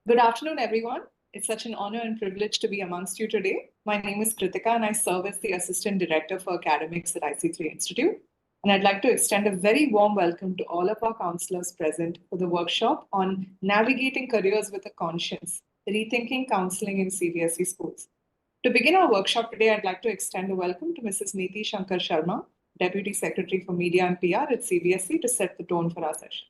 Good afternoon, everyone. It's such an honor and privilege to be amongst you today. My name is Kritika, and I serve as the Assistant Director for Academics at IC3 Institute. And I'd like to extend a very warm welcome to all of our counselors present for the workshop on Navigating Careers with a Conscience, Rethinking Counseling in CBSE Schools. To begin our workshop today, I'd like to extend a welcome to Mrs. Neeti Shankar Sharma, Deputy Secretary for Media and PR at CBSE, to set the tone for our session.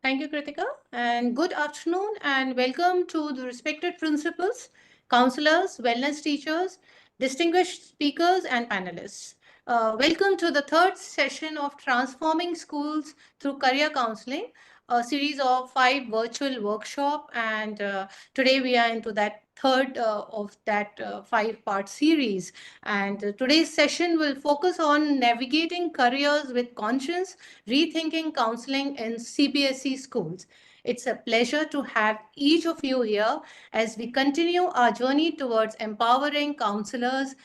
Thank you, Kritika, and good afternoon and welcome to the respected principals, counselors, wellness teachers, distinguished speakers and panelists. Welcome to the third session of Transforming Schools Through Career Counseling, a series of 5 virtual workshops, and today we are into that third of that 5-part series. And today's session will focus on navigating careers with conscience, rethinking counseling in CBSE schools. It's a pleasure to have each of you here as we continue our journey towards empowering counselors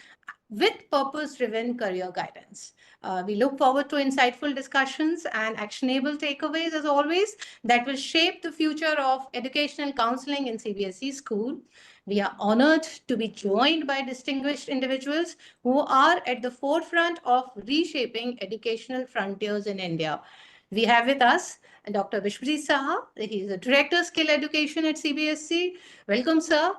with purpose-driven career guidance. We look forward to insightful discussions and actionable takeaways, as always, that will shape the future of educational counseling in CBSE school. We are honored to be joined by distinguished individuals who are at the forefront of reshaping educational frontiers in India. We have with us Dr. Vishwajit Saha. He is the Director of Skill Education at CBSE. Welcome, sir.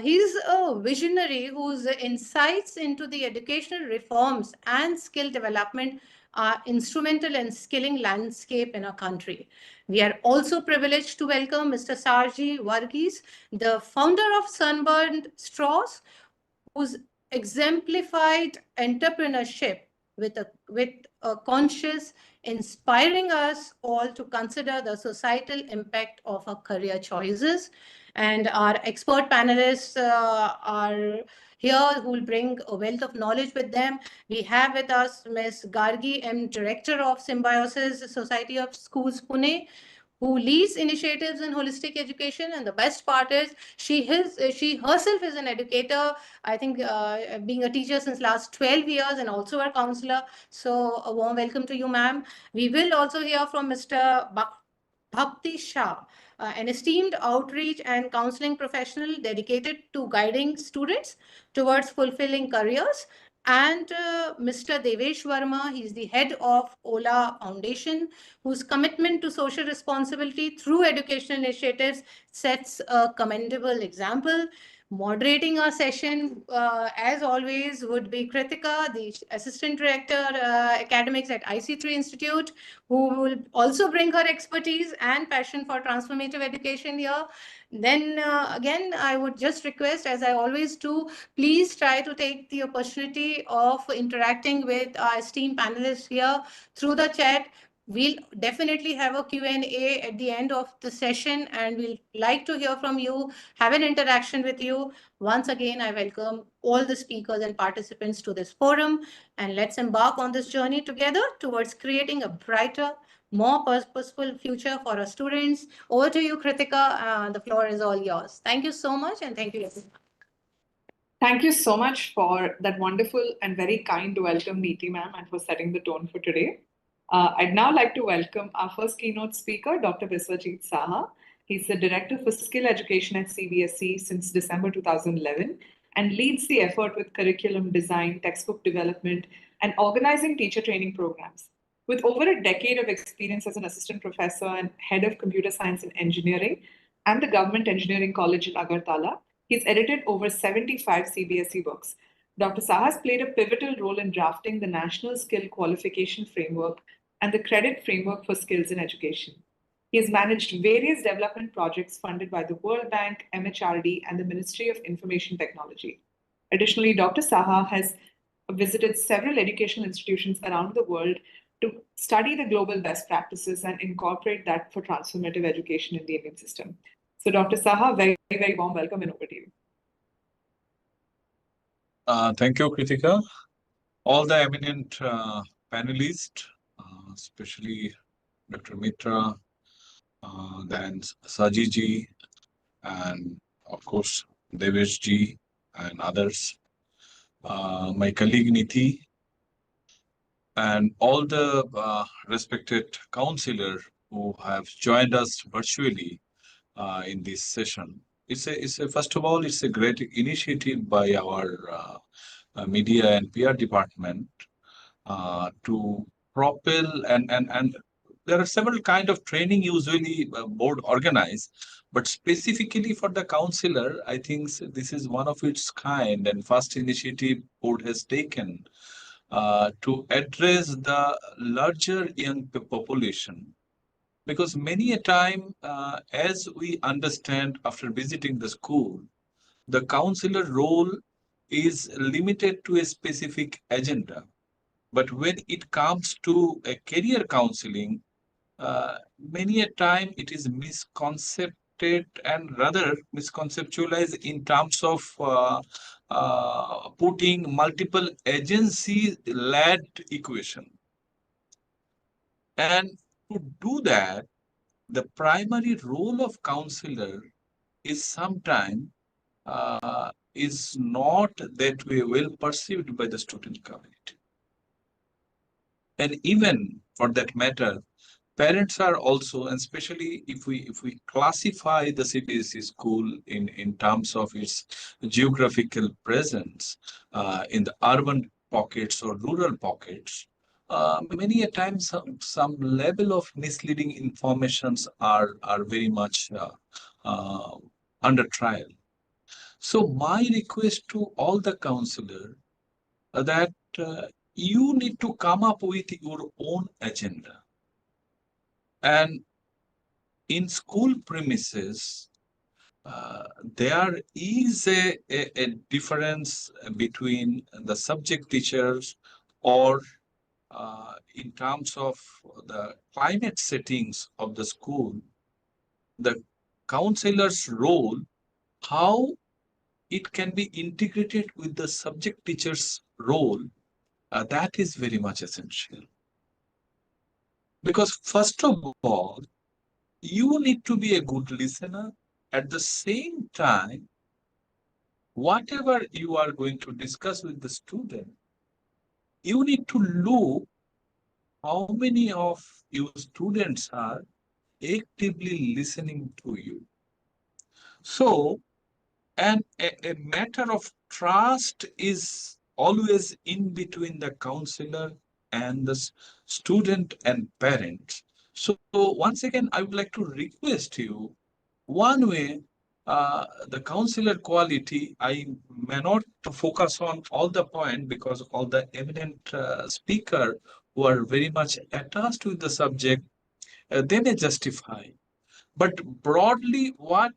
He's a visionary whose insights into the educational reforms and skill development are instrumental in skilling landscape in our country. We are also privileged to welcome Mr. Sarji Varghese, the founder of Sunburned Straws, who's exemplified entrepreneurship with a conscious, inspiring us all to consider the societal impact of our career choices. And our expert panelists are here who will bring a wealth of knowledge with them. We have with us Ms. Gargi M, Director of Symbiosis Society of Schools, Pune, who leads initiatives in holistic education. And the best part is she herself is an educator, I think being a teacher since last 12 years and also a counselor. So a warm welcome to you, ma'am. We will also hear from Mr. Bhakti Shah, an esteemed outreach and counseling professional dedicated to guiding students towards fulfilling careers. And Mr. Devesh Verma, he's the head of Ola Foundation, whose commitment to social responsibility through educational initiatives sets a commendable example. Moderating our session, as always, would be Kritika, the Assistant Director Academics at IC3 Institute, who will also bring her expertise and passion for transformative education here. Then again, I would just request, as I always do, please try to take the opportunity of interacting with our esteemed panelists here through the chat. We'll definitely have a Q&A at the end of the session, and we'll like to hear from you, have an interaction with you. Once again, I welcome all the speakers and participants to this forum, and let's embark on this journey together towards creating a brighter, more purposeful future for our students. Over to you, Kritika. The floor is all yours. Thank you so much, and thank you, everyone. Thank you so much for that wonderful and very kind welcome, Neeti ma'am, and for setting the tone for today. I'd now like to welcome our first keynote speaker, Dr. Vishwajit Saha. He's the Director for Skill Education at CBSE since December 2011 and leads the effort with curriculum design, textbook development, and organizing teacher training programs. With over a decade of experience as an assistant professor and head of computer science and engineering and the Government Engineering College in Agartala, he's edited over 75 CBSE books. Dr. Saha has played a pivotal role in drafting the National Skill Qualification Framework and the Credit Framework for Skills in Education. He has managed various development projects funded by the World Bank, MHRD, and the Ministry of Information Technology. Additionally, Dr. Saha has visited several educational institutions around the world to study the global best practices and incorporate that for transformative education in the Indian system. So, Dr. Saha, very, very warm welcome and over to you. Thank you, Kritika. All the eminent panelists, especially Dr. Mitra, then Saji ji, and of course, Devesh ji and others, my colleague Niti, and all the respected counselors who have joined us virtually in this session. First of all, it's a great initiative by our media and PR department to propel and there are several kind of training usually board organize, but specifically for the counselor, I think this is one of its kind and first initiative board has taken to address the larger young population. Because many a time, as we understand after visiting the school, the counselor role is limited to a specific agenda. But when it comes to a career counseling, many a time it is misconcepted and rather misconceptualized in terms of putting multiple agency-led equation. And to do that, the primary role of counselor is sometimes is not that way well perceived by the student community. And even for that matter, parents are also, and especially if we classify the CBSE school in terms of its geographical presence in the urban pockets or rural pockets, many a times some level of misleading informations are very much under trial. So my request to all the counselors that you need to come up with your own agenda. And in school premises, there is a difference between the subject teachers or in terms of the climate settings of the school, the counselor's role, how it can be integrated with the subject teacher's role, that is very much essential. Because first of all, you need to be a good listener. At the same time, whatever you are going to discuss with the student, you need to look how many of your students are actively listening to you. So, and a matter of trust is always in between the counselor and the student and parents. So once again, I would like to request you, one way, the counselor quality, I may not focus on all the point because all the eminent speaker who are very much attached with the subject, they may justify. But broadly, what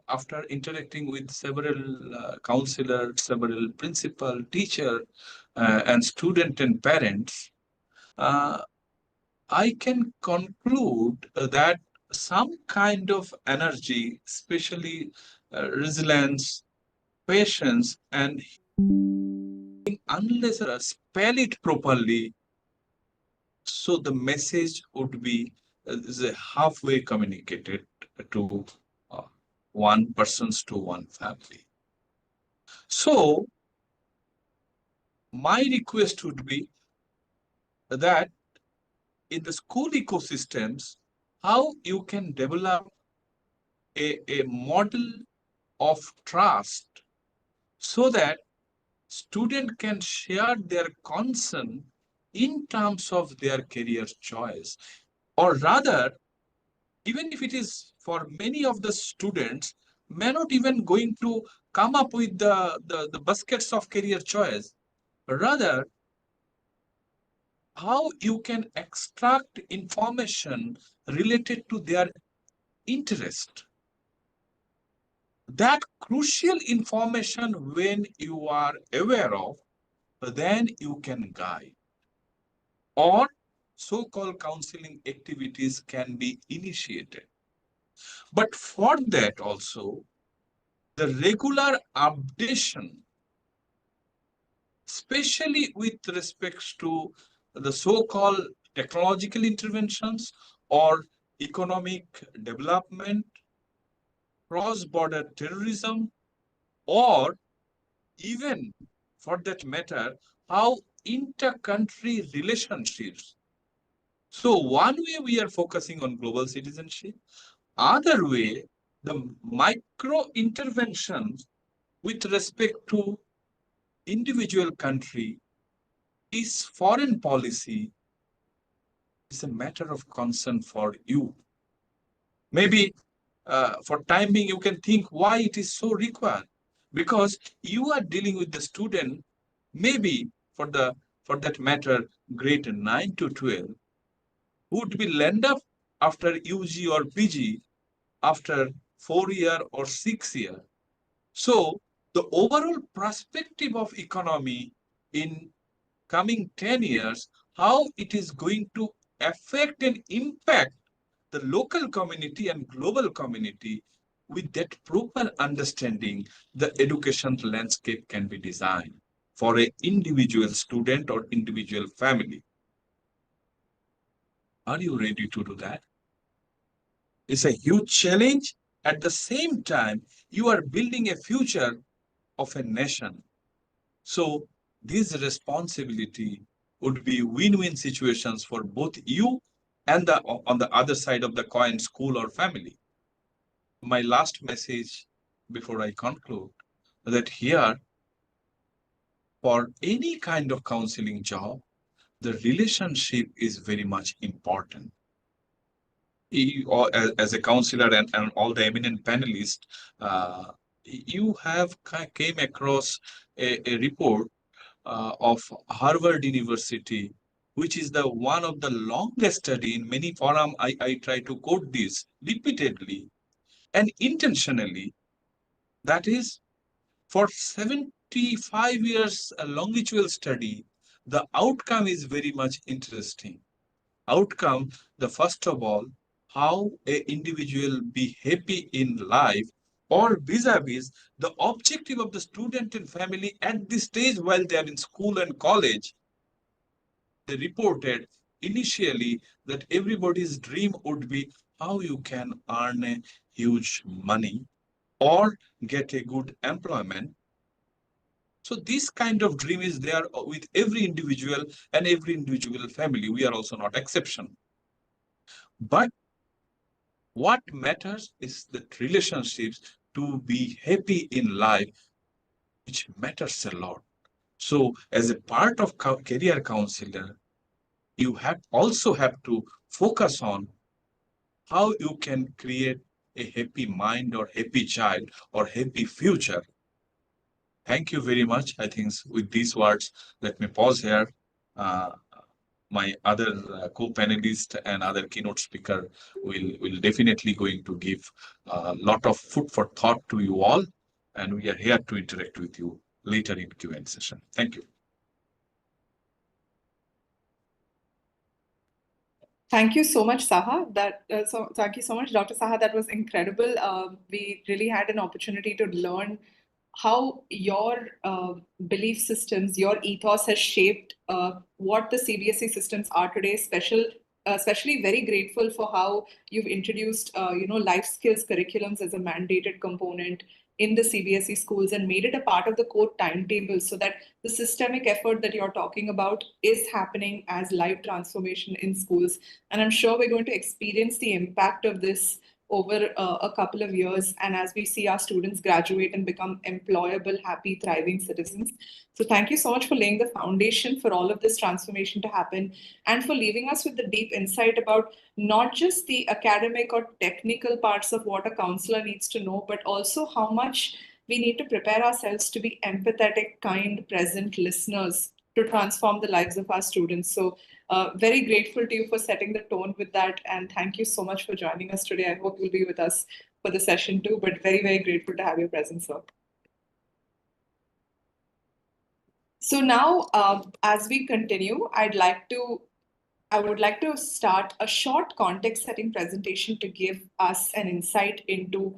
after interacting with several counselors, several principal, teacher, and student and parents, I can conclude that some kind of energy, especially resilience, patience, and unless spell it properly, so the message would be is a halfway communicated to one persons to one family. So my request would be that in the school ecosystems, how you can develop a model of trust so that student can share their concern in terms of their career choice. Or rather, even if it is for many of the students, may not even going to come up with the baskets of career choice. Rather, how you can extract information related to their interest. That crucial information, when you are aware of, then you can guide. Or so-called counseling activities can be initiated. But for that also, the regular updation, especially with respect to the so-called technological interventions or economic development, cross-border terrorism, or even for that matter, how inter-country relationships. So one way we are focusing on global citizenship, other way the micro interventions with respect to individual country is foreign policy is a matter of concern for you. Maybe for time being, you can think why it is so required. Because you are dealing with the student, maybe for that matter, grade 9 to 12, who would be land up after UG or PG after 4 year or 6 year. So the overall perspective of economy in coming 10 years, how it is going to affect and impact the local community and global community, with that proper understanding, the education landscape can be designed for an individual student or individual family. Are you ready to do that? It's a huge challenge. At the same time, you are building a future of a nation. So this responsibility would be win-win situations for both you and on the other side of the coin, school or family. My last message before I conclude, that here, for any kind of counseling job, the relationship is very much important. As a counselor and all the eminent panelists, you have came across a report of Harvard University, which is the one of the longest study in many forums. I try to quote this repeatedly and intentionally. That is, for 75 years a longitudinal study, the outcome is very much interesting. Outcome, the first of all, how an individual be happy in life, or vis-a-vis the objective of the student and family at this stage while they are in school and college. They reported initially that everybody's dream would be how you can earn a huge money or get a good employment. So this kind of dream is there with every individual and every individual family. We are also not exception. But what matters is that relationships to be happy in life, which matters a lot. So as a part of career counselor, you also have to focus on how you can create a happy mind or happy child or happy future. Thank you very much. I think with these words, let me pause here. My other co-panelist and other keynote speaker will definitely going to give a lot of food for thought to you all, and we are here to interact with you later in Q&A session. Thank you. Thank you so much, Saha. Thank you so much, Dr. Saha. That was incredible. We really had an opportunity to learn how your belief systems, your ethos has shaped what the CBSE systems are today. Especially very grateful for how you've introduced, life skills curriculums as a mandated component in the CBSE schools and made it a part of the core timetable, so that the systemic effort that you're talking about is happening as live transformation in schools. And I'm sure we're going to experience the impact of this over a couple of years, and as we see our students graduate and become employable, happy, thriving citizens. So thank you so much for laying the foundation for all of this transformation to happen, and for leaving us with the deep insight about not just the academic or technical parts of what a counselor needs to know, but also how much we need to prepare ourselves to be empathetic, kind, present listeners to transform the lives of our students. So very grateful to you for setting the tone with that. And thank you so much for joining us today. I hope you'll be with us for the session too, but very, very grateful to have your presence, sir. So now, as we continue, I would like to start a short context-setting presentation to give us an insight into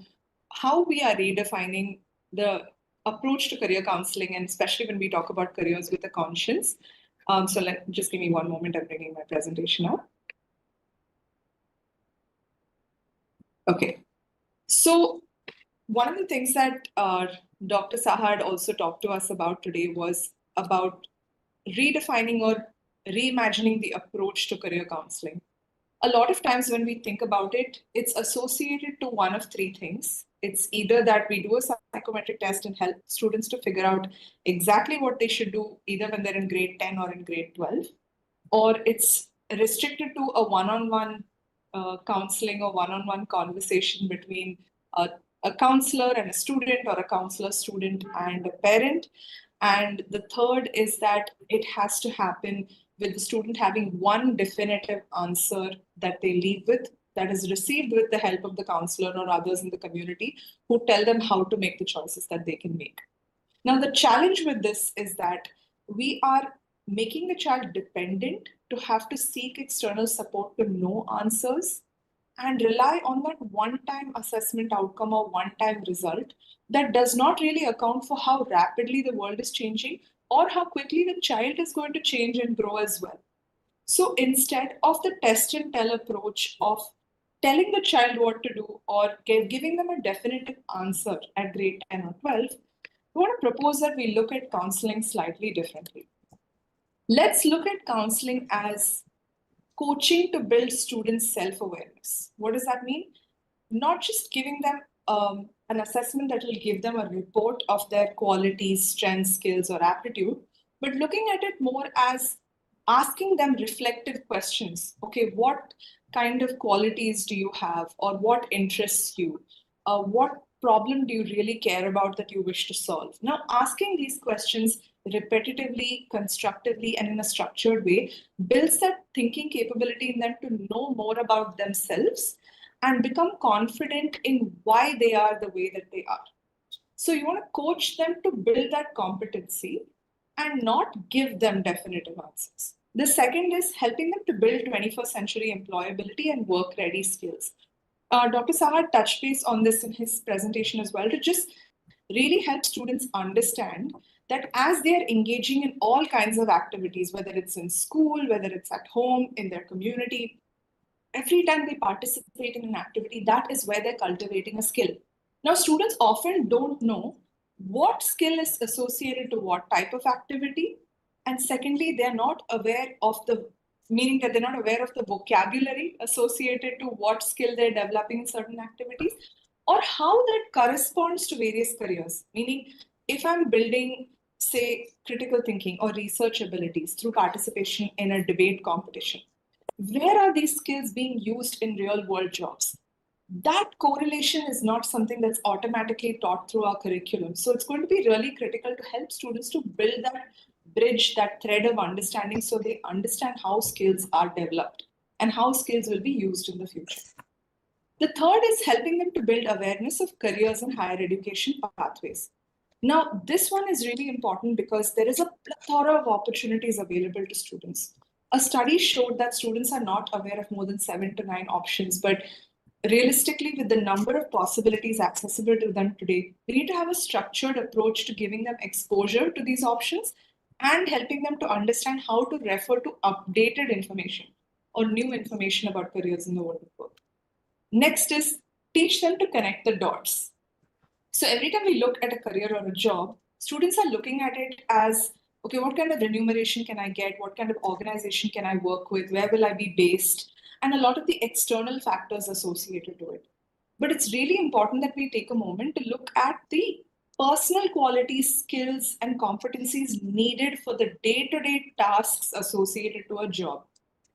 how we are redefining the approach to career counseling, and especially when we talk about careers with a conscience. So just give me one moment. I'm bringing my presentation up. Okay. So one of the things that Dr. Saha had also talked to us about today was about redefining or reimagining the approach to career counseling. A lot of times when we think about it, it's associated to one of three things. It's either that we do a psychometric test and help students to figure out exactly what they should do, either when they're in grade 10 or in grade 12, or it's restricted to a one-on-one counseling or one-on-one conversation between a counselor and a student, or a counselor, student, and a parent. And the third is that it has to happen with the student having one definitive answer that they leave with, that is received with the help of the counselor or others in the community who tell them how to make the choices that they can make. Now, the challenge with this is that we are making the child dependent to have to seek external support to know answers and rely on that one-time assessment outcome or one-time result that does not really account for how rapidly the world is changing or how quickly the child is going to change and grow as well. So instead of the test and tell approach of telling the child what to do or giving them a definitive answer at grade 10 or 12, we want to propose that we look at counseling slightly differently. Let's look at counseling as coaching to build students' self-awareness. What does that mean? Not just giving them an assessment that will give them a report of their qualities, strengths, skills, or aptitude, but looking at it more as asking them reflective questions. Okay, what kind of qualities do you have, or what interests you? What problem do you really care about that you wish to solve? Now, asking these questions repetitively, constructively, and in a structured way builds that thinking capability in them to know more about themselves and become confident in why they are the way that they are. So you want to coach them to build that competency and not give them definitive answers. The second is helping them to build 21st century employability and work-ready skills. Dr. Saha touched base on this in his presentation as well, to just really help students understand that as they are engaging in all kinds of activities, whether it's in school, whether it's at home, in their community, every time they participate in an activity, that is where they're cultivating a skill. Now, students often don't know what skill is associated to what type of activity. And secondly, they're not aware of meaning that they're not aware of the vocabulary associated to what skill they're developing in certain activities, or how that corresponds to various careers. Meaning, if I'm building, say, critical thinking or research abilities through participation in a debate competition, where are these skills being used in real world jobs? That correlation is not something that's automatically taught through our curriculum. So it's going to be really critical to help students to build that bridge, that thread of understanding, so they understand how skills are developed and how skills will be used in the future. The third is helping them to build awareness of careers and higher education pathways. Now, this one is really important because there is a plethora of opportunities available to students. A study showed that students are not aware of more than 7 to 9 options, but realistically, with the number of possibilities accessible to them today, we need to have a structured approach to giving them exposure to these options and helping them to understand how to refer to updated information or new information about careers in the world of work. Next is teach them to connect the dots. So every time we look at a career or a job, students are looking at it as, okay, what kind of remuneration can I get? What kind of organization can I work with? Where will I be based? And a lot of the external factors associated to it. But it's really important that we take a moment to look at the personal qualities, skills, and competencies needed for the day-to-day tasks associated to a job.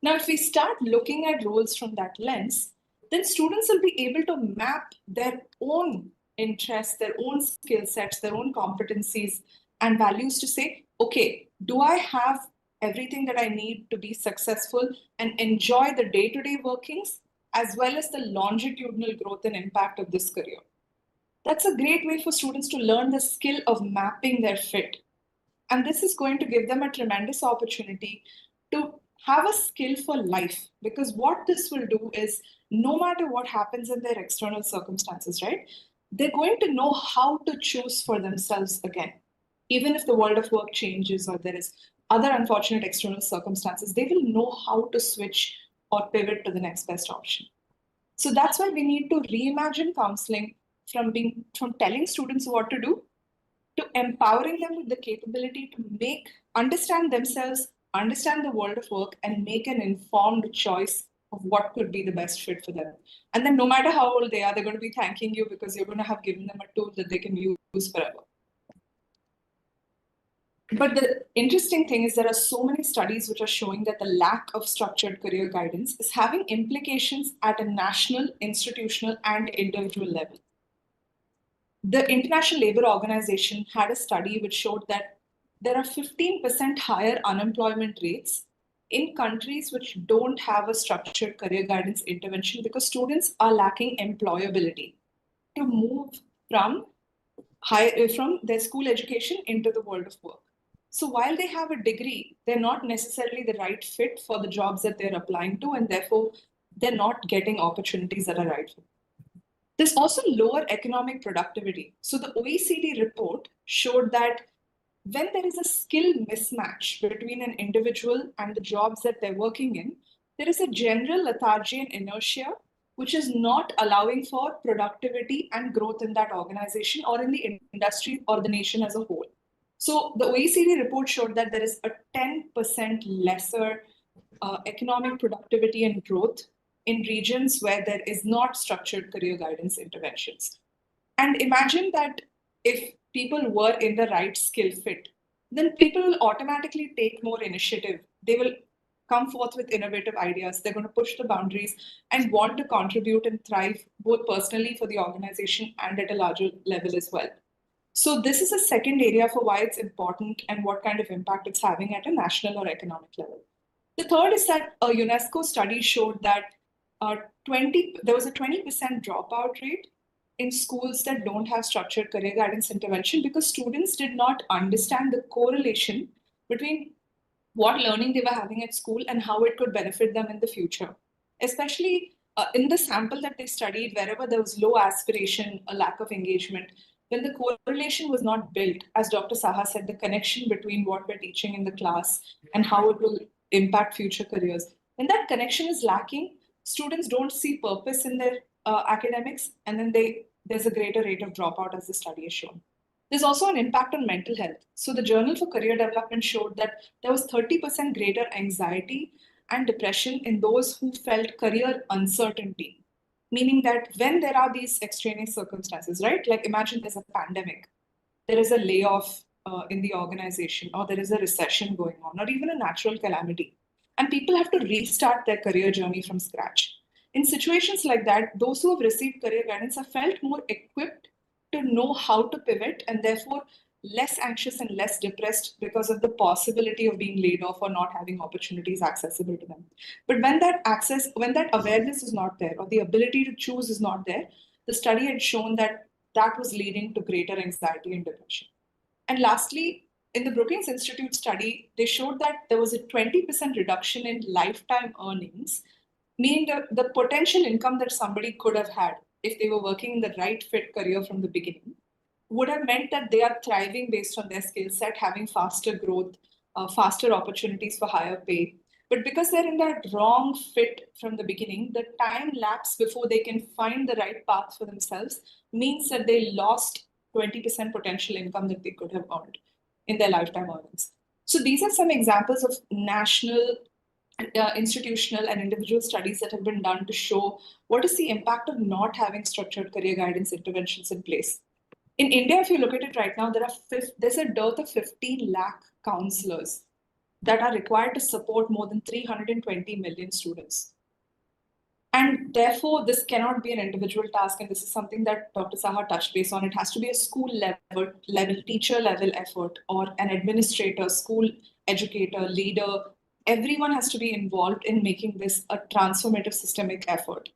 Now, if we start looking at roles from that lens, then students will be able to map their own interests, their own skill sets, their own competencies and values to say, okay, do I have everything that I need to be successful and enjoy the day-to-day workings as well as the longitudinal growth and impact of this career? That's a great way for students to learn the skill of mapping their fit. And this is going to give them a tremendous opportunity to have a skill for life, because what this will do is no matter what happens in their external circumstances, right? They're going to know how to choose for themselves again. Even if the world of work changes or there is other unfortunate external circumstances, they will know how to switch or pivot to the next best option. So that's why we need to reimagine counseling from telling students what to do to empowering them with the capability to understand themselves, understand the world of work, and make an informed choice of what could be the best fit for them. And then no matter how old they are, they're going to be thanking you because you're going to have given them a tool that they can use forever. But the interesting thing is there are so many studies which are showing that the lack of structured career guidance is having implications at a national, institutional, and individual level. The International Labour Organization had a study which showed that there are 15% higher unemployment rates in countries which don't have a structured career guidance intervention because students are lacking employability to move from their school education into the world of work. So while they have a degree, they're not necessarily the right fit for the jobs that they're applying to, and therefore they're not getting opportunities that are right for them. There's also lower economic productivity. So the OECD report showed that when there is a skill mismatch between an individual and the jobs that they're working in, there is a general lethargy and inertia, which is not allowing for productivity and growth in that organization or in the industry or the nation as a whole. So the OECD report showed that there is a 10% lesser economic productivity and growth in regions where there is not structured career guidance interventions. And imagine that if people were in the right skill fit, then people will automatically take more initiative. They will come forth with innovative ideas. They're going to push the boundaries and want to contribute and thrive both personally for the organization and at a larger level as well. So this is a second area for why it's important and what kind of impact it's having at a national or economic level. The third is that a UNESCO study showed that there was a 20% dropout rate in schools that don't have structured career guidance intervention because students did not understand the correlation between what learning they were having at school and how it could benefit them in the future. Especially in the sample that they studied, wherever there was low aspiration, a lack of engagement, when the correlation was not built, as Dr. Saha said, the connection between what we're teaching in the class and how it will impact future careers. When that connection is lacking, students don't see purpose in their academics, and then there's a greater rate of dropout, as the study has shown. There's also an impact on mental health. So the Journal for Career Development showed that there was 30% greater anxiety and depression in those who felt career uncertainty. Meaning that when there are these extraneous circumstances, right? Like imagine there's a pandemic, there is a layoff in the organization, or there is a recession going on, or even a natural calamity. And people have to restart their career journey from scratch. In situations like that, those who have received career guidance have felt more equipped to know how to pivot and therefore less anxious and less depressed because of the possibility of being laid off or not having opportunities accessible to them. But when that awareness is not there, or the ability to choose is not there, the study had shown that that was leading to greater anxiety and depression. And lastly, in the Brookings Institute study, they showed that there was a 20% reduction in lifetime earnings, meaning the potential income that somebody could have had if they were working in the right fit career from the beginning would have meant that they are thriving based on their skill set, having faster growth, faster opportunities for higher pay. But because they're in that wrong fit from the beginning, the time lapse before they can find the right path for themselves means that they lost 20% potential income that they could have earned in their lifetime earnings. So these are some examples of national, institutional, and individual studies that have been done to show what is the impact of not having structured career guidance interventions in place. In India, if you look at it right now, there's a dearth of 15 lakh counselors that are required to support more than 320 million students. And therefore, this cannot be an individual task. And this is something that Dr. Saha touched base on. It has to be a school level, teacher level effort, or an administrator, school educator, leader. Everyone has to be involved in making this a transformative systemic effort.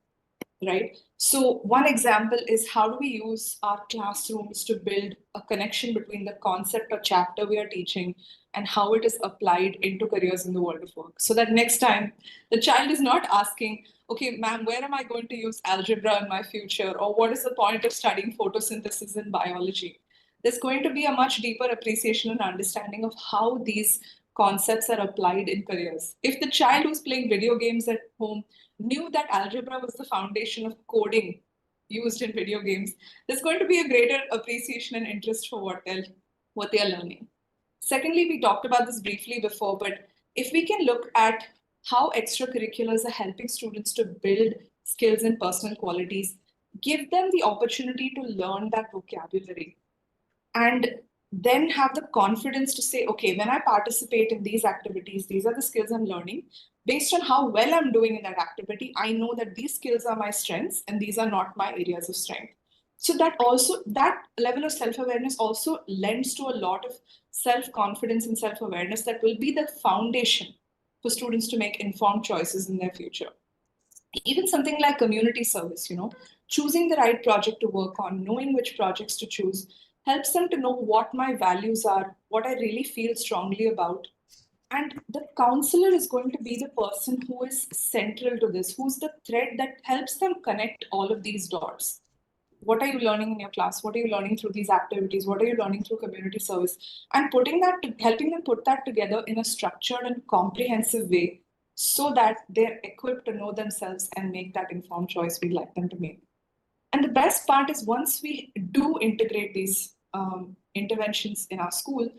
Right? So one example is how do we use our classrooms to build a connection between the concept or chapter we are teaching and how it is applied into careers in the world of work. So that next time the child is not asking, okay, ma'am, where am I going to use algebra in my future? Or what is the point of studying photosynthesis in biology? There's going to be a much deeper appreciation and understanding of how these concepts are applied in careers. If the child who's playing video games at home knew that algebra was the foundation of coding used in video games, there's going to be a greater appreciation and interest for what they're learning. Secondly, we talked about this briefly before, but if we can look at how extracurriculars are helping students to build skills and personal qualities, give them the opportunity to learn that vocabulary, and then have the confidence to say, okay, when I participate in these activities, these are the skills I'm learning. Based on how well I'm doing in that activity, I know that these skills are my strengths and these are not my areas of strength. So that level of self-awareness also lends to a lot of self-confidence and self-awareness that will be the foundation for students to make informed choices in their future. Even something like community service, choosing the right project to work on, knowing which projects to choose, helps them to know what my values are, what I really feel strongly about. And the counselor is going to be the person who is central to this, who's the thread that helps them connect all of these dots. What are you learning in your class? What are you learning through these activities? What are you learning through community service? And helping them put that together in a structured and comprehensive way so that they're equipped to know themselves and make that informed choice we'd like them to make. And the best part is once we do integrate these interventions in our school,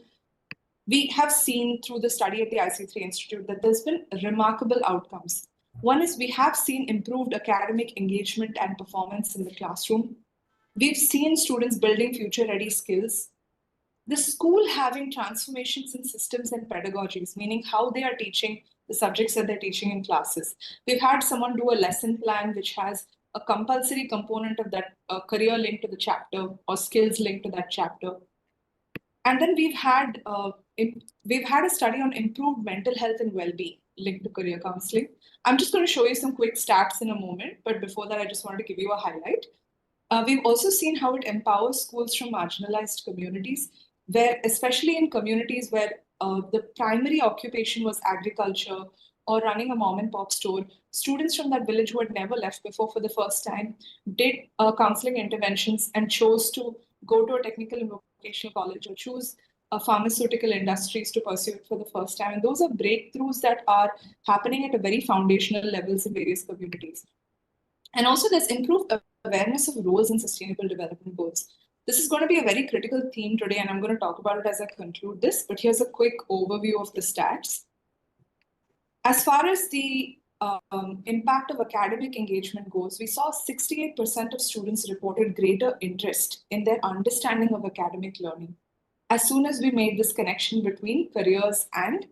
we have seen through the study at the IC3 Institute that there's been remarkable outcomes. One is we have seen improved academic engagement and performance in the classroom. We've seen students building future-ready skills. The school having transformations in systems and pedagogies, meaning how they are teaching the subjects that they're teaching in classes. We've had someone do a lesson plan which has a compulsory component of that career linked to the chapter or skills linked to that chapter. And then we've had a study on improved mental health and well-being linked to career counseling. I'm just going to show you some quick stats in a moment, but before that, I just wanted to give you a highlight. We've also seen how it empowers schools from marginalized communities, where, especially in communities where the primary occupation was agriculture or running a mom and pop store, students from that village who had never left before for the first time did counseling interventions and chose to go to a technical and vocational college or choose pharmaceutical industries to pursue it for the first time. And those are breakthroughs that are happening at a very foundational levels in various communities. And also there's improved awareness of roles in sustainable development goals. This is going to be a very critical theme today, and I'm going to talk about it as I conclude this, but here's a quick overview of the stats. As far as the impact of academic engagement goes, we saw 68% of students reported greater interest in their understanding of academic learning as soon as we made this connection between careers and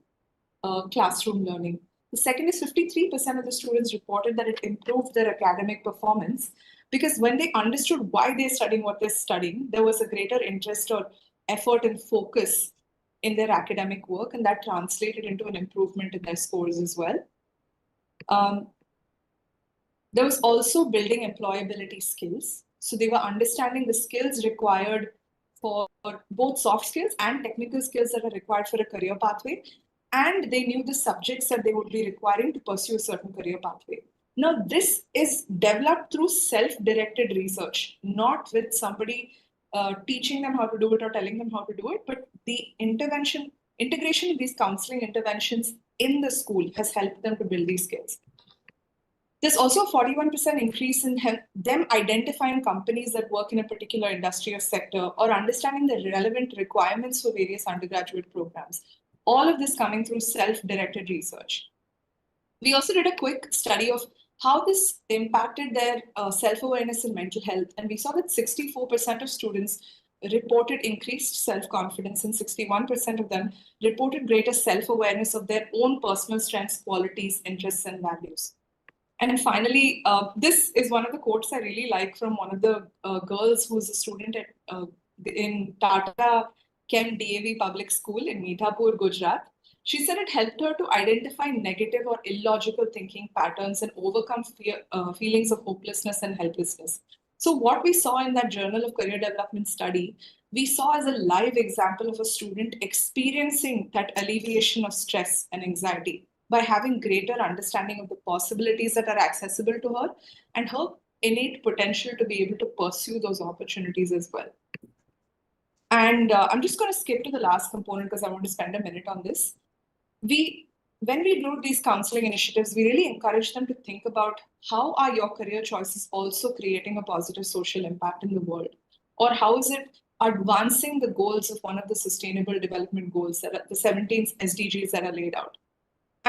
classroom learning. The second is 53% of the students reported that it improved their academic performance because when they understood why they're studying what they're studying, there was a greater interest or effort and focus in their academic work, and that translated into an improvement in their scores as well. There was also building employability skills. So they were understanding the skills required for both soft skills and technical skills that are required for a career pathway. And they knew the subjects that they would be requiring to pursue a certain career pathway. Now, this is developed through self-directed research, not with somebody teaching them how to do it or telling them how to do it, but the integration of these counseling interventions in the school has helped them to build these skills. There's also a 41% increase in them identifying companies that work in a particular industry or sector or understanding the relevant requirements for various undergraduate programs. All of this coming through self-directed research. We also did a quick study of how this impacted their self-awareness and mental health. And we saw that 64% of students reported increased self-confidence and 61% of them reported greater self-awareness of their own personal strengths, qualities, interests, and values. And finally, this is one of the quotes I really like from one of the girls who's a student in Tata Kem DAV Public School in Midhapur, Gujarat. She said it helped her to identify negative or illogical thinking patterns and overcome feelings of hopelessness and helplessness. So what we saw in that Journal of Career Development study, we saw as a live example of a student experiencing that alleviation of stress and anxiety by having greater understanding of the possibilities that are accessible to her and her innate potential to be able to pursue those opportunities as well. And I'm just going to skip to the last component because I want to spend a minute on this. When we do these counseling initiatives, we really encourage them to think about how are your career choices also creating a positive social impact in the world? Or how is it advancing the goals of one of the sustainable development goals, that are the 17 SDGs that are laid out?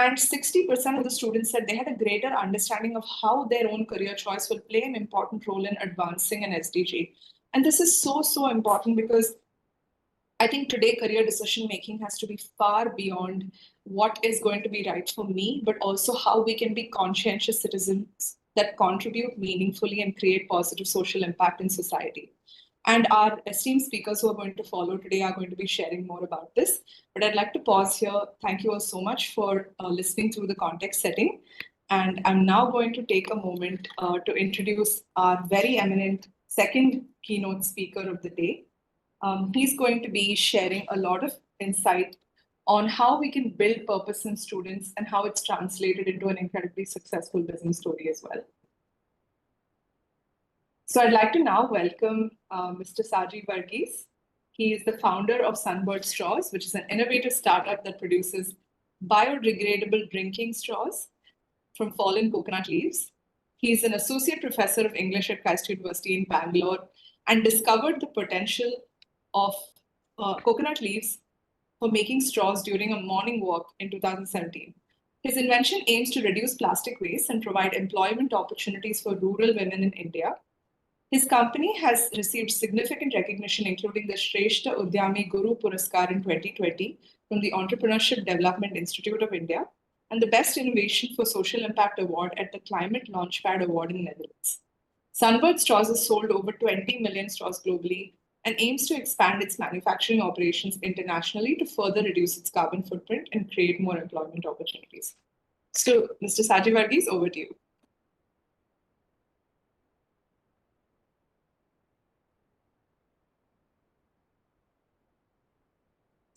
And 60% of the students said they had a greater understanding of how their own career choice will play an important role in advancing an SDG. And this is so, so important because I think today career decision making has to be far beyond what is going to be right for me, but also how we can be conscientious citizens that contribute meaningfully and create positive social impact in society. And our esteemed speakers who are going to follow today are going to be sharing more about this. But I'd like to pause here. Thank you all so much for listening through the context setting. And I'm now going to take a moment to introduce our very eminent second keynote speaker of the day. He's going to be sharing a lot of insight on how we can build purpose in students and how it's translated into an incredibly successful business story as well. So I'd like to now welcome Mr. Saji Varghese. He is the founder of Sunbird Straws, which is an innovative startup that produces biodegradable drinking straws from fallen coconut leaves. He's an associate professor of English at Christ University in Bangalore and discovered the potential of coconut leaves for making straws during a morning walk in 2017. His invention aims to reduce plastic waste and provide employment opportunities for rural women in India. His company has received significant recognition, including the Shrestha Udyami Guru Puraskar in 2020 from the Entrepreneurship Development Institute of India and the Best Innovation for Social Impact Award at the Climate Launchpad Award in the Netherlands. Sunbird Straws has sold over 20 million straws globally and aims to expand its manufacturing operations internationally to further reduce its carbon footprint and create more employment opportunities. So, Mr. Saji Varghese, over to you.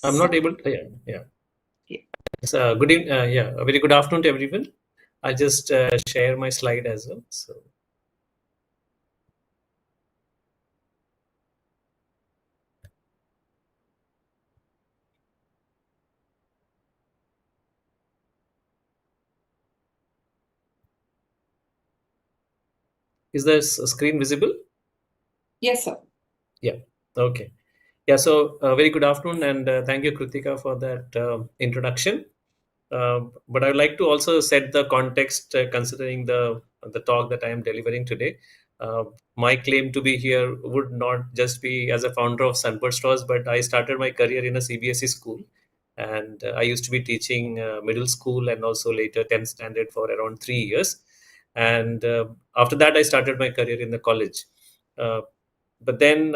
I'm not able to, yeah. So, good evening, a very good afternoon to everyone. I'll just share my slide as well. So, is the screen visible? Yes, sir. Yeah. Okay. Yeah. So, very good afternoon, and thank you, Kritika, for that introduction. But I would like to also set the context, considering the talk that I am delivering today. My claim to be here would not just be as a founder of Sunbird Straws, but I started my career in a CBSE school, and I used to be teaching middle school and also later 10th standard for around 3 years. And after that, I started my career in the college. But then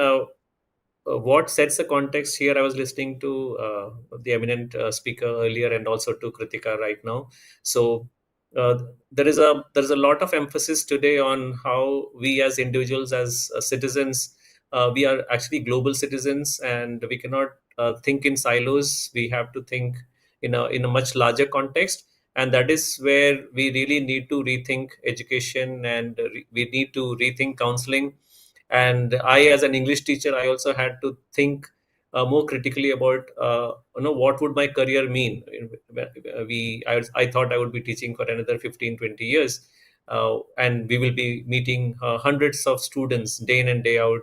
what sets the context here, I was listening to the eminent speaker earlier and also to Kritika right now. So uh, there is a lot of emphasis today on how we as individuals, as citizens, we are actually global citizens, and we cannot think in silos. We have to think in a much larger context, and that is where we really need to rethink education, and we need to rethink counseling. And I, as an English teacher, I also had to think more critically about what would my career mean. I thought I would be teaching for another 15-20 years, and we will be meeting hundreds of students day in and day out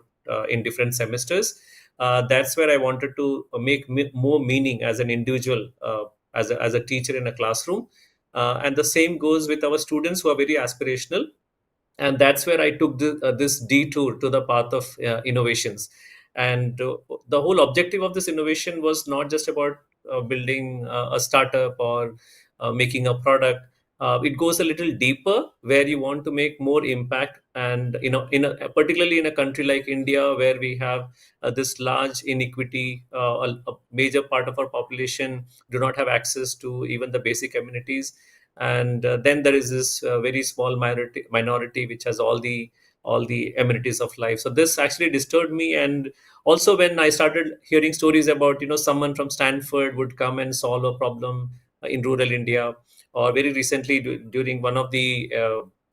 in different semesters. That's where I wanted to make more meaning as an individual, as a teacher in a classroom. And the same goes with our students who are very aspirational, and that's where I took this detour to the path of innovations. And the whole objective of this innovation was not just about building a startup or making a product. It goes a little deeper, where you want to make more impact. And particularly in a country like India, where we have this large inequity, a major part of our population do not have access to even the basic amenities. And then there is this very small minority which has all the amenities of life. So this actually disturbed me. And also, when I started hearing stories about someone from Stanford would come and solve a problem in rural India, or very recently during one of the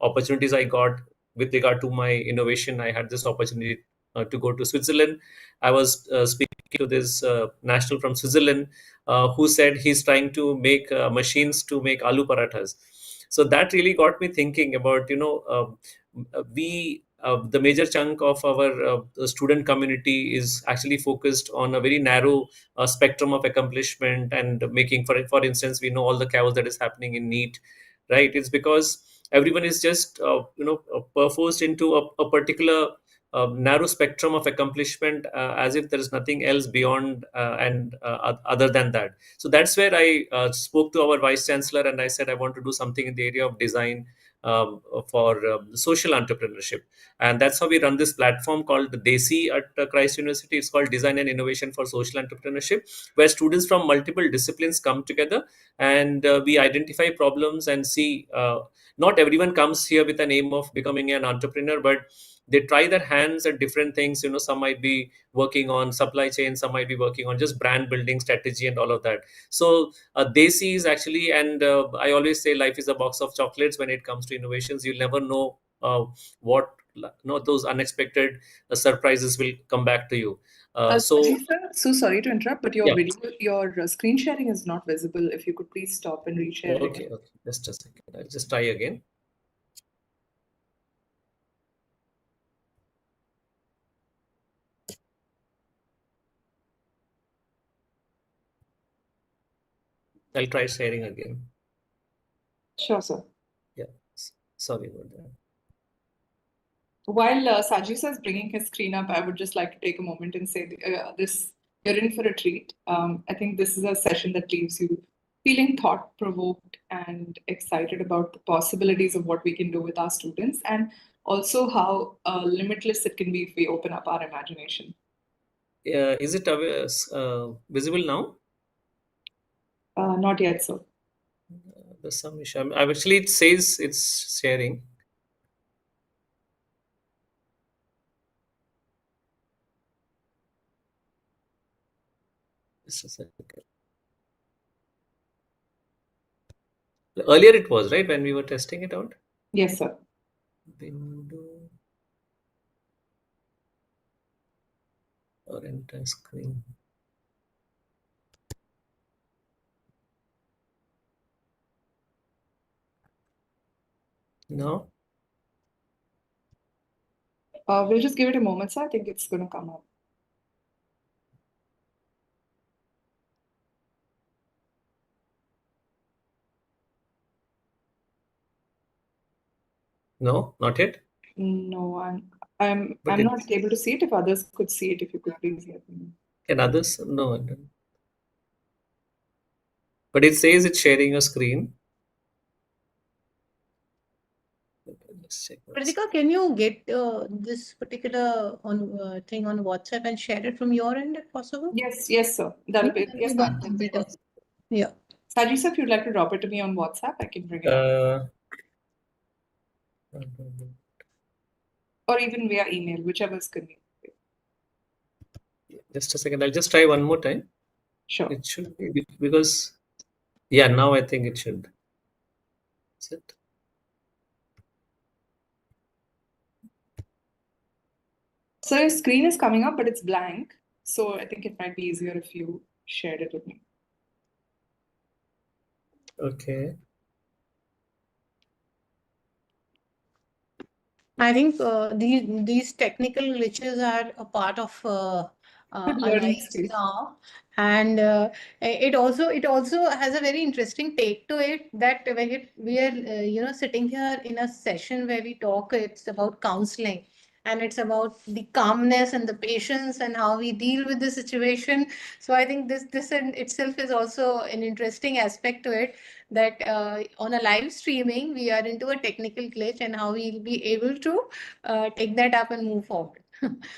opportunities I got with regard to my innovation, I had this opportunity to go to Switzerland. I was speaking to this national from Switzerland, who said he's trying to make machines to make aloo parathas. So that really got me thinking about we the major chunk of our student community is actually focused on a very narrow spectrum of accomplishment and making, for instance, we know all the chaos that is happening in NEET, right? It's because everyone is just perfosed into a particular narrow spectrum of accomplishment, as if there is nothing else beyond and other than that. So that's where I spoke to our vice chancellor and I said I want to do something in the area of design for social entrepreneurship, and that's how we run this platform called the Desi at Christ University. It's called Design and Innovation for Social Entrepreneurship, where students from multiple disciplines come together and we identify problems and see. Not everyone comes here with an aim of becoming an entrepreneur, but they try their hands at different things. Some might be working on supply chain, some might be working on just brand building strategy and all of that. So Desi is actually, and I always say life is a box of chocolates when it comes to innovations. You'll never know what those unexpected surprises will come back to you. Sajid sir, so sorry to interrupt, but your Yeah. video, your screen sharing is not visible. If you could please stop and reshare it Okay, again. okay, just a second. I'll just try again. I'll try sharing again. Sure, sir. Yeah, sorry about that. While Sajid sir is bringing his screen up, I would just like to take a moment and say this: you're in for a treat. I think this is a session that leaves you feeling thought-provoked and excited about the possibilities of what we can do with our students, and also how limitless it can be if we open up our imagination. Is it visible now? Not yet, sir. There's some issue. Actually, it says it's sharing. Just a second. Earlier it was, right, when we were testing it out? Yes, sir. Window or entire screen. No? We'll just give it a moment, sir. I think it's going to come up. No, not yet. No, I'm But not able to see it. If others could see it, if you could please let me know. can others? No, I don't. But it says it's sharing a screen. Let's check. Kritika, can you get this particular thing on WhatsApp and share it from your end if possible? Yes, yes, sir. That'll be yes, ma'am. Better. Yeah. Sajid sir, if you'd like to drop it to me on WhatsApp, I can bring it up. Or even via email, whichever is convenient. Just a second. I'll just try one more time. Sure. It should be because, yeah, now I think it should. Is it? So your screen is coming up, but it's blank. So I think it might be easier if you shared it with me. Okay. I think these technical glitches are a part of our Learning lives stage. now, and it also has a very interesting take to it that when we are sitting here in a session where we talk, it's about counseling. And it's about the calmness and the patience and how we deal with the situation. So I think this in itself is also an interesting aspect to it, that on a live streaming, we are into a technical glitch and how we'll be able to take that up and move forward.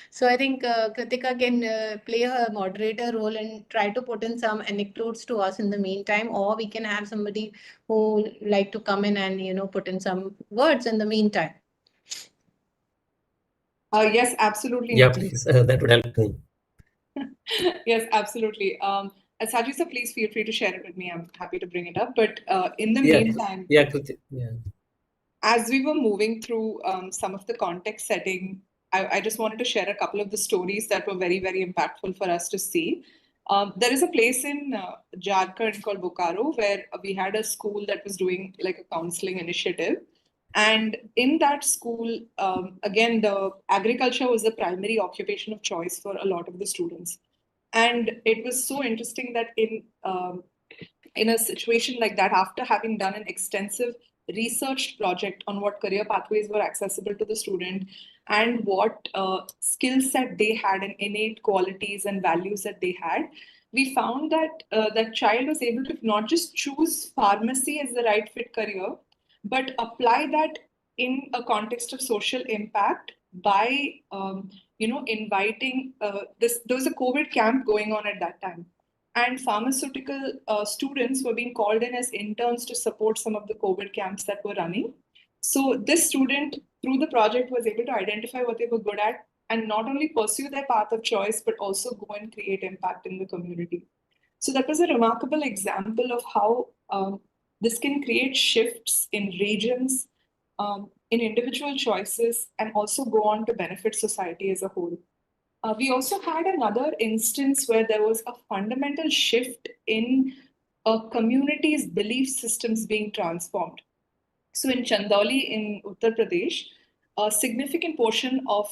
So I think Kritika can play her moderator role and try to put in some anecdotes to us in the meantime, or we can have somebody who like to come in and put in some words in the meantime. Yes, absolutely. Yeah, please. That would help me. Yes, absolutely. Sajid sir, please feel free to share it with me. I'm happy to bring it up. But in the meantime, as we were moving through some of the context setting, I just wanted to share a couple of the stories that were very, very impactful for us to see. There is a place in Jharkhand called Bokaro where we had a school that was doing like a counseling initiative. And in that school, again, the agriculture was the primary occupation of choice for a lot of the students. And it was so interesting that in a situation like that, after having done an extensive research project on what career pathways were accessible to the student and what skill set they had and innate qualities and values that they had, we found that that child was able to not just choose pharmacy as the right fit career, but apply that in a context of social impact by inviting this. There was a COVID camp going on at that time, and pharmaceutical students were being called in as interns to support some of the COVID camps that were running. So this student, through the project, was able to identify what they were good at and not only pursue their path of choice, but also go and create impact in the community. So that was a remarkable example of how this can create shifts in regions, in individual choices, and also go on to benefit society as a whole. We also had another instance where there was a fundamental shift in a community's belief systems being transformed. So in Chandauli in Uttar Pradesh, a significant portion of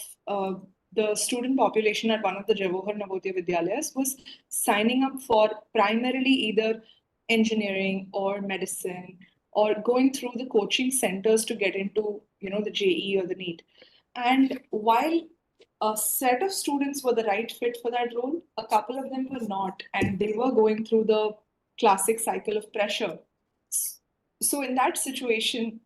the student population at one of the Jawahar Navodaya Vidyalayas was signing up for primarily either engineering or medicine or going through the coaching centers to get into, the JE or the NEET. And while a set of students were the right fit for that role, a couple of them were not, and they were going through the classic cycle of pressure. So in that situation,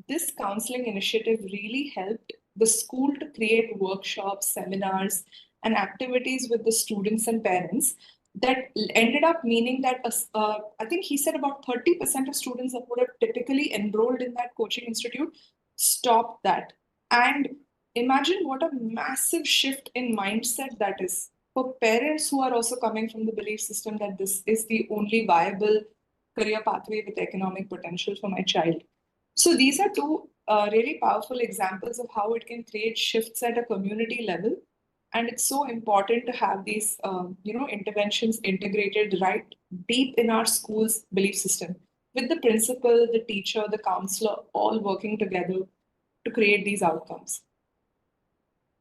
this counseling initiative really helped the school to create workshops, seminars, and activities with the students and parents that ended up meaning that I think he said about 30% of students that would have typically enrolled in that coaching institute stopped that. And imagine what a massive shift in mindset that is for parents who are also coming from the belief system that this is the only viable career pathway with economic potential for my child. So these are two really powerful examples of how it can create shifts at a community level. And it's so important to have these, interventions integrated right deep in our school's belief system, with the principal, the teacher, the counselor, all working together to create these outcomes.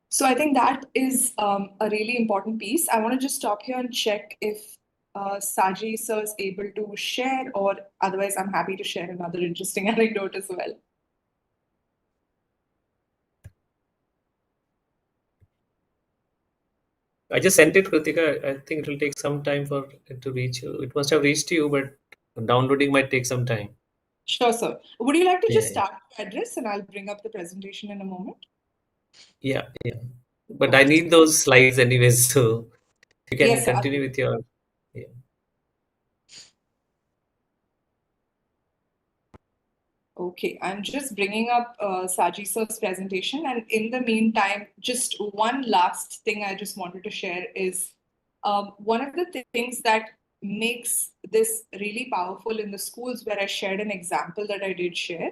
So I think that is a really important piece. I want to just stop here and check if Saji sir is able to share, or otherwise I'm happy to share another interesting anecdote as well. I just sent it, Kritika. I think it will take some time for it to reach you. It must have reached you, but downloading might take some time. Sure, sir. Would you like to just Yeah. start your address and I'll bring up the presentation in a moment? Yeah. But I need those slides anyways, so you can Yes, sir. continue with your. Yeah. Okay, I'm just bringing up Saji sir's presentation. And in the meantime, just one last thing I just wanted to share is one of the things that makes this really powerful in the schools where I shared an example that I did share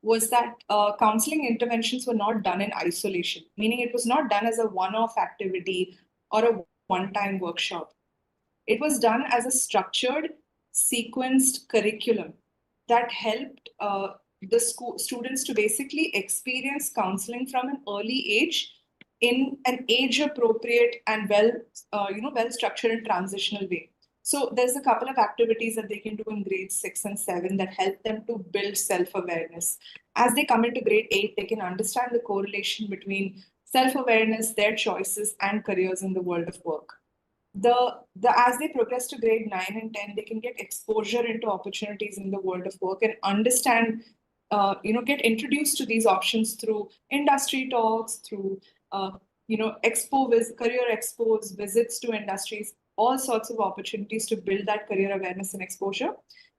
was that counseling interventions were not done in isolation, meaning it was not done as a one-off activity or a one-time workshop. It was done as a structured, sequenced curriculum that helped the students to basically experience counseling from an early age in an age-appropriate and well-structured and transitional way. So there's a couple of activities that they can do in grades 6 and 7 that help them to build self-awareness. As they come into grade 8, they can understand the correlation between self-awareness, their choices, and careers in the world of work. As they progress to grade 9 and 10, they can get exposure into opportunities in the world of work and understand, get introduced to these options through industry talks, through career expos, visits to industries, all sorts of opportunities to build that career awareness and exposure.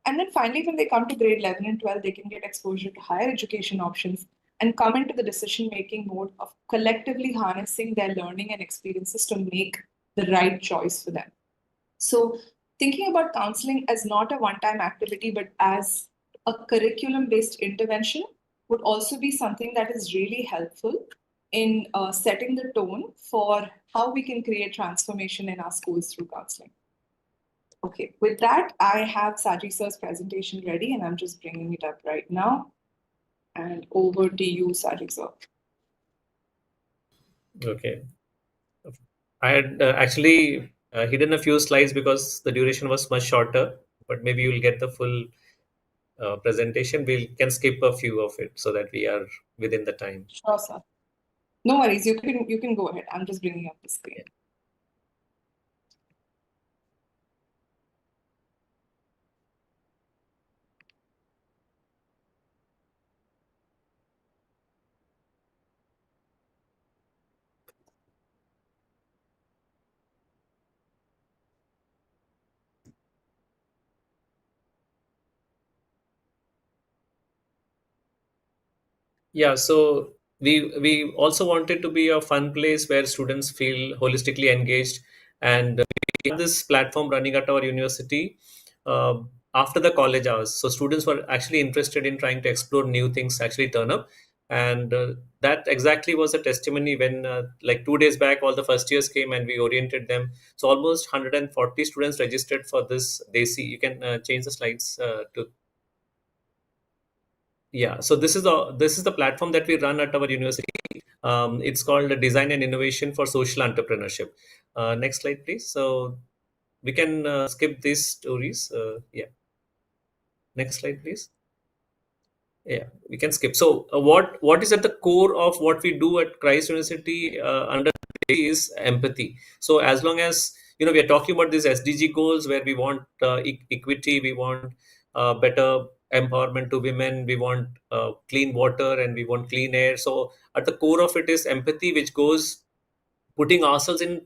And then finally, when they come to grade 11 and 12, they can get exposure to higher education options and come into the decision-making mode of collectively harnessing their learning and experiences to make the right choice for them. So thinking about counseling as not a one-time activity, but as a curriculum-based intervention would also be something that is really helpful in setting the tone for how we can create transformation in our schools through counseling. Okay, with that, I have Saji sir's presentation ready and I'm just bringing it up right now. And over to you, Sajid sir. Okay. I had actually hidden a few slides because the duration was much shorter, but maybe you'll get the full presentation. We can skip a few of it so that we are within the time. Sure, sir. No worries. You can go ahead. I'm just bringing up the screen. Yeah, so we also wanted to be a fun place where students feel holistically engaged, and we have this platform running at our university uh, after the college hours. So students were actually interested in trying to explore new things, actually turn up, and that exactly was a testimony when like 2 days back, all the first years came and we oriented them. So almost 140 students registered for this DAISY. You can change the slides to. Yeah, so this is the platform that we run at our university. It's called Design and Innovation for Social Entrepreneurship. Next slide, please. So we can skip these stories. Yeah, next slide, please. Yeah, we can skip. So what is at the core of what we do at Christ University under is empathy. So as long as we are talking about these SDG goals where we want equity, we want better empowerment to women, we want clean water, and we want clean air. So at the core of it is empathy, which goes putting ourselves in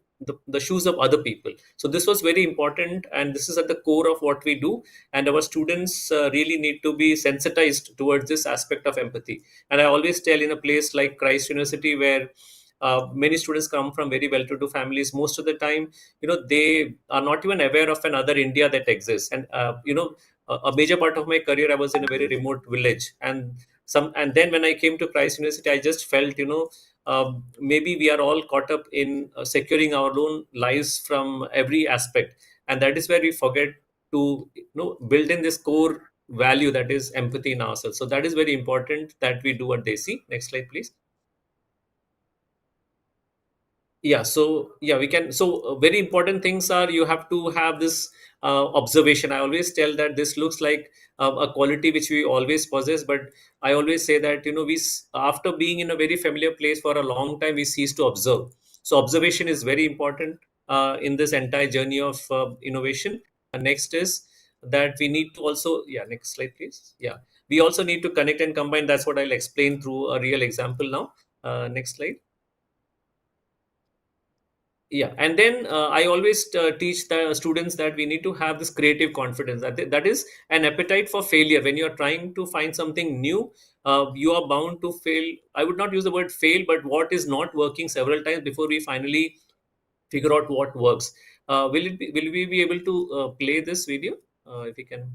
the shoes of other people. So this was very important, and this is at the core of what we do. And our students really need to be sensitized towards this aspect of empathy. And I always tell, in a place like Christ University, where many students come from very well-to-do families, most of the time they are not even aware of another India that exists. And a major part of my career I was in a very remote village, and then when I came to Christ University, I just felt maybe we are all caught up in securing our own lives from every aspect, and that is where we forget to build in this core value, that is empathy in ourselves. So that is very important that we do at DESI. Next slide, please. Yeah, so yeah, we can. So very important things are, you have to have this observation. I always tell that this looks like a quality which we always possess, but I always say that after being in a very familiar place for a long time, we cease to observe. So observation is very important in this entire journey of innovation. And next is that we need to also, yeah, next slide, please. Yeah, we also need to connect and combine. That's what I'll explain through a real example now. Next slide. Yeah, and then I always teach the students that we need to have this creative confidence, that is an appetite for failure. When you're trying to find something new, you are bound to fail. I would not use the word fail, but what is not working several times before we finally figure out what works. Will we be able to play this video, if we can?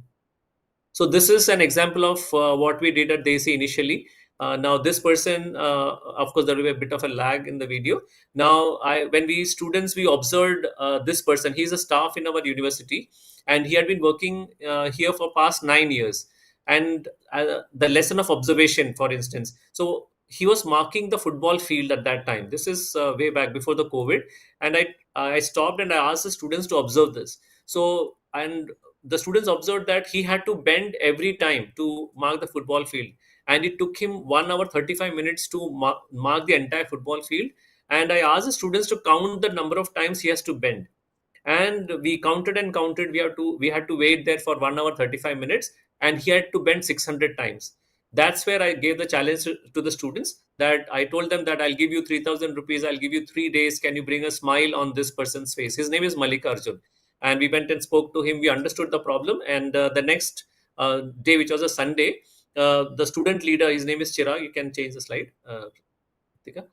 So this is an example of what we did at DESI initially. Now this person, of course, there will be a bit of a lag in the video. Now, when we students, we observed this person. He's a staff in our university, and he had been working here for past 9 years. And the lesson of observation, for instance. So he was marking the football field at that time. This is way back before the COVID. And I stopped and I asked the students to observe this. So, and the students observed that he had to bend every time to mark the football field, and it took him 1 hour 35 minutes to mark the entire football field. And I asked the students to count the number of times he has to bend, and we counted and counted. We had to wait there for 1 hour 35 minutes, and he had to bend 600 times. That's where I gave the challenge to the students, that I told them that I'll give you 3,000 rupees, I'll give you 3 days, can you bring a smile on this person's face? His name is Malik Arjun. And we went and spoke to him, we understood the problem. And the next day, which was a Sunday, the student leader, his name is Chirag. You can change the slide, Tika.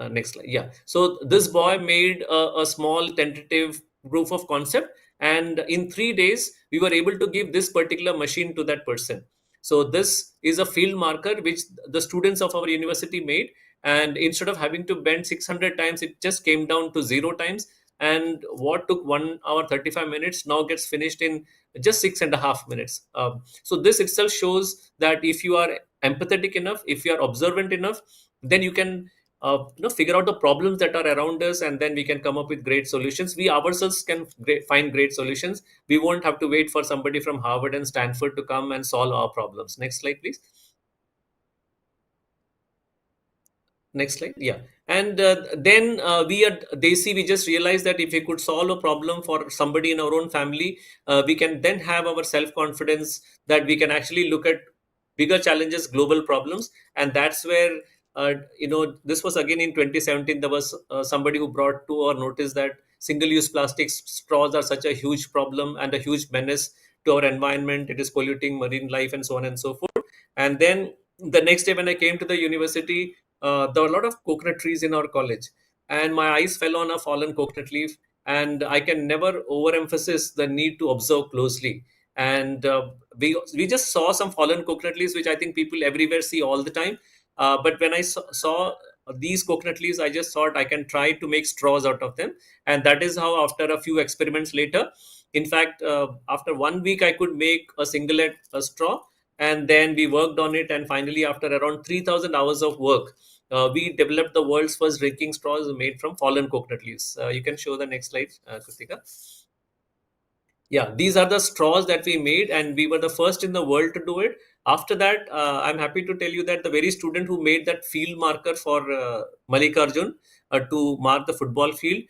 Next slide. Yeah. So this boy made a small tentative proof of concept, and in 3 days, we were able to give this particular machine to that person. So this is a field marker which the students of our university made, and instead of having to bend 600 times, it just came down to 0 times. and what took 1 hour 35 minutes now gets finished in just 6.5 minutes. So this itself shows that if you are empathetic enough, if you are observant enough, then you can figure out the problems that are around us, and then we can come up with great solutions. We ourselves can find great solutions. We won't have to wait for somebody from Harvard and Stanford to come and solve our problems. Next slide, please. Next slide. Yeah. And then we at Desi, we just realized that if we could solve a problem for somebody in our own family, we can then have our self-confidence that we can actually look at bigger challenges, global problems. And that's where, this was again in 2017, there was somebody who brought to our notice that single-use plastic straws are such a huge problem and a huge menace to our environment. It is polluting marine life and so on and so forth. And then the next day when I came to the university, there were a lot of coconut trees in our college, and my eyes fell on a fallen coconut leaf. And I can never overemphasize the need to observe closely. And we just saw some fallen coconut leaves, which I think people everywhere see all the time. But when I saw these coconut leaves, I just thought I can try to make straws out of them. And that is how, after a few experiments later, in fact, after 1 week, I could make a singlet a straw. And then we worked on it, and finally, after around 3,000 hours of work, we developed the world's first drinking straws made from fallen coconut leaves. You can show the next slide, Kritika. Yeah, these are the straws that we made, and we were the first in the world to do it. After that, I'm happy to tell you that the very student who made that field marker for Mallikarjun to mark the football field,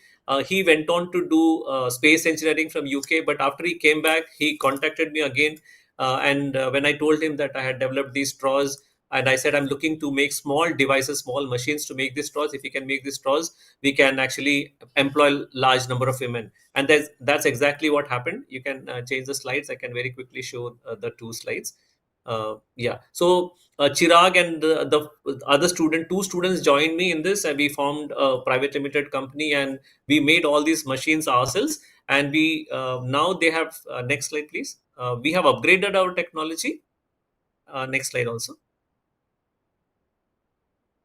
he went on to do space engineering from UK. But after he came back, he contacted me again. And when I told him that I had developed these straws, and I said, I'm looking to make small devices, small machines to make these straws. If we can make these straws, we can actually employ large number of women. And that's exactly what happened. You can change the slides. I can very quickly show the two slides. Yeah. So Chirag and the other two students joined me in this, and we formed a private limited company, and we made all these machines ourselves. And we now they have next slide, please. We have upgraded our technology. Next slide also.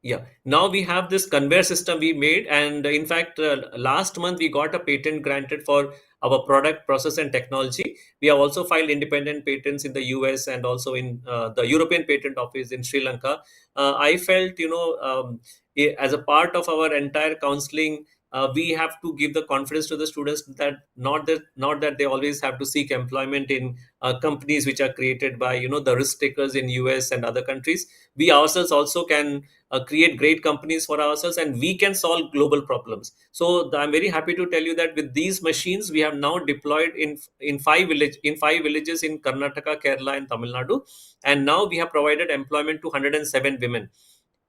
Yeah, now we have this conveyor system we made, and in fact, last month we got a patent granted for our product, process, and technology. We have also filed independent patents in the US and also in the European Patent Office in Sri Lanka. I felt, as a part of our entire counseling, we have to give the confidence to the students that not that they always have to seek employment in companies which are created by the risk takers in US and other countries. We ourselves also can create great companies for ourselves, and we can solve global problems. So I'm very happy to tell you that with these machines, we have now deployed in five villages in Karnataka, Kerala, and Tamil Nadu, and now we have provided employment to 107 women,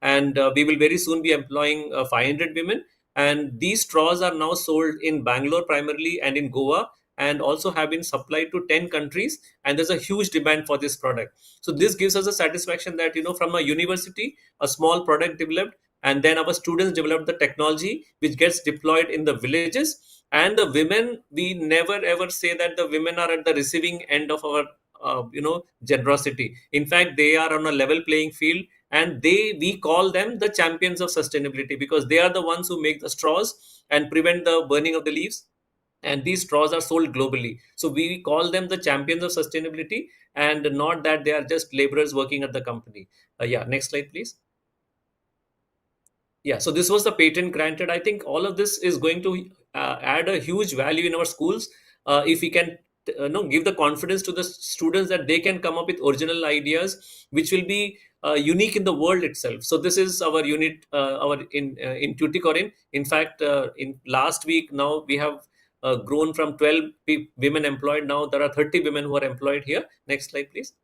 and we will very soon be employing 500 women. And these straws are now sold in Bangalore primarily and in Goa, and also have been supplied to 10 countries, and there's a huge demand for this product. So this gives us a satisfaction that from a university, a small product developed, and then our students developed the technology which gets deployed in the villages. And the women, we never ever say that the women are at the receiving end of our generosity. In fact, they are on a level playing field, and we call them the champions of sustainability, because they are the ones who make the straws and prevent the burning of the leaves. And these straws are sold globally, so we call them the champions of sustainability, and not that they are just laborers working at the company. Yeah, next slide, please. Yeah, so this was the patent granted. I think all of this is going to add a huge value in our schools, if we can give the confidence to the students that they can come up with original ideas which will be unique in the world itself. So this is our unit, our in Tuticorin. In fact, in last week, now we have grown from 12 women employed. Now there are 30 women who are employed here. Next slide, please.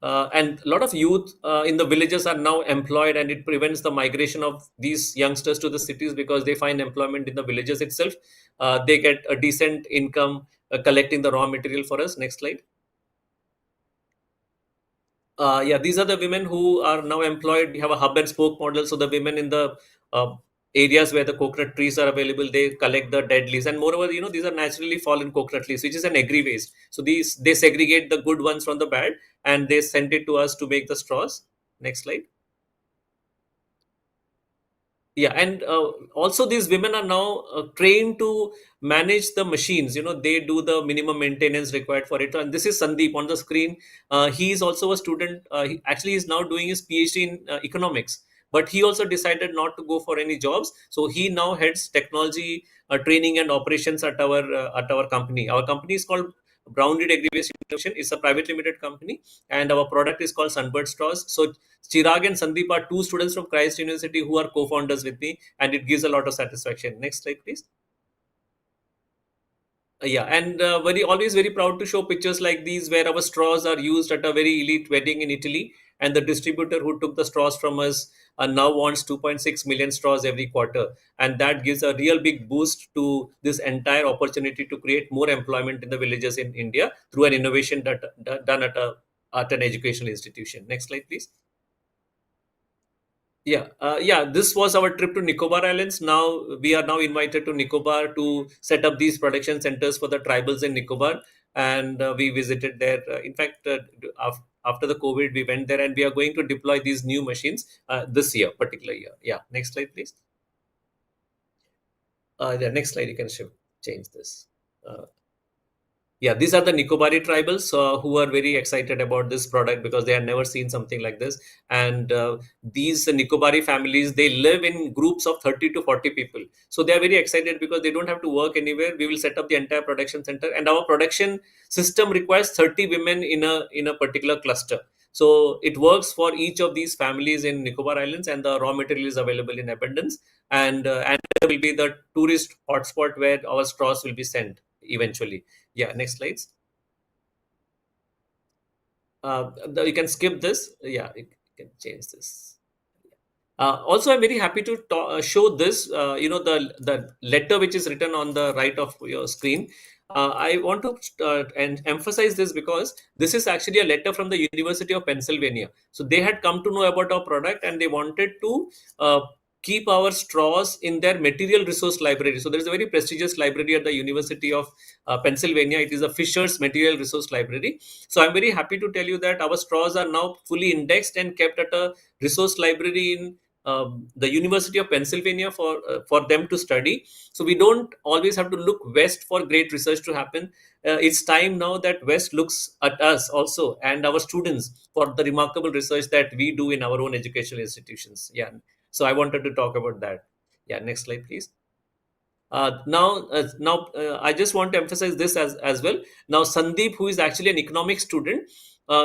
And a lot of youth in the villages are now employed, and it prevents the migration of these youngsters to the cities, because they find employment in the villages itself. They get a decent income collecting the raw material for us. Next slide. Yeah, these are the women who are now employed. We have a hub and spoke model. So the women in the areas where the coconut trees are available, they collect the dead leaves. And moreover, these are naturally fallen coconut leaves, which is an agri waste. So they segregate the good ones from the bad, and they send it to us to make the straws. Next slide. Yeah, and also these women are now trained to manage the machines. They do the minimum maintenance required for it. And this is Sandeep on the screen. He is also a student. He actually is now doing his PhD in economics, but he also decided not to go for any jobs. So he now heads technology training and operations at our company. Our company is called Brown Reed Agri-Waste Innovation. It's a private limited company, and our product is called Sunbird Straws. So Chirag and Sandeep are two students from Christ University who are co-founders with me, and it gives a lot of satisfaction. Next slide, please. Yeah, and very always very proud to show pictures like these where our straws are used at a very elite wedding in Italy, and the distributor who took the straws from us now wants 2.6 million straws every quarter, and that gives a real big boost to this entire opportunity to create more employment in the villages in India through an innovation done at an educational institution. Next slide, please. Yeah. This was our trip to Nicobar Islands. Now we are now invited to Nicobar to set up these production centers for the tribals in Nicobar, and we visited there. In fact, after the COVID, we went there, and we are going to deploy these new machines this year, particular year. Yeah. Next slide, please. The next slide, you can change this. Yeah, these are the Nicobari tribals who are very excited about this product because they have never seen something like this. And these Nicobari families, they live in groups of 30 to 40 people. So they are very excited because they don't have to work anywhere. We will set up the entire production center, and our production system requires 30 women in a particular cluster. So it works for each of these families in Nicobar Islands, and the raw material is available in abundance. And there will be the tourist hotspot where our straws will be sent eventually. Yeah, next slides. You can skip this. Yeah, you can change this. Also, I'm very happy to show this. The letter which is written on the right of your screen. I want to and emphasize this because this is actually a letter from the University of Pennsylvania. So they had come to know about our product, and they wanted to keep our straws in their material resource library. So there is a very prestigious library at the University of Pennsylvania. It is the Fisher's Material Resource Library. So I'm very happy to tell you that our straws are now fully indexed and kept at a resource library in the University of Pennsylvania for them to study. So we don't always have to look west for great research to happen. It's time now that West looks at us also and our students for the remarkable research that we do in our own educational institutions. Yeah. So I wanted to talk about that. Yeah. Next slide, please. I just want to emphasize this as well. Now, Sandeep, who is actually an economics student,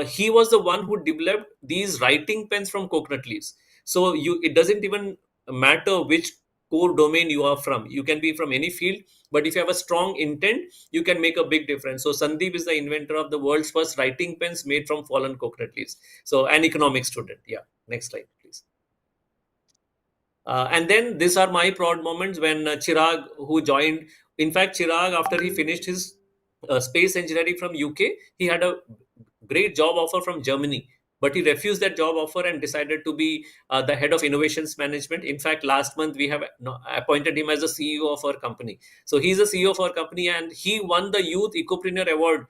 he was the one who developed these writing pens from coconut leaves. So it doesn't even matter which core domain you are from. You can be from any field, but if you have a strong intent, you can make a big difference. So Sandeep is the inventor of the world's first writing pens made from fallen coconut leaves. So an economics student. Yeah. Next slide, please. And then these are my proud moments when Chirag, who joined, in fact, Chirag, after he finished his space engineering from UK, he had a great job offer from Germany, but he refused that job offer and decided to be the head of innovations management. In fact, last month we have appointed him as the CEO of our company. So he's the CEO of our company, and he won the Youth Ecopreneur Award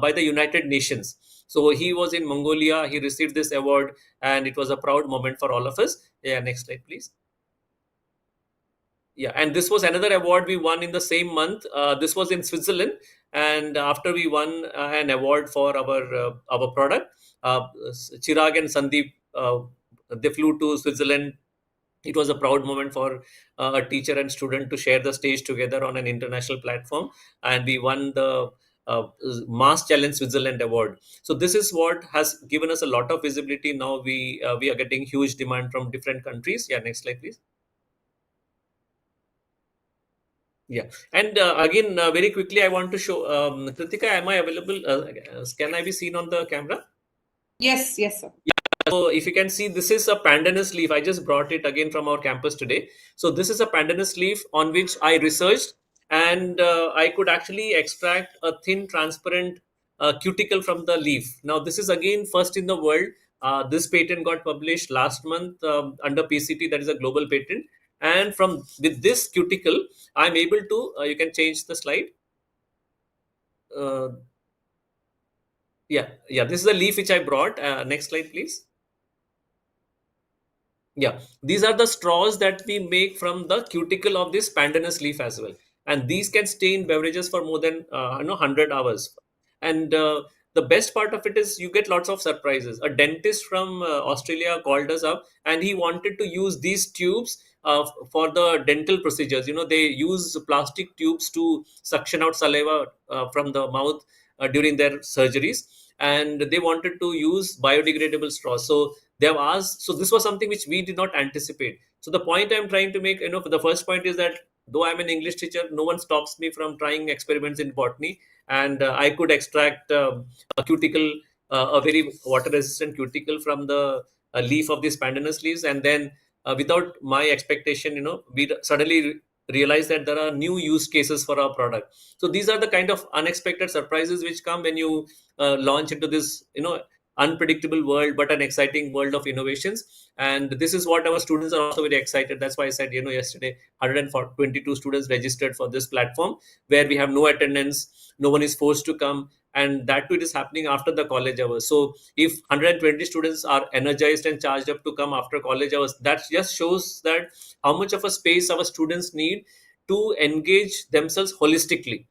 by the United Nations. So he was in Mongolia, he received this award, and it was a proud moment for all of us. Yeah, next slide, please. Yeah, and this was another award we won in the same month. This was in Switzerland, and after we won an award for our product, Chirag and Sandeep, they flew to Switzerland. It was a proud moment for a teacher and student to share the stage together on an international platform, and we won the Mass Challenge Switzerland Award. So this is what has given us a lot of visibility. Now we are getting huge demand from different countries. Yeah, next slide, please. Yeah, and again, very quickly, I want to show Kritika. Am I available? Can I be seen on the camera? Yes, yes, sir. So if you can see, this is a pandanus leaf. I just brought it again from our campus today. So this is a pandanus leaf on which I researched, and I could actually extract a thin, transparent cuticle from the leaf. Now this is again first in the world. This patent got published last month under PCT, that is a global patent. And from with this cuticle, I'm able to. You can change the slide. Yeah. This is the leaf which I brought. Next slide, please. Yeah, these are the straws that we make from the cuticle of this pandanus leaf as well, and these can stay in beverages for more than 100 hours. And the best part of it is you get lots of surprises. A dentist from Australia called us up, and he wanted to use these tubes for the dental procedures. They use plastic tubes to suction out saliva from the mouth during their surgeries, and they wanted to use biodegradable straws. So they have asked, so this was something which we did not anticipate. So the point I'm trying to make, the first point is that though I'm an English teacher, no one stops me from trying experiments in botany. And I could extract a cuticle, a very water resistant cuticle from the leaf of these pandanus leaves, and then without my expectation, we suddenly realize that there are new use cases for our product. So these are the kind of unexpected surprises which come when you launch into this unpredictable world, but an exciting world of innovations. And this is what our students are also very excited. That's why I said, yesterday 122 students registered for this platform, where we have no attendance, no one is forced to come, and that too, it is happening after the college hours. So if 120 students are energized and charged up to come after college hours, that just shows that how much of a space our students need to engage themselves holistically,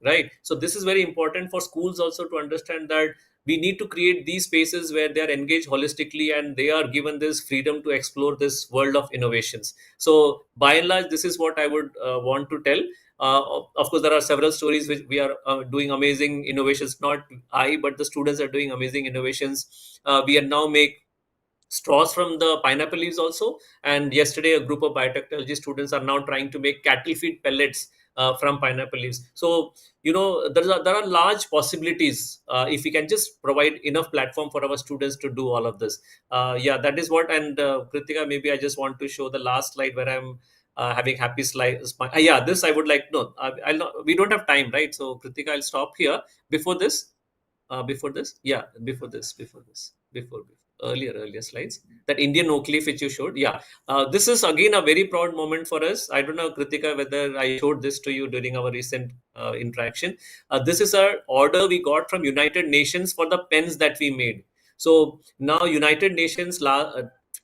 right? So this is very important for schools also to understand that we need to create these spaces where they are engaged holistically and they are given this freedom to explore this world of innovations. So by and large, this is what I would want to tell. Of course, there are several stories which we are doing amazing innovations. Not I, but the students are doing amazing innovations. We are now make straws from the pineapple leaves also. And yesterday, a group of biotechnology students are now trying to make cattle feed pellets from pineapple leaves. So, there are large possibilities if we can just provide enough platform for our students to do all of this. Yeah, that is what. And Kritika, maybe I just want to show the last slide where I'm having happy slides. Yeah, this I would like. No, I'll not. We don't have time, right? So, Kritika, I'll stop here. Before this, yeah, before earlier slides, that Indian oak leaf which you showed. Yeah, this is again a very proud moment for us. I don't know, Kritika, whether I showed this to you during our recent interaction. This is our order we got from United Nations for the pens that we made. So now United Nations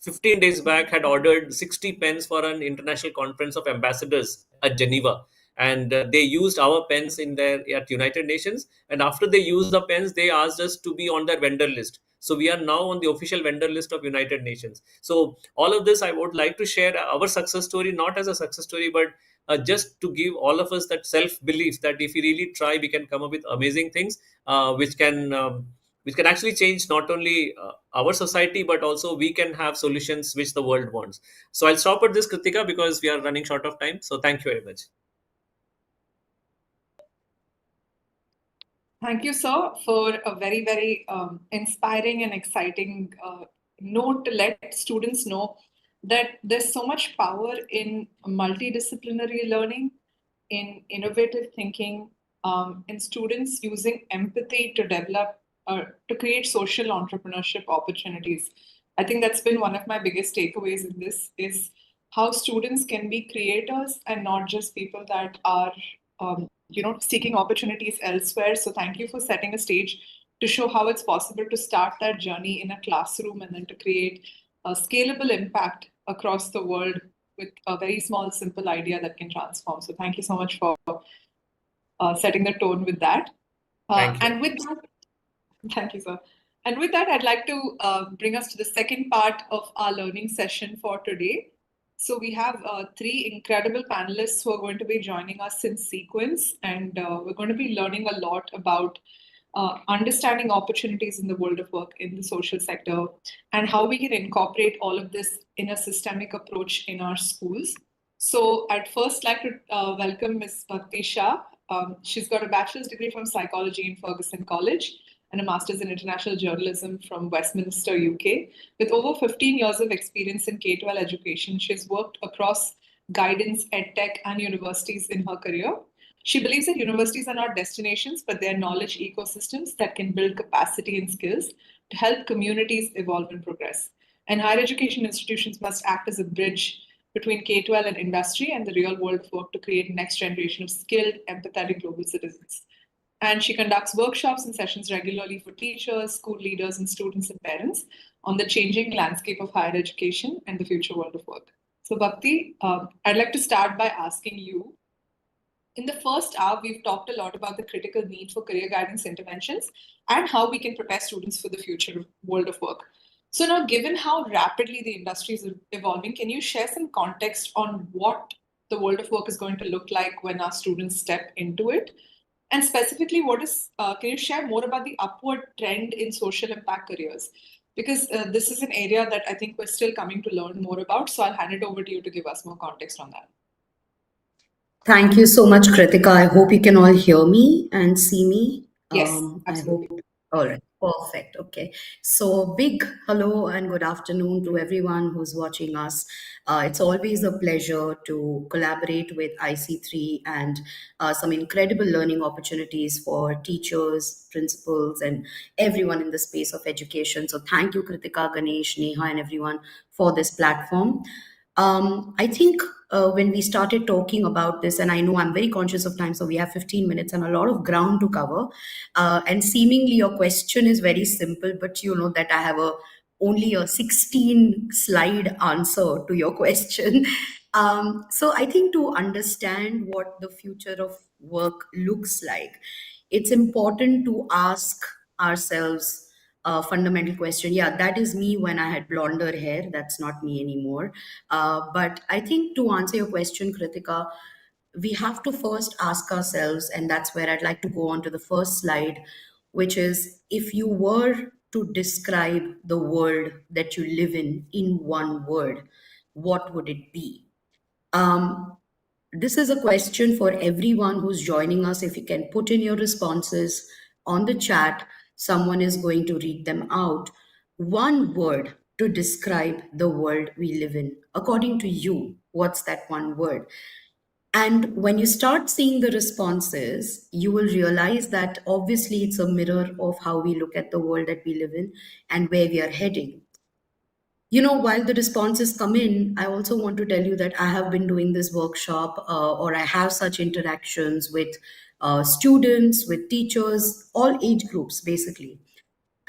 15 days back had ordered 60 pens for an international conference of ambassadors at Geneva, and they used our pens in there at United Nations. And after they used the pens, they asked us to be on their vendor list. So we are now on the official vendor list of United Nations. So all of this, I would like to share our success story, not as a success story, but just to give all of us that self-belief that if we really try, we can come up with amazing things which can actually change not only our society, but also we can have solutions which the world wants. So I'll stop at this, Kritika, because we are running short of time. So thank you very much. Thank you, sir, for a very, very inspiring and exciting note to let students know that there's so much power in multidisciplinary learning, in innovative thinking, in students using empathy to develop, to create social entrepreneurship opportunities. I think that's been one of my biggest takeaways in this, is how students can be creators and not just people that are seeking opportunities elsewhere. So thank you for setting a stage to show how it's possible to start that journey in a classroom and then to create a scalable impact across the world with a very small, simple idea that can transform. So thank you so much for setting the tone with that. Thank you. And with that, thank you, sir. And with that, I'd like to bring us to the second part of our learning session for today. So we have three incredible panelists who are going to be joining us in sequence, and we're going to be learning a lot about understanding opportunities in the world of work in the social sector and how we can incorporate all of this in a systemic approach in our schools. So I'd first like to welcome Ms. Bhakti Shah. She's got a bachelor's degree from psychology in Ferguson College and a master's in international journalism from Westminster, UK. With over 15 years of experience in K-12 education, she's worked across guidance, edtech, and universities in her career. She believes that universities are not destinations, but they're knowledge ecosystems that can build capacity and skills to help communities evolve and progress. And higher education institutions must act as a bridge between K-12 and industry and the real world of work to create next generation of skilled, empathetic global citizens. And she conducts workshops and sessions regularly for teachers, school leaders, and students and parents on the changing landscape of higher education and the future world of work. So, Bhakti, I'd like to start by asking you. In the first hour, we've talked a lot about the critical need for career guidance interventions and how we can prepare students for the future world of work. So now, given how rapidly the industry is evolving, can you share some context on what the world of work is going to look like when our students step into it? And specifically, can you share more about the upward trend in social impact careers? Because this is an area that I think we're still coming to learn more about. So I'll hand it over to you to give us more context on that. Thank you so much, Kritika. I hope you can all hear me and see me. Yes, absolutely. I hope. All right, perfect. Okay. So, big hello and good afternoon to everyone who's watching us. It's always a pleasure to collaborate with IC3 and some incredible learning opportunities for teachers, principals, and everyone in the space of education. So, thank you, Kritika, Ganesh, Neha, and everyone for this platform. I think when we started talking about this, and I know I'm very conscious of time, so we have 15 minutes and a lot of ground to cover. And seemingly your question is very simple, but you know that I have only a 16 slide answer to your question. So I think to understand what the future of work looks like, it's important to ask ourselves a fundamental question. Yeah, that is me when I had blonder hair. That's not me anymore. But I think to answer your question, Kritika, we have to first ask ourselves, and that's where I'd like to go on to the first slide, which is if you were to describe the world that you live in one word, what would it be? This is a question for everyone who's joining us. If you can put in your responses on the chat, someone is going to read them out. One word to describe the world we live in. According to you, what's that one word? And when you start seeing the responses, you will realize that obviously it's a mirror of how we look at the world that we live in and where we are heading. You know, while the responses come in, I also want to tell you that I have been doing this workshop or I have such interactions with students, with teachers, all age groups, basically.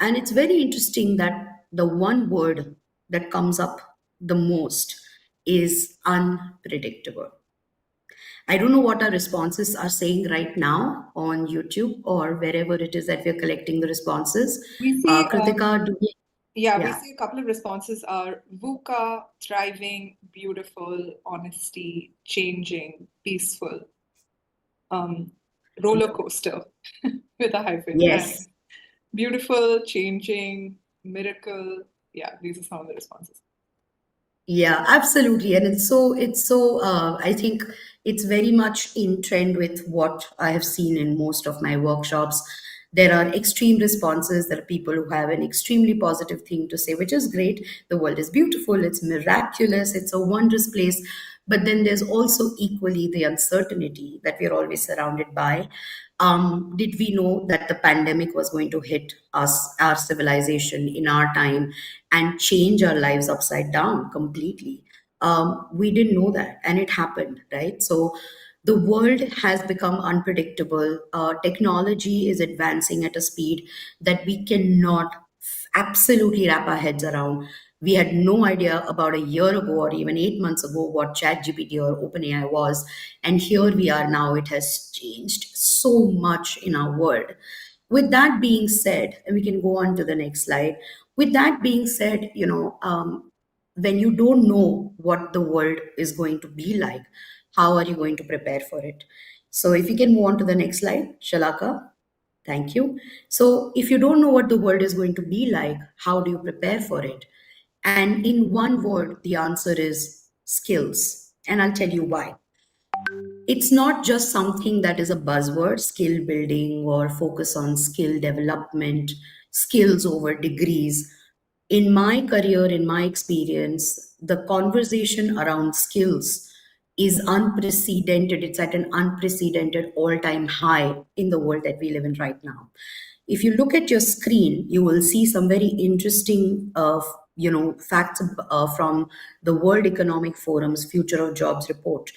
And it's very interesting that the one word that comes up the most is unpredictable. I don't know what our responses are saying right now on YouTube or wherever it is that we're collecting the responses. We see, Kritika, do we? Yeah, we see a couple of responses are VUCA, thriving, beautiful, honesty, changing, peaceful, roller coaster with a hyphen. Yes. And beautiful, changing, miracle. Yeah, these are some of the responses. Yeah, absolutely. And it's so, I think it's very much in trend with what I have seen in most of my workshops. There are extreme responses. There are people who have an extremely positive thing to say, which is great. The world is beautiful. It's miraculous. It's a wondrous place. But then there's also equally the uncertainty that we're always surrounded by. Did we know that the pandemic was going to hit us, our civilization in our time and change our lives upside down completely? We didn't know that, and it happened, right? So the world has become unpredictable. Technology is advancing at a speed that we cannot absolutely wrap our heads around. We had no idea about a year ago or even 8 months ago what ChatGPT or OpenAI was. And here we are now. It has changed so much in our world. With that being said, and we can go on to the next slide. With that being said, when you don't know what the world is going to be like, how are you going to prepare for it? So if you can move on to the next slide, Shalaka. Thank you. So if you don't know what the world is going to be like, how do you prepare for it? And in one word, the answer is skills. And I'll tell you why. It's not just something that is a buzzword, skill building or focus on skill development, skills over degrees. In my career, in my experience, the conversation around skills is unprecedented. It's at an unprecedented all-time high in the world that we live in right now. If you look at your screen, you will see some very interesting facts from the World Economic Forum's Future of Jobs report.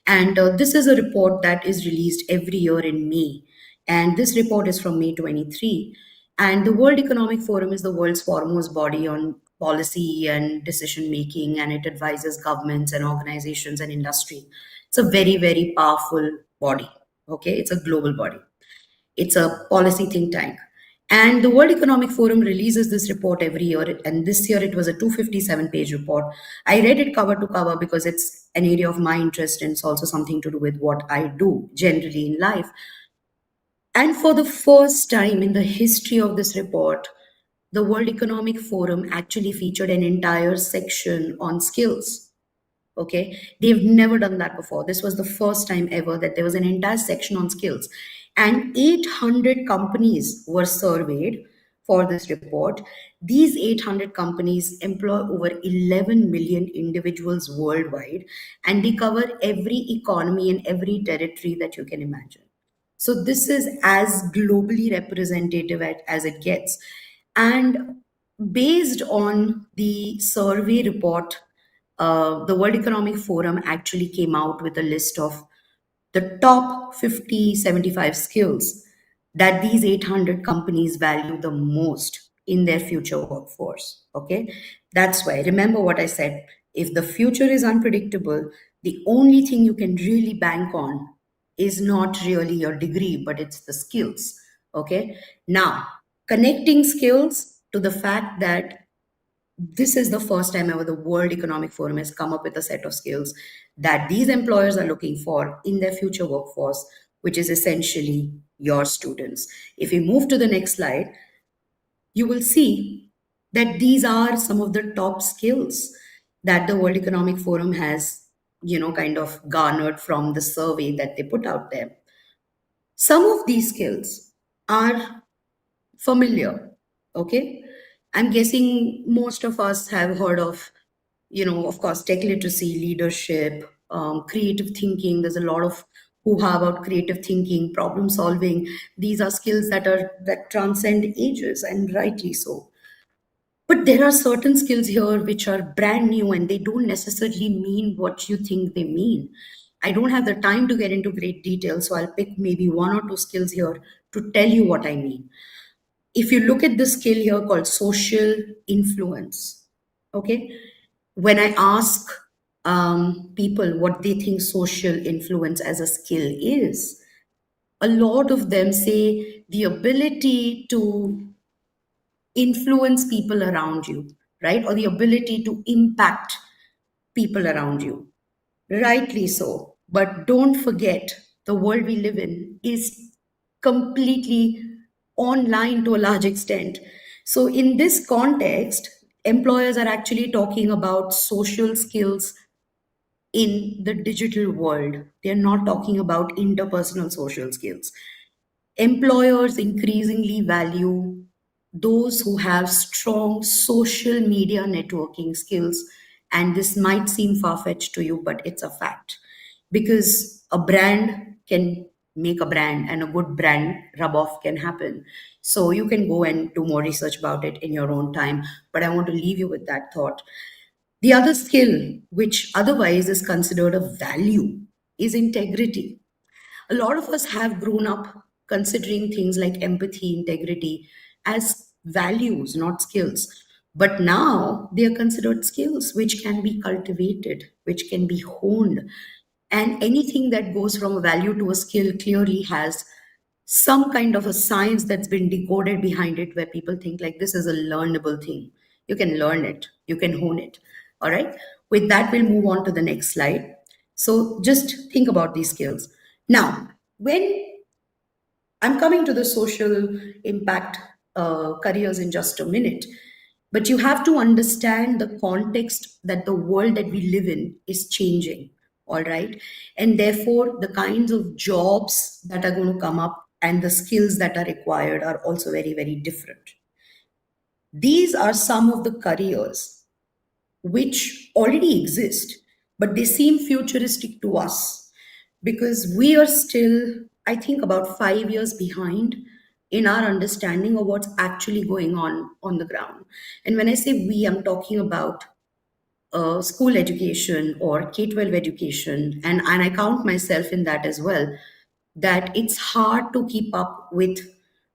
And this is a report that is released every year in May. And this report is from May 23. And the World Economic Forum is the world's foremost body on policy and decision making, and it advises governments and organizations and industry. It's a very, very powerful body. Okay, it's a global body. It's a policy think tank. And the World Economic Forum releases this report every year. And this year it was a 257-page report. I read it cover to cover because it's an area of my interest and it's also something to do with what I do generally in life. And for the first time in the history of this report, the World Economic Forum actually featured an entire section on skills. Okay, they've never done that before. This was the first time ever that there was an entire section on skills. And 800 companies were surveyed for this report. These 800 companies employ over 11 million individuals worldwide, and they cover every economy and every territory that you can imagine. So this is as globally representative as it gets. And based on the survey report, the World Economic Forum actually came out with a list of the top 50, 75 skills that these 800 companies value the most in their future workforce. Okay, that's why, remember what I said, if the future is unpredictable, the only thing you can really bank on is not really your degree, but it's the skills. Okay, now connecting skills to the fact that this is the first time ever the World Economic Forum has come up with a set of skills that these employers are looking for in their future workforce, which is essentially your students. If we move to the next slide, you will see that these are some of the top skills that the World Economic Forum has, kind of garnered from the survey that they put out there. Some of these skills are familiar, okay? I'm guessing most of us have heard of, of course, tech literacy, leadership, creative thinking. There's a lot of hoo-ha about creative thinking, problem solving. These are skills that transcend ages, and rightly so. But there are certain skills here which are brand new and they don't necessarily mean what you think they mean. I don't have the time to get into great detail, so I'll pick maybe one or two skills here to tell you what I mean. If you look at the skill here called social influence, okay, when I ask people what they think social influence as a skill is, a lot of them say the ability to influence people around you, right? Or the ability to impact people around you. Rightly so. But don't forget, the world we live in is completely online to a large extent. So in this context, employers are actually talking about social skills in the digital world. They're not talking about interpersonal social skills. Employers increasingly value those who have strong social media networking skills. And this might seem far-fetched to you, but it's a fact. Because a brand can make a brand and a good brand rub-off can happen. So you can go and do more research about it in your own time. But I want to leave you with that thought. The other skill, which otherwise is considered a value, is integrity. A lot of us have grown up considering things like empathy, integrity as values, not skills. But now they are considered skills which can be cultivated, which can be honed. And anything that goes from a value to a skill clearly has some kind of a science that's been decoded behind it, where people think like this is a learnable thing. You can learn it, you can hone it. All right. With that, we'll move on to the next slide. So just think about these skills. Now, when I'm coming to the social impact careers in just a minute, but you have to understand the context that the world that we live in is changing. All right. And therefore, the kinds of jobs that are going to come up and the skills that are required are also very, very different. These are some of the careers which already exist, but they seem futuristic to us because we are still, I think, about 5 years behind in our understanding of what's actually going on the ground. And when I say we, I'm talking about school education or K-12 education, and I count myself in that as well, that it's hard to keep up with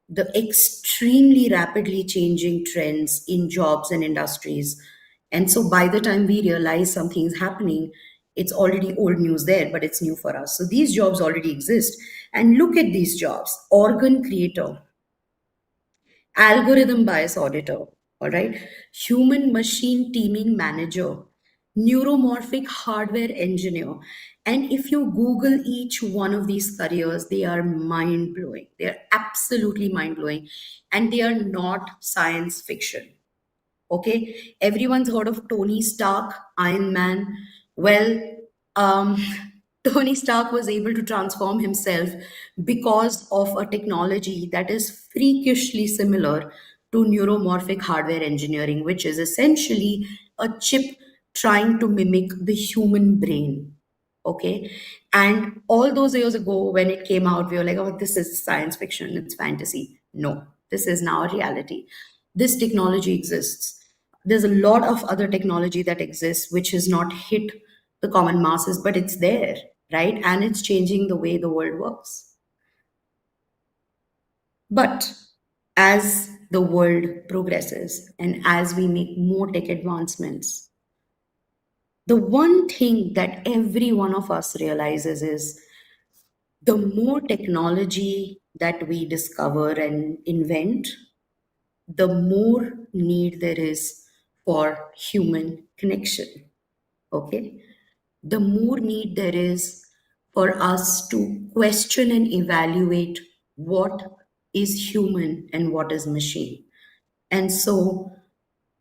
the extremely rapidly changing trends in jobs and industries. And so by the time we realize something is happening, it's already old news there, but it's new for us. So these jobs already exist. And look at these jobs: organ creator, algorithm bias auditor, all right, human machine teaming manager, neuromorphic hardware engineer. And if you Google each one of these careers, they are mind blowing. They are absolutely mind blowing. And they are not science fiction. Okay, everyone's heard of Tony Stark, Iron Man. Well, um, Tony Stark was able to transform himself because of a technology that is freakishly similar to neuromorphic hardware engineering, which is essentially a chip trying to mimic the human brain. Okay, and all those years ago when it came out, we were like, oh, this is science fiction, it's fantasy. No, this is now a reality. This technology exists. There's a lot of other technology that exists which has not hit the common masses, but it's there, right? And it's changing the way the world works. But as the world progresses and as we make more tech advancements, the one thing that every one of us realizes is the more technology that we discover and invent, the more need there is for human connection. Okay? The more need there is for us to question and evaluate what is human and what is machine. And so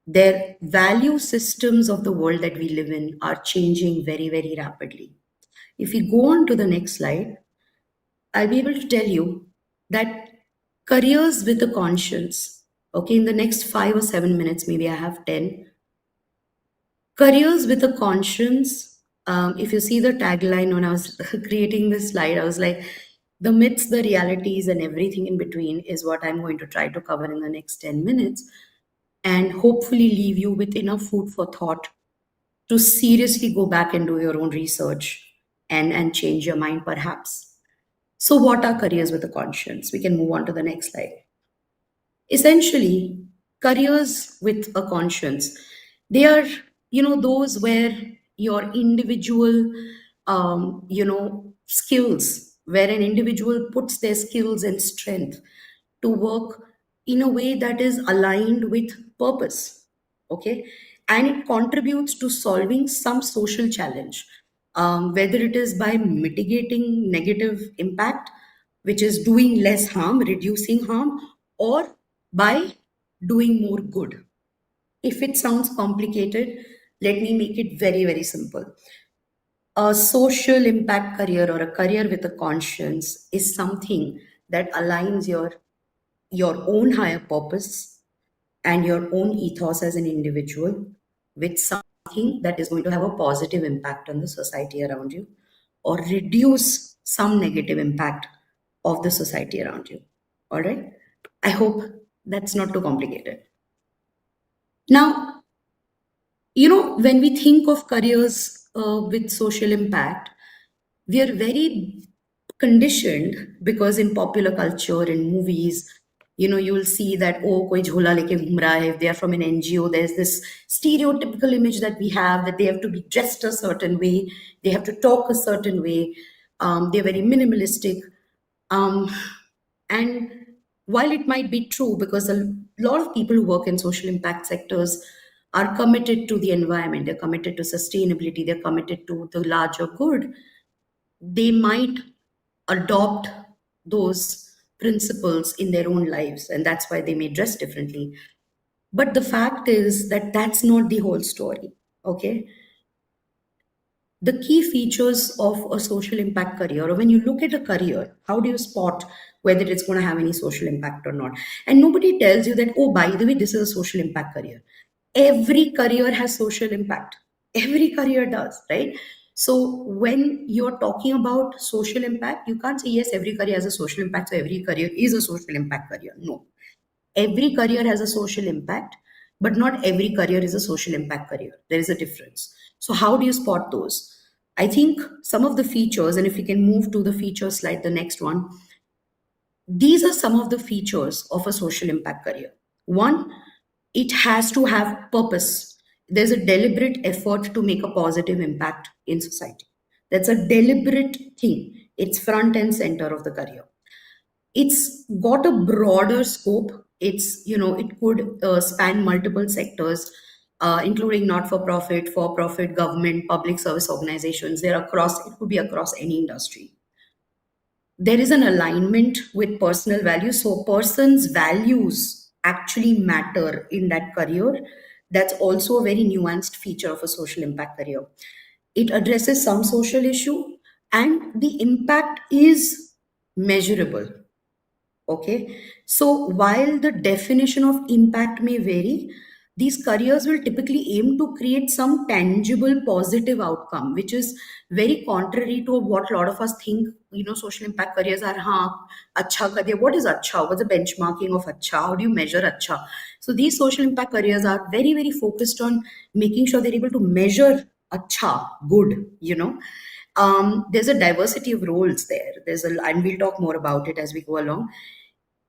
their value systems of the world that we live in are changing very, very rapidly. If we go on to the next slide, I'll be able to tell you that careers with a conscience, okay, in the next 5 or 7 minutes, maybe I have 10. Careers with a conscience, if you see the tagline when I was creating this slide, I was like, the myths, the realities, and everything in between is what I'm going to try to cover in the next 10 minutes and hopefully leave you with enough food for thought to seriously go back and do your own research and change your mind perhaps. So what are careers with a conscience? We can move on to the next slide. Essentially, careers with a conscience, they are, those where your individual, skills, where an individual puts their skills and strength to work in a way that is aligned with purpose. Okay. And it contributes to solving some social challenge, whether it is by mitigating negative impact, which is doing less harm, reducing harm, or by doing more good. If it sounds complicated, let me make it very, very simple. A social impact career or a career with a conscience is something that aligns your own higher purpose and your own ethos as an individual with something that is going to have a positive impact on the society around you or reduce some negative impact of the society around you. All right. I hope that's not too complicated. Now, when we think of careers with social impact, we are very conditioned because in popular culture, in movies, you will see that, oh, koi jhola leke ghum raha hai. If they are from an NGO, there's this stereotypical image that we have that they have to be dressed a certain way, they have to talk a certain way, they're very minimalistic. And while it might be true, because a lot of people who work in social impact sectors are committed to the environment, they're committed to sustainability, they're committed to the larger good, they might adopt those principles in their own lives, and that's why they may dress differently. But the fact is that that's not the whole story. Okay, the key features of a social impact career, or when you look at a career, how do you spot whether it's going to have any social impact or not? And nobody tells you that, oh, by the way, this is a social impact career. Every career has social impact. Every career does, right? So when you're talking about social impact, you can't say, yes, every career has a social impact, so every career is a social impact career. No. Every career has a social impact, but not every career is a social impact career. There is a difference. So how do you spot those? I think some of the features, and if we can move to the feature slide, the next one, These are some of the features of a social impact career. One, it has to have purpose. There's a deliberate effort to make a positive impact in society. That's a deliberate thing. It's front and center of the career. It's got a broader scope. It's, it could span multiple sectors, including not-for-profit, for-profit, government, public service organizations. It could be across any industry. There is an alignment with personal values. So person's values actually matter in that career. That's also a very nuanced feature of a social impact career. It addresses some social issue and the impact is measurable. Okay. So while the definition of impact may vary, these careers will typically aim to create some tangible positive outcome, which is very contrary to what a lot of us think. Social impact careers are, acha kar what is acha? What's the benchmarking of acha? How do you measure acha? So these social impact careers are very, very focused on making sure they're able to measure acha, good, there's a diversity of roles there. And we'll talk more about it as we go along.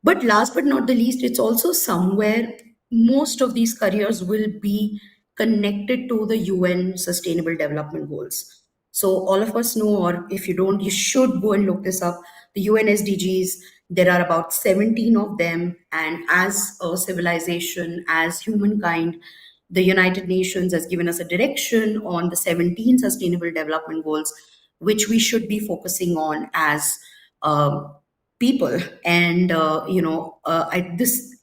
But last but not the least, it's also somewhere most of these careers will be connected to the UN Sustainable Development Goals. So all of us know, or if you don't, you should go and look this up. The UN SDGs, there are about 17 of them. And as a civilization, as humankind, the United Nations has given us a direction on the 17 Sustainable Development Goals, which we should be focusing on as people. And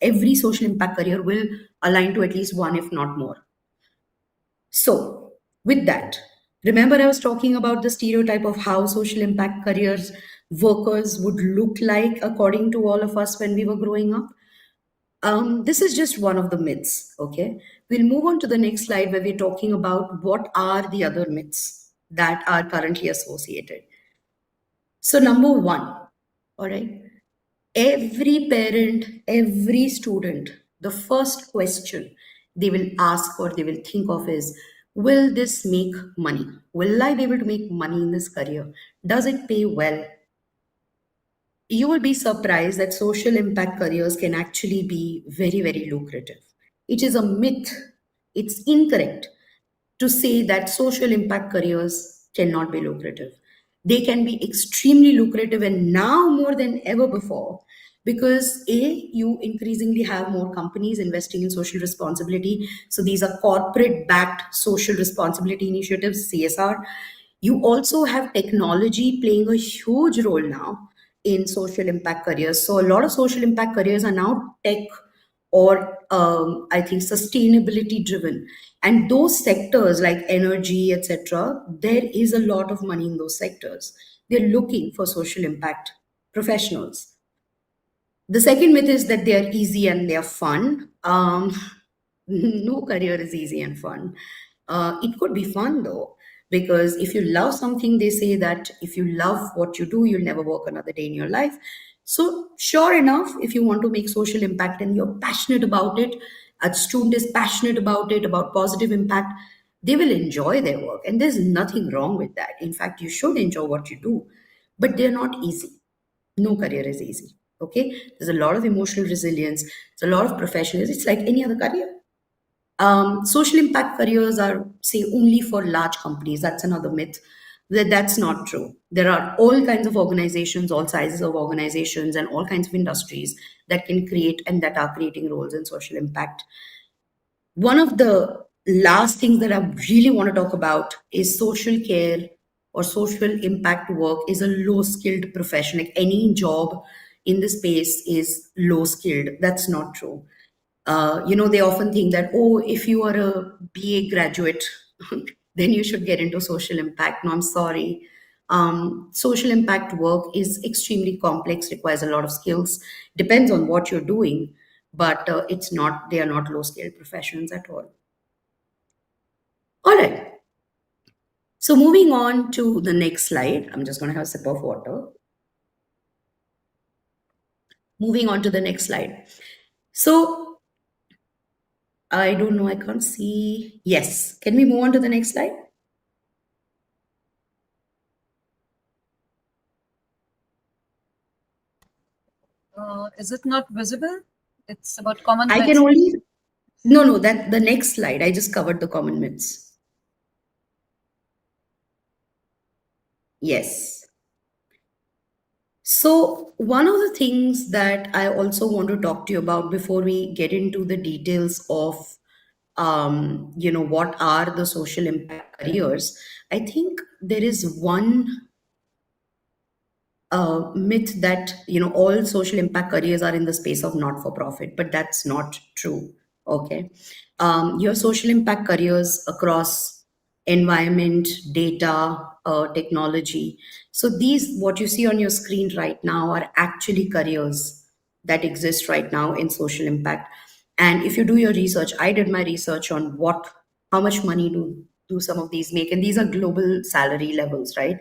every social impact career will align to at least one, if not more. So with that, remember I was talking about the stereotype of how social impact careers workers would look like according to all of us when we were growing up. This is just one of the myths. Okay, we'll move on to the next slide where we're talking about what are the other myths that are currently associated. So number one, all right, every parent, every student, the first question they will ask or they will think of is, will this make money? Will I be able to make money in this career? Does it pay well? You will be surprised that social impact careers can actually be very, very lucrative. It is a myth. It's incorrect to say that social impact careers cannot be lucrative. They can be extremely lucrative, and now more than ever before, because you increasingly have more companies investing in social responsibility. So these are corporate backed social responsibility initiatives, CSR. You also have technology playing a huge role now in social impact careers. So a lot of social impact careers are now tech or I think sustainability driven. And those sectors like energy, etc., there is a lot of money in those sectors. They're looking for social impact professionals. The second myth is that they are easy and they are fun. No career is easy and fun. It could be fun though, because if you love something, they say that if you love what you do, you'll never work another day in your life. So sure enough, if you want to make social impact and you're passionate about it, a student is passionate about it, about positive impact, they will enjoy their work. And there's nothing wrong with that. In fact, you should enjoy what you do, but they're not easy. No career is easy. Okay. There's a lot of emotional resilience. There's a lot of professionalism. It's like any other career. Social impact careers are, say, only for large companies. That's another myth. That's not true. There are all kinds of organizations, all sizes of organizations, and all kinds of industries that can create and that are creating roles in social impact. One of the last things that I really want to talk about is social care or social impact work is a low-skilled profession. Like any job in the space is low-skilled. That's not true. They often think that, oh, if you are a BA graduate, then you should get into social impact. No, I'm sorry. Social impact work is extremely complex, requires a lot of skills, depends on what you're doing, but they are not low-skilled professions at all. All right. So moving on to the next slide, I'm just going to have a sip of water. Moving on to the next slide. So I don't know, I can't see. Yes. Can we move on to the next slide? Is it not visible? It's about common I myths. can only, no, that the next slide, I just covered the common myths. Yes. So one of the things that I also want to talk to you about before we get into the details of, what are the social impact careers, I think there is one myth that all social impact careers are in the space of not for profit, but that's not true. Okay. Your social impact careers across environment, data, technology. So these, what you see on your screen right now, are actually careers that exist right now in social impact. And if you do your research, I did my research on how much money do some of these make, and these are global salary levels, right?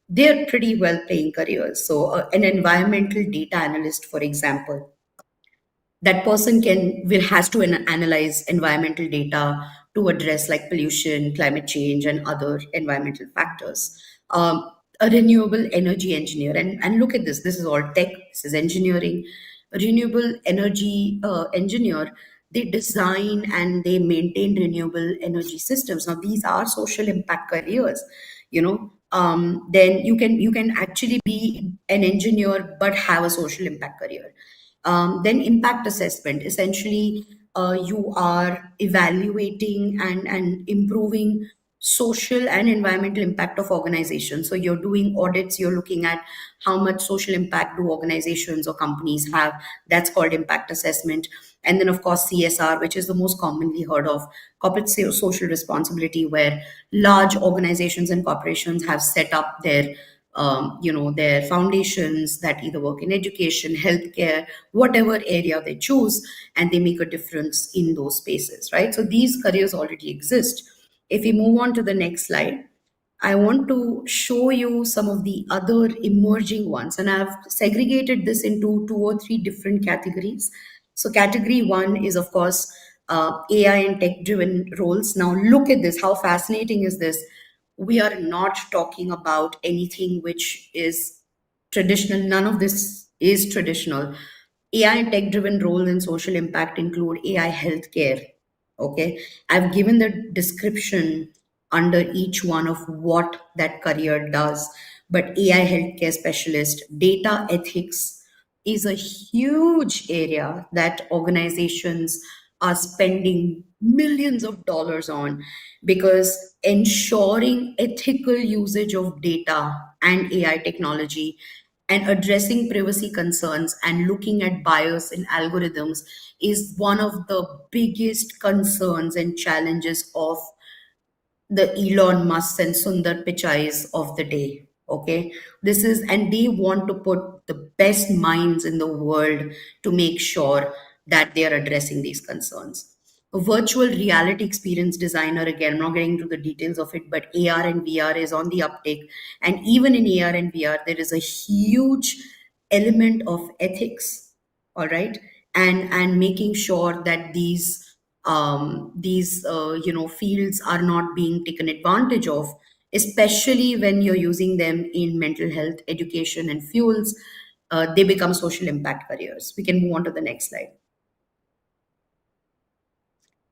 They're pretty well paying careers. So an environmental data analyst, for example, that person has to analyze environmental data to address like pollution, climate change, and other environmental factors. A renewable energy engineer, and look at this is all tech, this is engineering. A renewable energy engineer, they design and they maintain renewable energy systems. Now these are social impact careers. Then you can actually be an engineer but have a social impact career. Then impact assessment, essentially you are evaluating and improving social and environmental impact of organizations. So you're doing audits, you're looking at how much social impact do organizations or companies have. That's called impact assessment. And then of course CSR, which is the most commonly heard of, corporate social responsibility, where large organizations and corporations have set up their foundations that either work in education, healthcare, whatever area they choose, and they make a difference in those spaces, right? So these careers already exist. If we move on to the next slide, I want to show you some of the other emerging ones, and I've segregated this into 2 or 3 different categories. So category 1 is, of course, AI and tech-driven roles. Now look at this. How fascinating is this? We are not talking about anything which is traditional. None of this is traditional. AI and tech-driven role in social impact include AI healthcare. Okay, I've given the description under each one of what that career does. But AI healthcare specialist, data ethics is a huge area that organizations are spending millions of dollars on, because ensuring ethical usage of data and AI technology and addressing privacy concerns and looking at bias in algorithms is one of the biggest concerns and challenges of the Elon Musk and Sundar Pichais of the day. Okay, and they want to put the best minds in the world to make sure that they are addressing these concerns. A virtual reality experience designer, again, I'm not getting into the details of it, but AR and VR is on the uptake. And even in AR and VR, there is a huge element of ethics, all right, and making sure that these fields are not being taken advantage of, especially when you're using them in mental health education and fuels. They become social impact careers. We can move on to the next slide.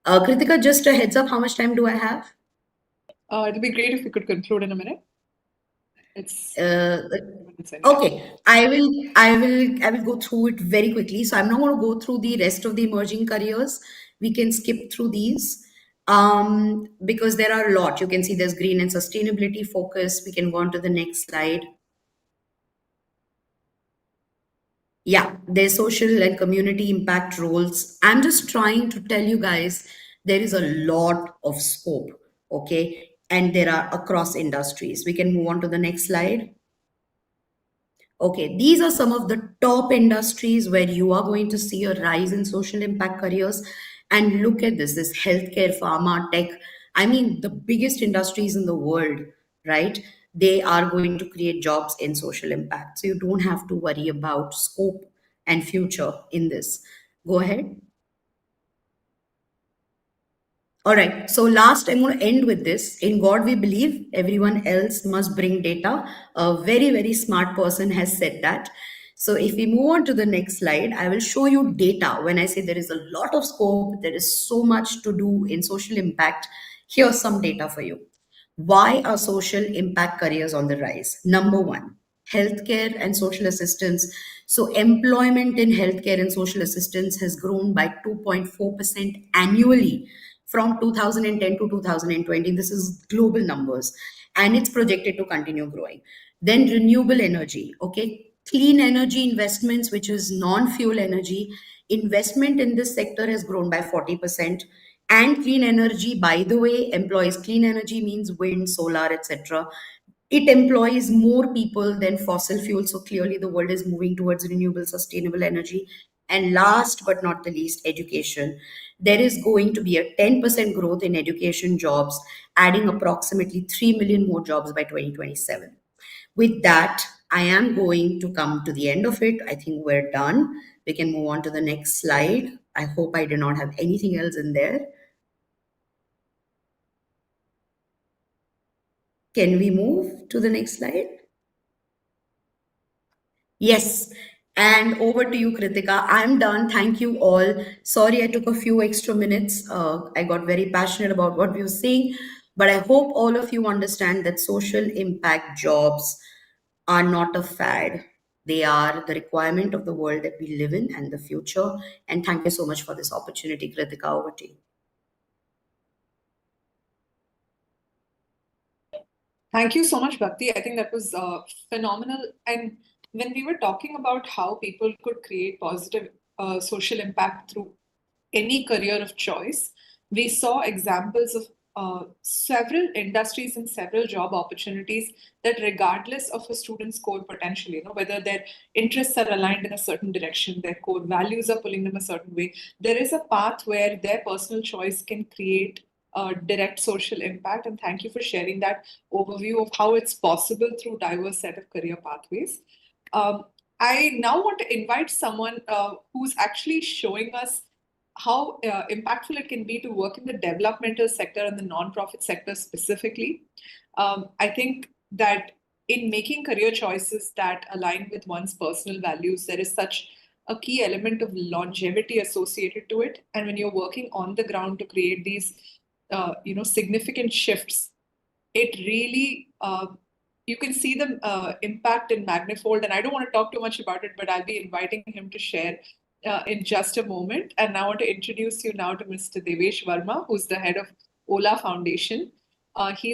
Kritika, just a heads up, how much time do I have? It'll be great if you could conclude in a minute. It's okay. I will go through it very quickly. So I'm not going to go through the rest of the emerging careers. We can skip through these because there are a lot. You can see there's green and sustainability focus. We can go on to the next slide. Yeah, there's social and community impact roles. I'm just trying to tell you guys there is a lot of scope, okay? And there are across industries. We can move on to the next slide. Okay, these are some of the top industries where you are going to see a rise in social impact careers. And look at this healthcare, pharma, tech. I mean, the biggest industries in the world, right? They are going to create jobs in social impact. So you don't have to worry about scope and future in this. Go ahead. All right. So last, I'm going to end with this. In God we believe, everyone else must bring data. A very, very smart person has said that. So if we move on to the next slide, I will show you data. When I say there is a lot of scope, there is so much to do in social impact. Here's some data for you. Why are social impact careers on the rise? Number one, healthcare and social assistance. So employment in healthcare and social assistance has grown by 2.4% annually from 2010 to 2020. This is global numbers, and it's projected to continue growing. Then renewable energy, okay? Clean energy investments, which is non-fuel energy, investment in this sector has grown by 40%. And clean energy, by the way, employs clean energy means wind, solar, etc. It employs more people than fossil fuel. So clearly the world is moving towards renewable, sustainable energy. And last but not the least, education. There is going to be a 10% growth in education jobs, adding approximately 3 million more jobs by 2027. With that, I am going to come to the end of it. I think we're done. We can move on to the next slide. I hope I do not have anything else in there. Can we move to the next slide? Yes. And over to you, Kritika. I'm done. Thank you all. Sorry, I took a few extra minutes. I got very passionate about what we were saying, but I hope all of you understand that social impact jobs are not a fad. They are the requirement of the world that we live in and the future. And thank you so much for this opportunity, Kritika. Over to you. Thank you so much, Bhakti. I think that was phenomenal. And when we were talking about how people could create positive social impact through any career of choice, we saw examples of several industries and several job opportunities that, regardless of a student's core potential, whether their interests are aligned in a certain direction, their core values are pulling them a certain way, there is a path where their personal choice can create direct social impact. And thank you for sharing that overview of how it's possible through diverse set of career pathways. I now want to invite someone who's actually showing us how impactful it can be to work in the developmental sector and the nonprofit sector specifically. I think that in making career choices that align with one's personal values, there is such a key element of longevity associated to it. And when you're working on the ground to create these significant shifts, it really, you can see the impact in magnifold. And I don't want to talk too much about it, but I'll be inviting him to share in just a moment. And I want to introduce you now to Mr. Devesh Verma, who's the head of Ola Foundation. He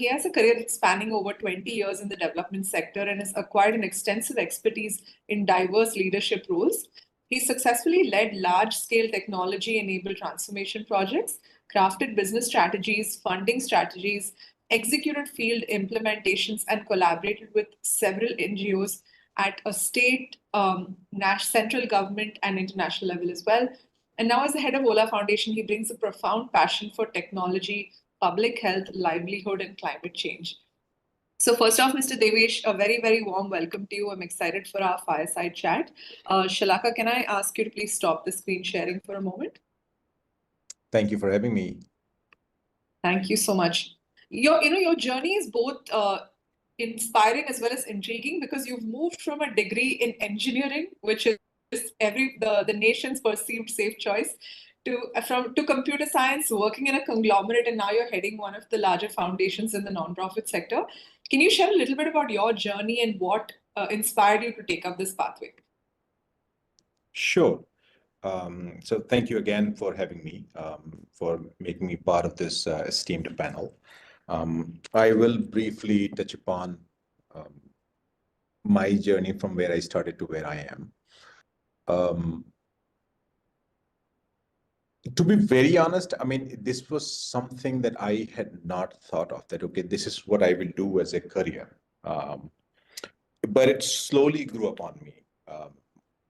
has a career that's spanning over 20 years in the development sector and has acquired an extensive expertise in diverse leadership roles. He successfully led large-scale technology-enabled transformation projects, crafted business strategies, funding strategies, executed field implementations, and collaborated with several NGOs at a state, central government, and international level as well. And now, as the head of Ola Foundation, he brings a profound passion for technology, public health, livelihood, and climate change. So first off, Mr. Devesh, a very, very warm welcome to you. I'm excited for our fireside chat. Shalaka, can I ask you to please stop the screen sharing for a moment? Thank you for having me. Thank you so much. Your journey is both inspiring as well as intriguing, because you've moved from a degree in engineering, which is the nation's perceived safe choice, to computer science, working in a conglomerate, and now you're heading one of the larger foundations in the nonprofit sector. Can you share a little bit about your journey and what inspired you to take up this pathway? Sure. So thank you again for having me, for making me part of this esteemed panel. I will briefly touch upon my journey from where I started to where I am. To be very honest, I mean, this was something that I had not thought of, that, okay, this is what I will do as a career. But it slowly grew upon me.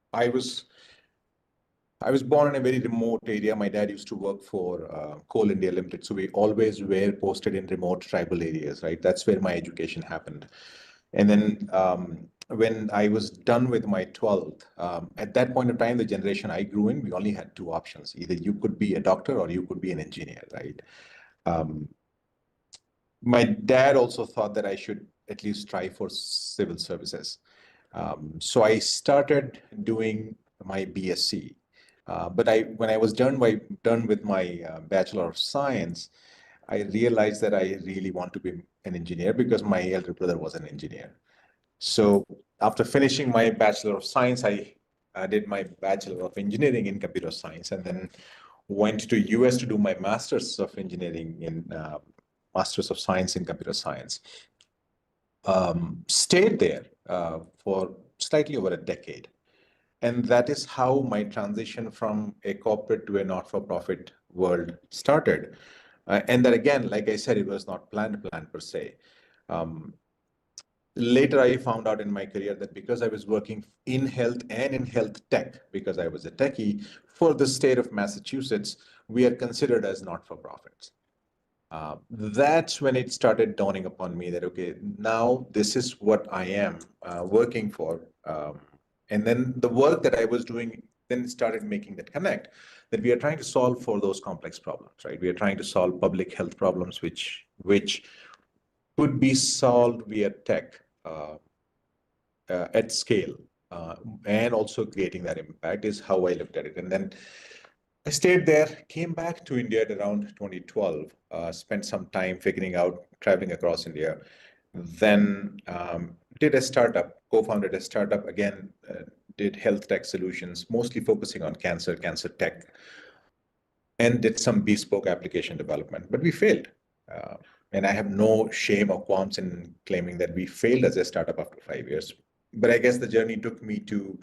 I was born in a very remote area. My dad used to work for Coal India Limited. So we always were posted in remote tribal areas, right? That's where my education happened. And then when I was done with my 12th, at that point of time, the generation I grew in, we only had two options. Either you could be a doctor or you could be an engineer, right? My dad also thought that I should at least try for civil services. So I started doing my BSc. But when I was done with my Bachelor of Science, I realized that I really want to be an engineer because my elder brother was an engineer. So after finishing my Bachelor of Science, I did my Bachelor of Engineering in Computer Science, and then went to US to do my Masters of Engineering in Masters of Science in Computer Science. Stayed there for slightly over a decade. And that is how my transition from a corporate to a not-for-profit world started. And that again, like I said, it was not planned per se. Later, I found out in my career that because I was working in health and in health tech, because I was a techie for the state of Massachusetts, we are considered as not-for-profits. That's when it started dawning upon me that, okay, now this is what I am working for. And then the work that I was doing then started making that connect, that we are trying to solve for those complex problems, right? We are trying to solve public health problems, which could be solved via tech at scale, and also creating that impact is how I looked at it. And then I stayed there, came back to India at around 2012, spent some time figuring out, traveling across India, then did a startup, co-founded a startup, again, did health tech solutions, mostly focusing on cancer tech, and did some bespoke application development, but we failed. And I have no shame or qualms in claiming that we failed as a startup after 5 years. But I guess the journey took me to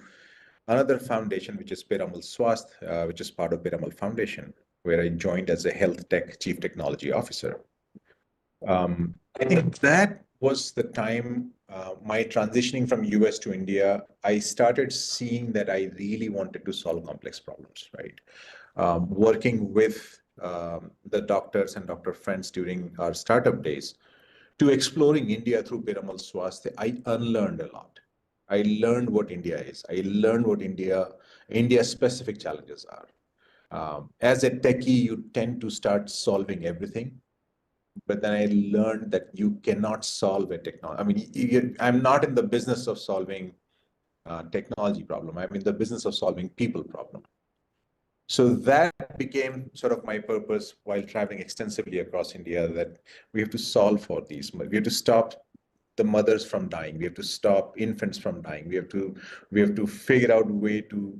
another foundation, which is Piramal Swasth, which is part of Piramal Foundation, where I joined as a health tech chief technology officer. I think that was the time, my transitioning from US to India, I started seeing that I really wanted to solve complex problems, right? Working with the doctors and doctor friends during our startup days, to exploring India through Piramal Swasth, I unlearned a lot. I learned what India is. I learned what India's specific challenges are. As a techie, you tend to start solving everything. But then I learned that you cannot solve a technology. I mean, I'm not in the business of solving technology problem. I'm in the business of solving people problem. So that became sort of my purpose while traveling extensively across India, that we have to solve for these. We have to stop the mothers from dying. We have to stop infants from dying. We have to figure out a way to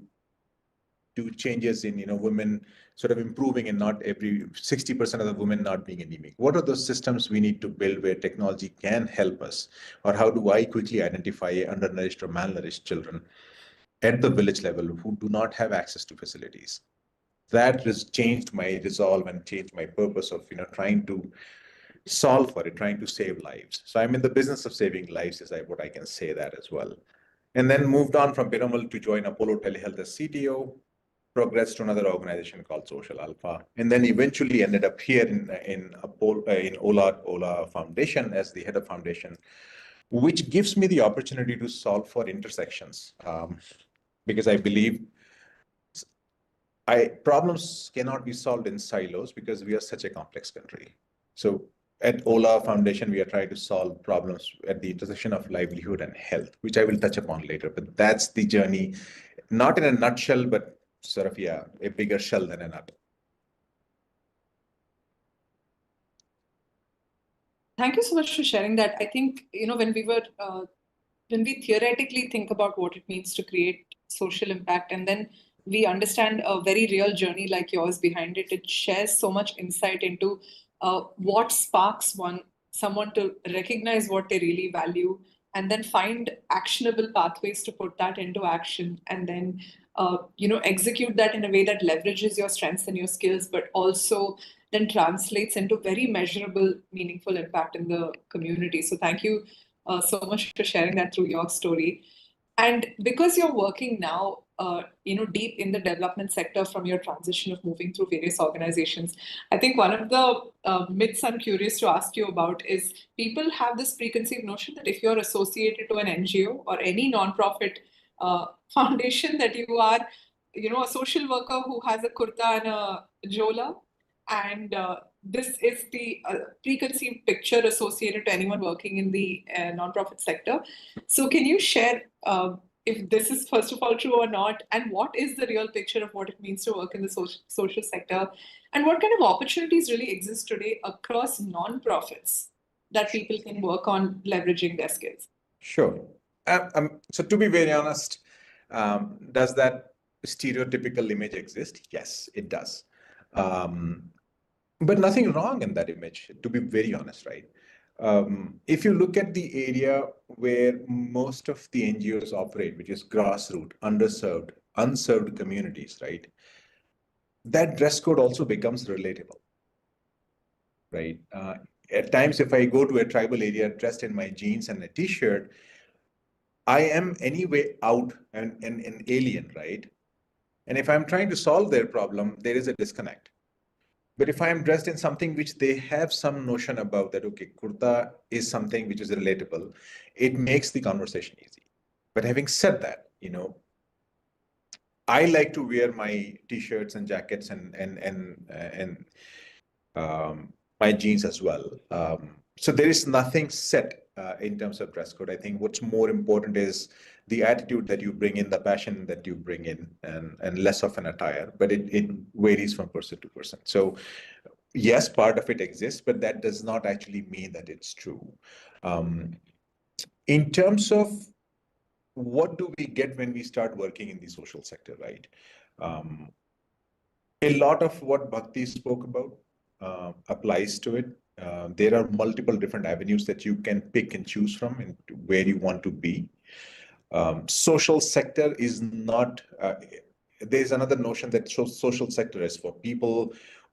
do changes in, women sort of improving and not every 60% of the women not being anemic. What are those systems we need to build where technology can help us? Or how do I quickly identify undernourished or malnourished children at the village level who do not have access to facilities? That has changed my resolve and changed my purpose of, trying to solve for it, trying to save lives. So I'm in the business of saving lives, is what I can say that as well. And then moved on from Piramal to join Apollo Telehealth as CTO, progressed to another organization called Social Alpha, and then eventually ended up here in Ola Foundation as the head of foundation, which gives me the opportunity to solve for intersections, because I believe problems cannot be solved in silos because we are such a complex country. So at Ola Foundation, we are trying to solve problems at the intersection of livelihood and health, which I will touch upon later. But that's the journey, not in a nutshell, but sort of, a bigger shell than a nut. Thank you so much for sharing that. I think, when we theoretically think about what it means to create social impact, and then we understand a very real journey like yours behind it, it shares so much insight into what sparks someone to recognize what they really value, and then find actionable pathways to put that into action, and then execute that in a way that leverages your strengths and your skills, but also then translates into very measurable, meaningful impact in the community. So thank you so much for sharing that through your story. And because you're working now, deep in the development sector from your transition of moving through various organizations, I think one of the myths I'm curious to ask you about is people have this preconceived notion that if you're associated to an NGO or any nonprofit foundation, that you are, a social worker who has a kurta and a jola, and this is the preconceived picture associated to anyone working in the nonprofit sector. So can you share if this is first of all true or not, and what is the real picture of what it means to work in the social sector, and what kind of opportunities really exist today across nonprofits that people can work on leveraging their skills? Sure. So to be very honest, does that stereotypical image exist? Yes, it does. But nothing wrong in that image, to be very honest, right? If you look at the area where most of the NGOs operate, which is grassroots, underserved, unserved communities, right? That dress code also becomes relatable, right? At times, if I go to a tribal area dressed in my jeans and a t-shirt, I am anyway out and an alien, right? And if I'm trying to solve their problem, there is a disconnect. But if I'm dressed in something which they have some notion about that, okay, kurta is something which is relatable, it makes the conversation easy. But having said that, I like to wear my t-shirts and jackets and my jeans as well. So there is nothing set in terms of dress code. I think what's more important is the attitude that you bring in, the passion that you bring in, and less of an attire, but it varies from person to person. So yes, part of it exists, but that does not actually mean that it's true. In terms of what do we get when we start working in the social sector, right? A lot of what Bhakti spoke about applies to it. There are multiple different avenues that you can pick and choose from and where you want to be. Social sector is not, there's another notion that social sector is for people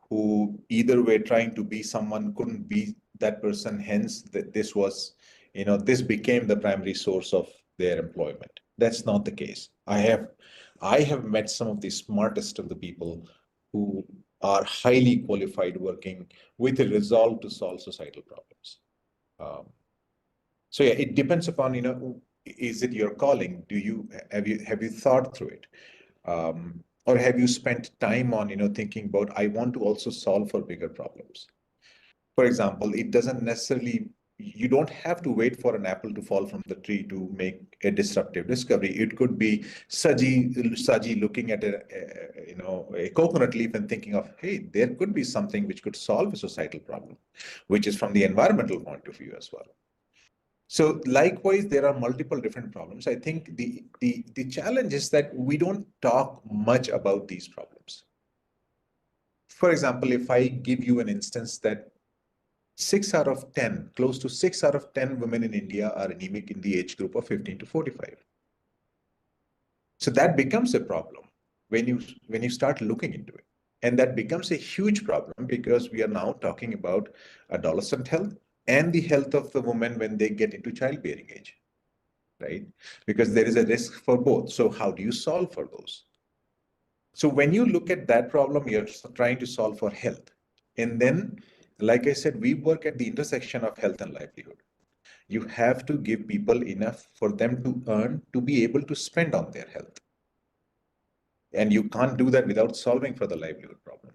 who either were trying to be someone, couldn't be that person, hence this was, this became the primary source of their employment. That's not the case. I have met some of the smartest of the people who are highly qualified working with a resolve to solve societal problems. So yeah, it depends upon, is it your calling? Have you thought through it? Or have you spent time on, thinking about, I want to also solve for bigger problems? For example, it doesn't necessarily, you don't have to wait for an apple to fall from the tree to make a disruptive discovery. It could be Saji looking at a coconut leaf and thinking of, hey, there could be something which could solve a societal problem, which is from the environmental point of view as well. So likewise, there are multiple different problems. I think the challenge is that we don't talk much about these problems. For example, if I give you an instance that 6 out of 10, close to 6 out of 10 women in India are anemic in the age group of 15 to 45. So that becomes a problem when you start looking into it. And that becomes a huge problem because we are now talking about adolescent health and the health of the woman when they get into childbearing age, right? Because there is a risk for both. So how do you solve for those? So when you look at that problem, you're trying to solve for health. And then, like I said, we work at the intersection of health and livelihood. You have to give people enough for them to earn, to be able to spend on their health. And you can't do that without solving for the livelihood problem.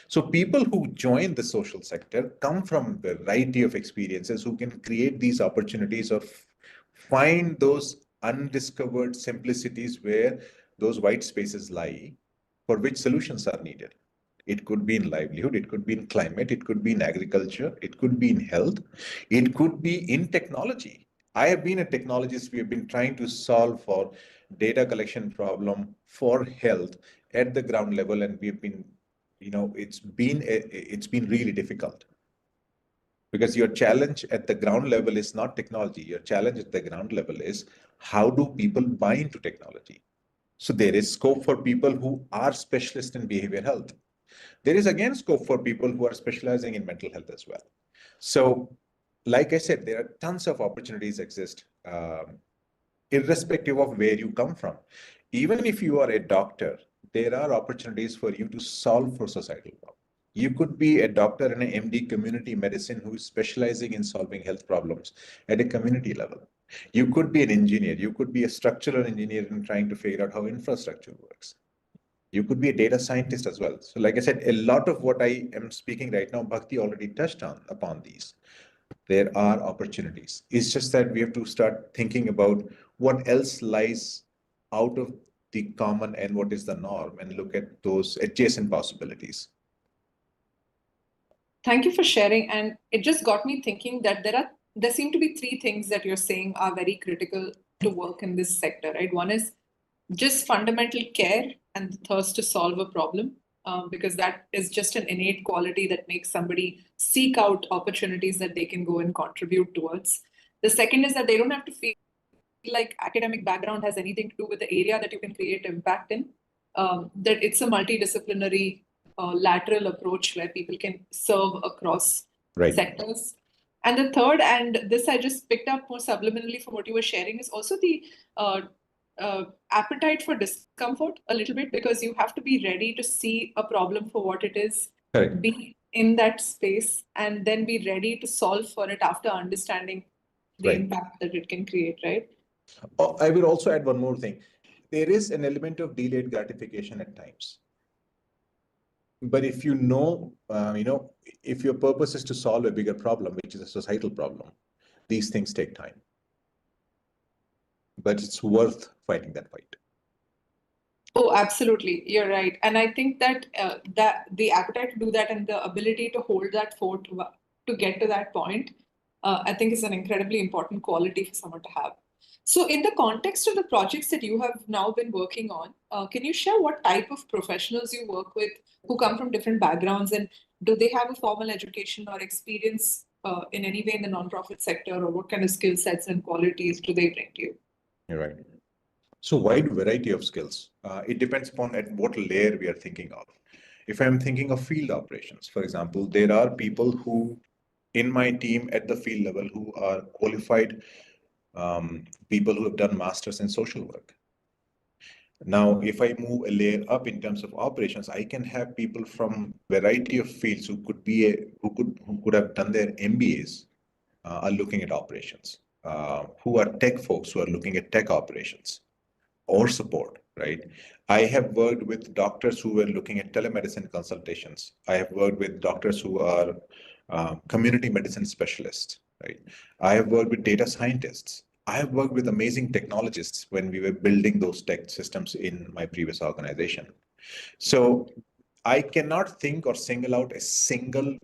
So people who join the social sector come from a variety of experiences who can create these opportunities or find those undiscovered simplicities where those white spaces lie, for which solutions are needed. It could be in livelihood, it could be in climate, it could be in agriculture, it could be in health, it could be in technology. I have been a technologist. We have been trying to solve for data collection problem for health at the ground level, and we've been, it's been really difficult. Because your challenge at the ground level is not technology. Your challenge at the ground level is how do people buy into technology? So there is scope for people who are specialists in behavioral health. There is again scope for people who are specializing in mental health as well. So, like I said, there are tons of opportunities exist, irrespective of where you come from. Even if you are a doctor, there are opportunities for you to solve for societal problems. You could be a doctor in an MD community medicine who is specializing in solving health problems at a community level. You could be an engineer. You could be a structural engineer and trying to figure out how infrastructure works. You could be a data scientist as well. So like I said, a lot of what I am speaking right now, Bhakti already touched upon these. There are opportunities. It's just that we have to start thinking about what else lies out of the common and what is the norm, and look at those adjacent possibilities. Thank you for sharing. And it just got me thinking that there seem to be three things that you're saying are very critical to work in this sector, right? One is just fundamental care and the thirst to solve a problem, because that is just an innate quality that makes somebody seek out opportunities that they can go and contribute towards. The second is that they don't have to feel like academic background has anything to do with the area that you can create impact in, that it's a multidisciplinary lateral approach where people can serve across sectors. And the third, and this I just picked up more subliminally from what you were sharing, is also the appetite for discomfort a little bit, because you have to be ready to see a problem for what it is, be in that space, and then be ready to solve for it after understanding the impact that it can create, right? Oh, I will also add one more thing. There is an element of delayed gratification at times. But if you know, if your purpose is to solve a bigger problem, which is a societal problem, these things take time. But it's worth fighting that fight. Oh, absolutely. You're right. And I think that that the appetite to do that and the ability to hold that fort to get to that point, I think is an incredibly important quality for someone to have. So in the context of the projects that you have now been working on, can you share what type of professionals you work with who come from different backgrounds, and do they have a formal education or experience in any way in the nonprofit sector, or what kind of skill sets and qualities do they bring to you? You're right. So wide variety of skills. It depends upon at what layer we are thinking of. If I'm thinking of field operations, for example, there are people who in my team at the field level who are qualified people who have done masters in social work. Now, if I move a layer up in terms of operations, I can have people from variety of fields who could have done their MBAs are looking at operations, who are tech folks who are looking at tech operations or support, right? I have worked with doctors who were looking at telemedicine consultations. I have worked with doctors who are community medicine specialists, right? I have worked with data scientists. I have worked with amazing technologists when we were building those tech systems in my previous organization. So I cannot think or single out a single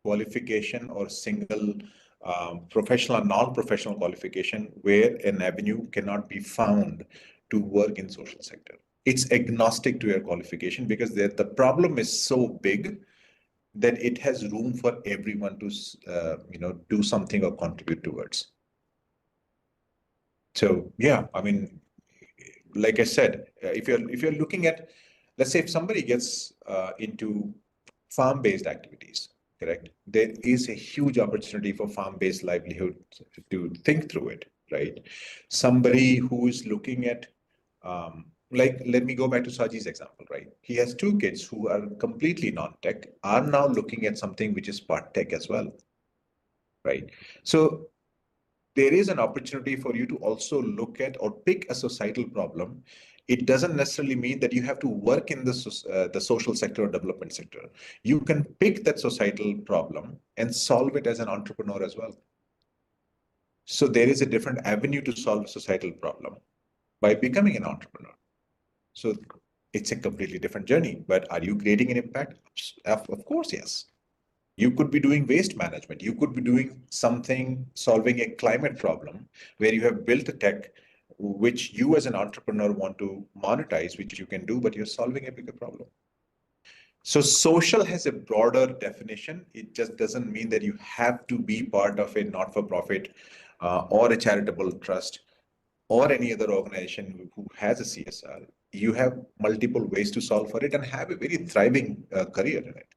qualification or single professional or non-professional qualification where an avenue cannot be found to work in social sector. It's agnostic to your qualification, because the problem is so big that it has room for everyone to do something or contribute towards. So yeah, I mean, like I said, if you're looking at, let's say if somebody gets into farm-based activities, correct? There is a huge opportunity for farm-based livelihood to think through it, right? Somebody who is looking at, let me go back to Saji's example, right? He has two kids who are completely non-tech, are now looking at something which is part tech as well, right? So there is an opportunity for you to also look at or pick a societal problem. It doesn't necessarily mean that you have to work in the social sector or development sector. You can pick that societal problem and solve it as an entrepreneur as well. So there is a different avenue to solve a societal problem by becoming an entrepreneur. So it's a completely different journey. But are you creating an impact? Of course, yes. You could be doing waste management. You could be doing something, solving a climate problem where you have built a tech which you as an entrepreneur want to monetize, which you can do, but you're solving a bigger problem. So social has a broader definition. It just doesn't mean that you have to be part of a not-for-profit or a charitable trust or any other organization who has a CSR. You have multiple ways to solve for it and have a very thriving career in it.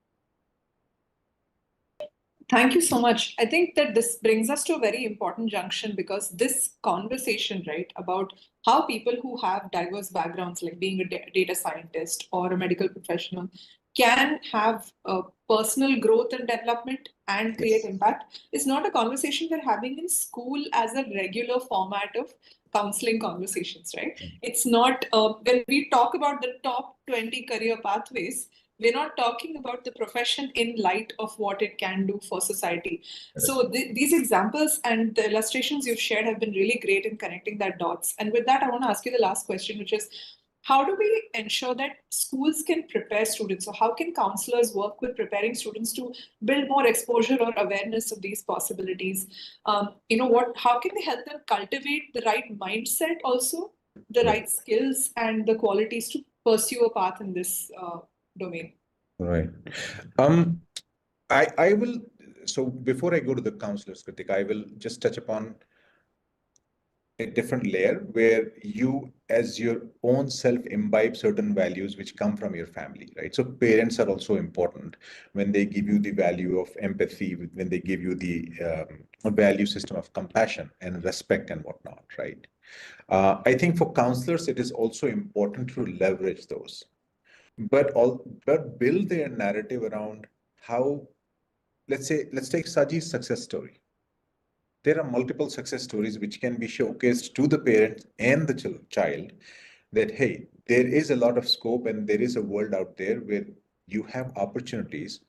Thank you so much. I think that this brings us to a very important junction, because this conversation, right, about how people who have diverse backgrounds, like being a data scientist or a medical professional, can have personal growth and development and create Yes. impact is not a conversation we're having in school as a regular format of counseling conversations, right? It's not, when we talk about the top 20 career pathways, we're not talking about the profession in light of what it can do for society. So these examples and the illustrations you've shared have been really great in connecting that dots. And with that, I want to ask you the last question, which is, how do we ensure that schools can prepare students? So how can counselors work with preparing students to build more exposure or awareness of these possibilities? How can they help them cultivate the right mindset also, the right skills and the qualities to pursue a path in this domain? Right. I will, so before I go to the counselors, Kritika, I will just touch upon a different layer where you, as your own self, imbibe certain values which come from your family, right? So parents are also important when they give you the value of empathy, when they give you the value system of compassion and respect and whatnot, right? I think for counselors, it is also important to leverage those, but build their narrative around how, let's take Saji's success story. There are multiple success stories which can be showcased to the parents and the child that, hey, there is a lot of scope and there is a world out there where you have opportunities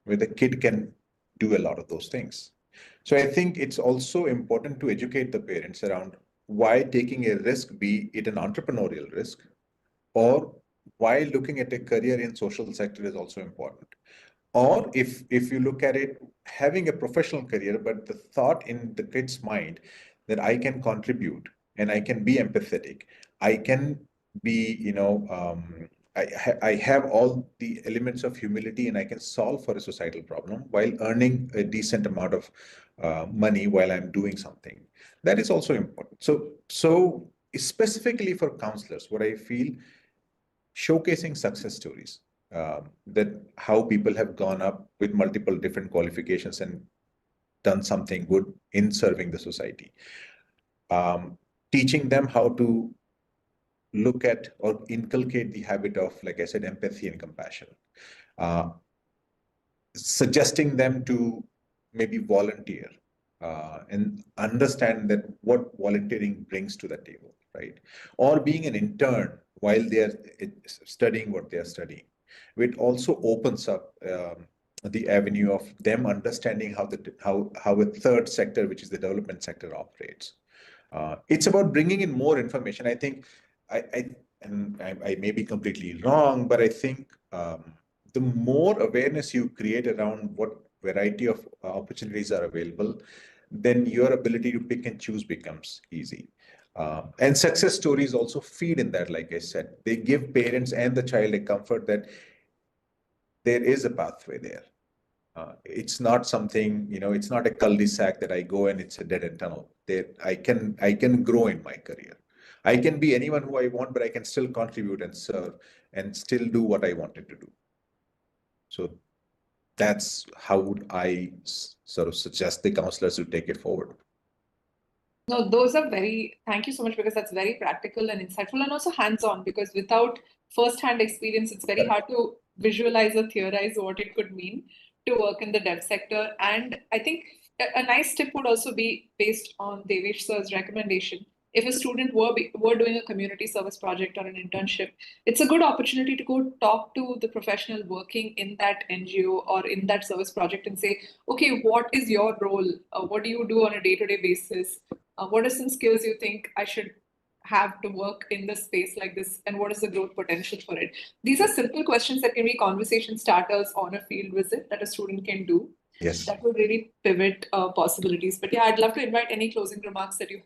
where the kid can do a lot of those things. So I think it's also important to educate the parents around why taking a risk, be it an entrepreneurial risk, or why looking at a career in social sector is also important. Or if you look at it, having a professional career, but the thought in the kid's mind that I can contribute and I can be empathetic, I can be, I have all the elements of humility and I can solve for a societal problem while earning a decent amount of money while I'm doing something. That is also important. So specifically for counselors, what I feel, showcasing success stories, that how people have gone up with multiple different qualifications and done something good in serving the society. Teaching them how to look at or inculcate the habit of, like I said, empathy and compassion. Suggesting them to maybe volunteer and understand that what volunteering brings to the table, right? Or being an intern while they are studying what they are studying. It also opens up the avenue of them understanding how a third sector, which is the development sector, operates. It's about bringing in more information. I think I may be completely wrong, but I think the more awareness you create around what variety of opportunities are available, then your ability to pick and choose becomes easy. And success stories also feed in that, like I said. They give parents and the child a comfort that there is a pathway there. It's not something, it's not a cul-de-sac that I go and it's a dead-end tunnel. There, I can grow in my career. I can be anyone who I want, but I can still contribute and serve and still do what I wanted to do. So that's how would I sort of suggest the counselors to take it forward. No, thank you so much, because that's very practical and insightful and also hands-on, because without first-hand experience, it's very hard to visualize or theorize what it could mean to work in the dev sector. And I think a nice tip would also be based on Devesh sir's recommendation. If a student were doing a community service project or an internship, it's a good opportunity to go talk to the professional working in that NGO or in that service project and say, okay, what is your role? What do you do on a day-to-day basis? What are some skills you think I should have to work in this space like this? And what is the growth potential for it? These are simple questions that can be conversation starters on a field visit that a student can do. Yes. That will really pivot possibilities. But yeah, I'd love to invite any closing remarks that you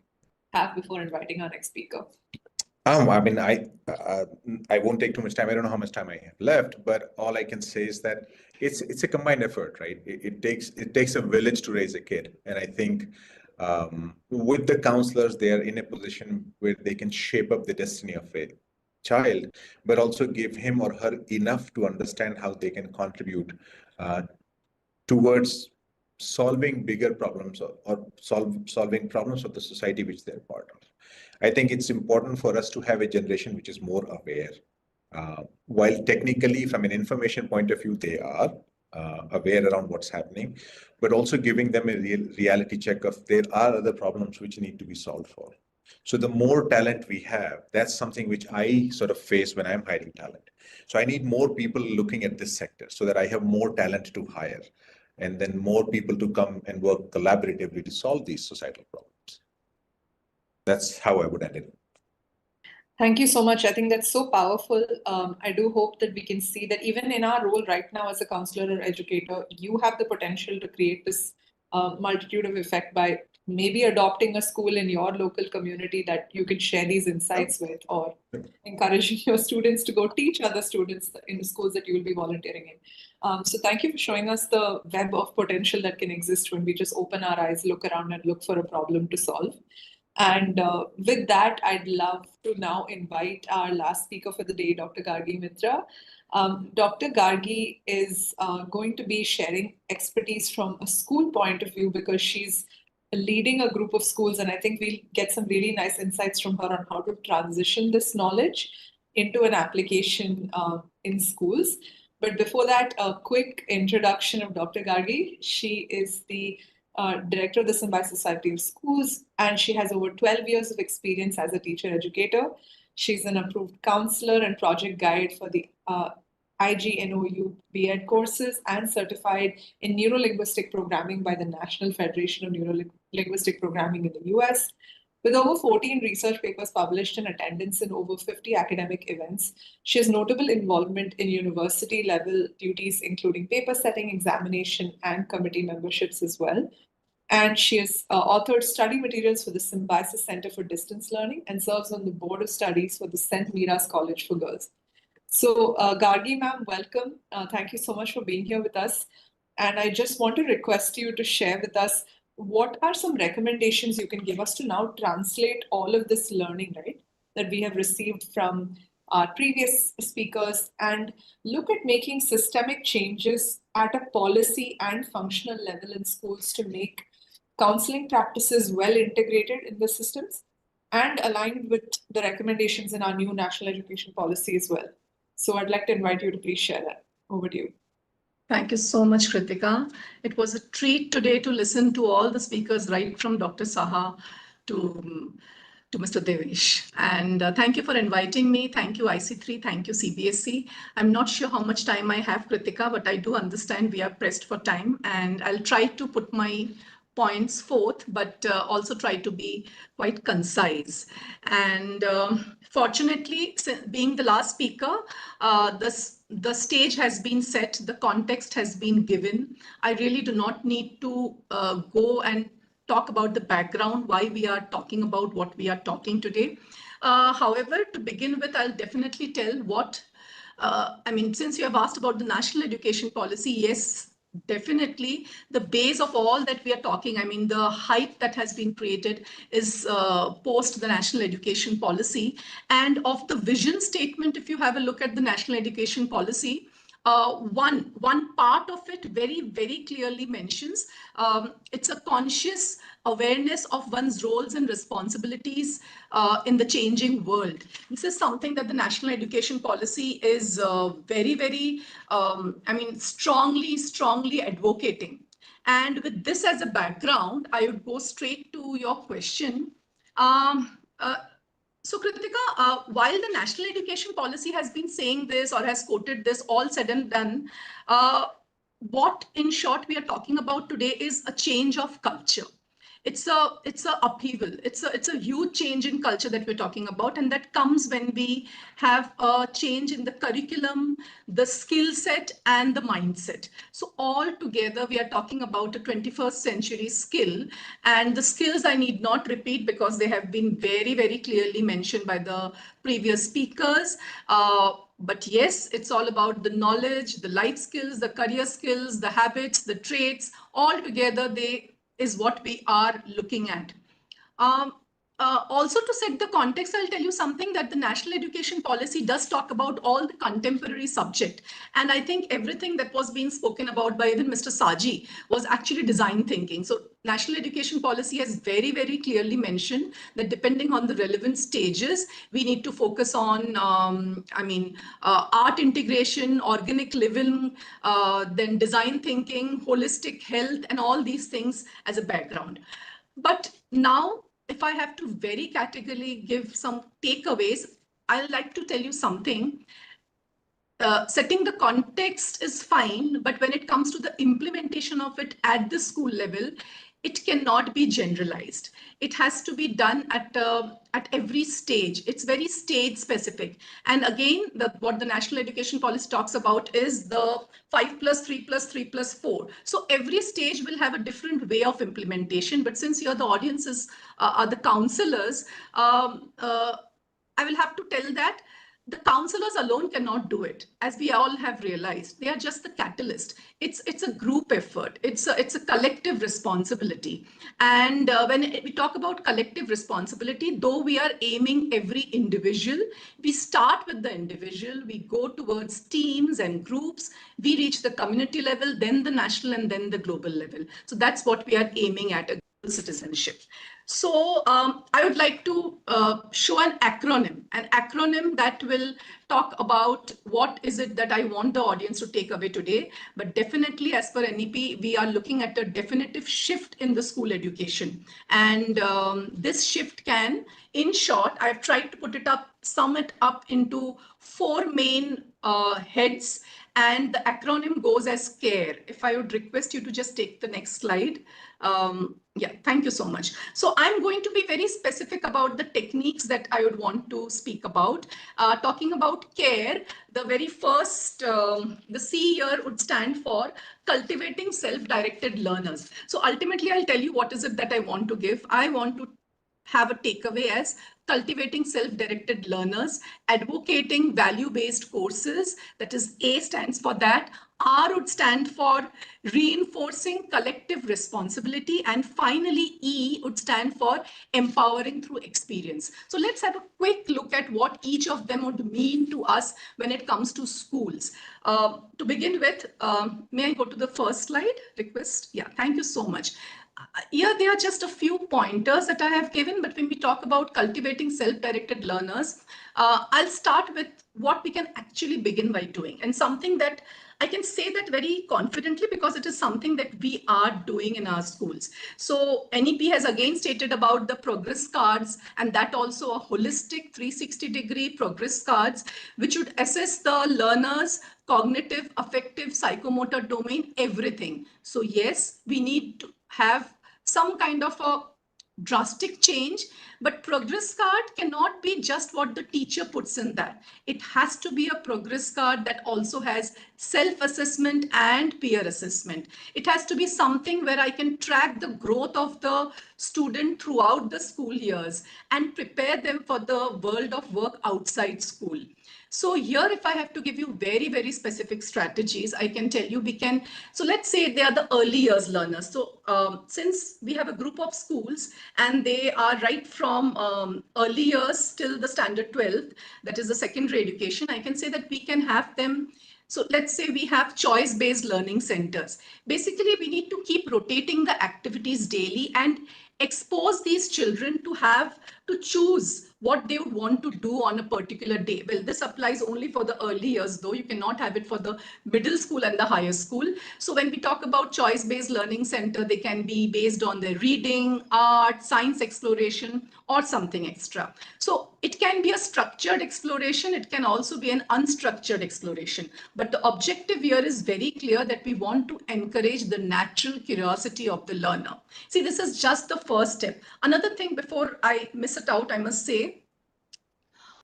have before inviting our next speaker. I mean, I won't take too much time. I don't know how much time I have left, but all I can say is that it's a combined effort, right? It takes a village to raise a kid, and I think with the counselors, they are in a position where they can shape up the destiny of a child, but also give him or her enough to understand how they can contribute towards solving bigger problems or solving problems of the society which they're part of. I think it's important for us to have a generation which is more aware. While technically, from an information point of view, they are aware around what's happening, but also giving them a reality check of there are other problems which need to be solved for. So the more talent we have, that's something which I sort of face when I'm hiring talent. So I need more people looking at this sector so that I have more talent to hire, and then more people to come and work collaboratively to solve these societal problems. That's how I would end it. Thank you so much. I think that's so powerful. I do hope that we can see that even in our role right now as a counselor or educator, you have the potential to create this multitude of effect by maybe adopting a school in your local community that you can share these insights with, or encouraging your students to go teach other students in the schools that you will be volunteering in. So thank you for showing us the web of potential that can exist when we just open our eyes, look around and look for a problem to solve. And with that, I'd love to now invite our last speaker for the day, Dr. Gargi Mitra. Dr. Gargi is going to be sharing expertise from a school point of view because she's leading a group of schools. And I think we'll get some really nice insights from her on how to transition this knowledge into an application in schools. But before that, a quick introduction of Dr. Gargi. She is the director of the Symbiosis Society of Schools, and she has over 12 years of experience as a teacher educator. She's an approved counselor and project guide for the IGNOU B.Ed courses and certified in Neuro-Linguistic Programming by the National Federation of Neuro-Linguistic Programming in the US. With over 14 research papers published and attendance in over 50 academic events, she has notable involvement in university-level duties, including paper setting, examination, and committee memberships as well. And she has authored study materials for the Symbiosis Center for Distance Learning and serves on the Board of Studies for the St. Mira's College for Girls. So, Gargi ma'am, welcome. Thank you so much for being here with us. And I just want to request you to share with us what are some recommendations you can give us to now translate all of this learning, right, that we have received from our previous speakers and look at making systemic changes at a policy and functional level in schools to make counseling practices well integrated in the systems and aligned with the recommendations in our new national education policy as well. So I'd like to invite you to please share that. Over to you. Thank you so much, Kritika. It was a treat today to listen to all the speakers, right from Dr. Saha to Mr. Devesh. And thank you for inviting me. Thank you, IC3. Thank you, CBSE. I'm not sure how much time I have, Kritika, but I do understand we are pressed for time. And I'll try to put my points forth, but also try to be quite concise. And fortunately, being the last speaker, the stage has been set, the context has been given. I really do not need to go and talk about the background, why we are talking about what we are talking today. However, to begin with, I'll definitely tell what, since you have asked about the national education policy, yes, definitely the base of all that we are talking, the hype that has been created is post the national education policy. And of the vision statement, if you have a look at the national education policy, one part of it very, very clearly mentions it's a conscious awareness of one's roles and responsibilities in the changing world. This is something that the national education policy is very, very, strongly advocating. And with this as a background, I would go straight to your question. So Kritika, while the national education policy has been saying this or has quoted this, all said and done, what in short we are talking about today is a change of culture. It's a upheaval. It's a huge change in culture that we're talking about, and that comes when we have a change in the curriculum, the skill set, and the mindset. So all together, we are talking about a 21st century skill, and the skills I need not repeat because they have been very, very clearly mentioned by the previous speakers. But yes, it's all about the knowledge, the life skills, the career skills, the habits, the traits. All together, they is what we are looking at. Also, to set the context, I'll tell you something that the national education policy does talk about all the contemporary subject. And I think everything that was being spoken about by even Mr. Saji was actually design thinking. So national education policy has very, very clearly mentioned that depending on the relevant stages, we need to focus on, art integration, organic living, then design thinking, holistic health, and all these things as a background. But now, if I have to very categorically give some takeaways, I'd like to tell you something. Setting the context is fine, but when it comes to the implementation of it at the school level, it cannot be generalized. It has to be done at every stage. It's very stage specific. And again, what the National Education Policy talks about is the 5+3+3+4. So every stage will have a different way of implementation. But since here the audiences are the counselors, I will have to tell that the counselors alone cannot do it, as we all have realized. They are just the catalyst. It's a group effort. It's a collective responsibility. And when we talk about collective responsibility, though we are aiming every individual, we start with the individual, we go towards teams and groups, we reach the community level, then the national, and then the global level. So that's what we are aiming at, a global citizenship. So I would like to show an acronym that will talk about what is it that I want the audience to take away today. But definitely, as per NEP, we are looking at a definitive shift in the school education. And this shift can, in short, I've tried to sum it up into 4 main heads. And the acronym goes as CARE. If I would request you to just take the next slide. Yeah, thank you so much. So I'm going to be very specific about the techniques that I would want to speak about. Talking about CARE, the very first, the C here would stand for cultivating self-directed learners. So ultimately, I'll tell you what is it that I want to give. I want to have a takeaway as cultivating self-directed learners, advocating value-based courses, that is A stands for that, R would stand for reinforcing collective responsibility, and finally E would stand for empowering through experience. So let's have a quick look at what each of them would mean to us when it comes to schools. To begin with, may I go to the first slide? Request? Yeah, thank you so much. Here, there are just a few pointers that I have given, but when we talk about cultivating self-directed learners, I'll start with what we can actually begin by doing, and something that I can say that very confidently because it is something that we are doing in our schools. So NEP has again stated about the progress cards, and that also a holistic 360-degree progress cards, which would assess the learner's cognitive, affective, psychomotor domain, everything. So yes, we need to have some kind of a drastic change, but progress card cannot be just what the teacher puts in that. It has to be a progress card that also has self-assessment and peer assessment. It has to be something where I can track the growth of the student throughout the school years and prepare them for the world of work outside school. So here, if I have to give you very, very specific strategies, I can tell you so let's say they are the early years learners. So since we have a group of schools and they are right from early years till the standard 12th, that is the secondary education, I can say that we can have them. So let's say we have choice-based learning centers. Basically, we need to keep rotating the activities daily and expose these children to choose what they would want to do on a particular day. Well, this applies only for the early years, though. You cannot have it for the middle school and the higher school. So when we talk about choice-based learning center, they can be based on their reading, art, science exploration, or something extra. So it can be a structured exploration. It can also be an unstructured exploration. But the objective here is very clear that we want to encourage the natural curiosity of the learner. See, this is just the first step. Another thing before I miss it out, I must say,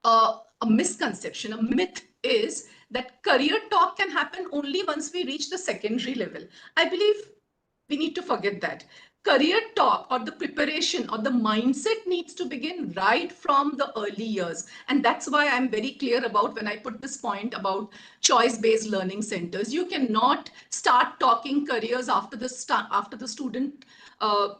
a misconception, a myth is that career talk can happen only once we reach the secondary level. I believe we need to forget that. career talk or the preparation or the mindset needs to begin right from the early years. And that's why I'm very clear about when I put this point about choice-based learning centers. You cannot start talking careers after the student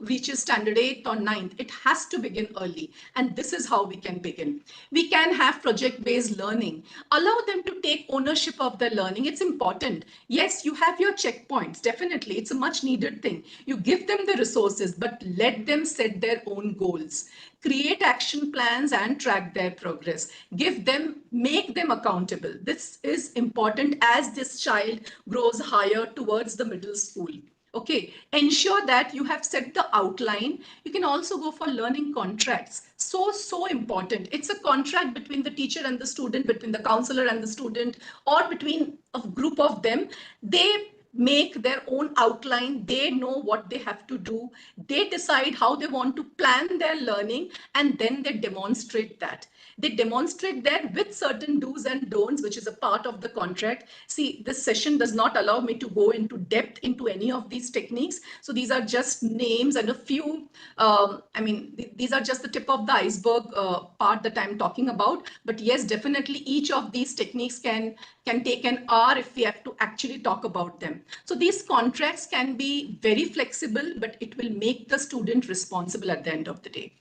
reaches standard 8th or 9th. It has to begin early. And this is how we can begin. We can have project-based learning. Allow them to take ownership of their learning. It's important. Yes, you have your checkpoints. Definitely. It's a much needed thing. You give them the resources, but let them set their own goals. Create action plans and track their progress. Make them accountable. This is important as this child grows higher towards the middle school. Okay, ensure that you have set the outline. You can also go for learning contracts. So important. It's a contract between the teacher and the student, between the counselor and the student, or between a group of them. They make their own outline. They know what they have to do. They decide how they want to plan their learning, and then they demonstrate that. They demonstrate that with certain do's and don'ts, which is a part of the contract. See, this session does not allow me to go into depth into any of these techniques. So these are just names and a few, these are just the tip of the iceberg part that I'm talking about. But yes, definitely each of these techniques can take an hour if we have to actually talk about them. So these contracts can be very flexible, but it will make the student responsible at the end of the day.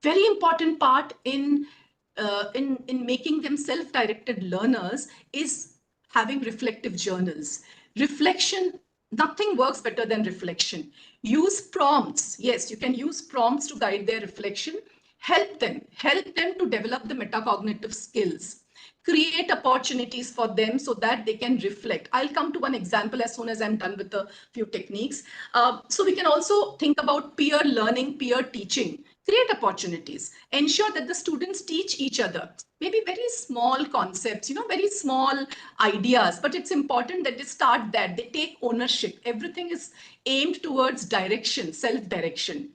Very important part in making them self-directed learners is having reflective journals. Reflection, nothing works better than reflection. Use prompts. Yes, you can use prompts to guide their reflection. Help them to develop the metacognitive skills. Create opportunities for them so that they can reflect. I'll come to one example as soon as I'm done with a few techniques. So we can also think about peer learning, peer teaching. Create opportunities. Ensure that the students teach each other. Maybe very small concepts, very small ideas, but it's important that they start that. They take ownership. Everything is aimed towards direction, self-direction.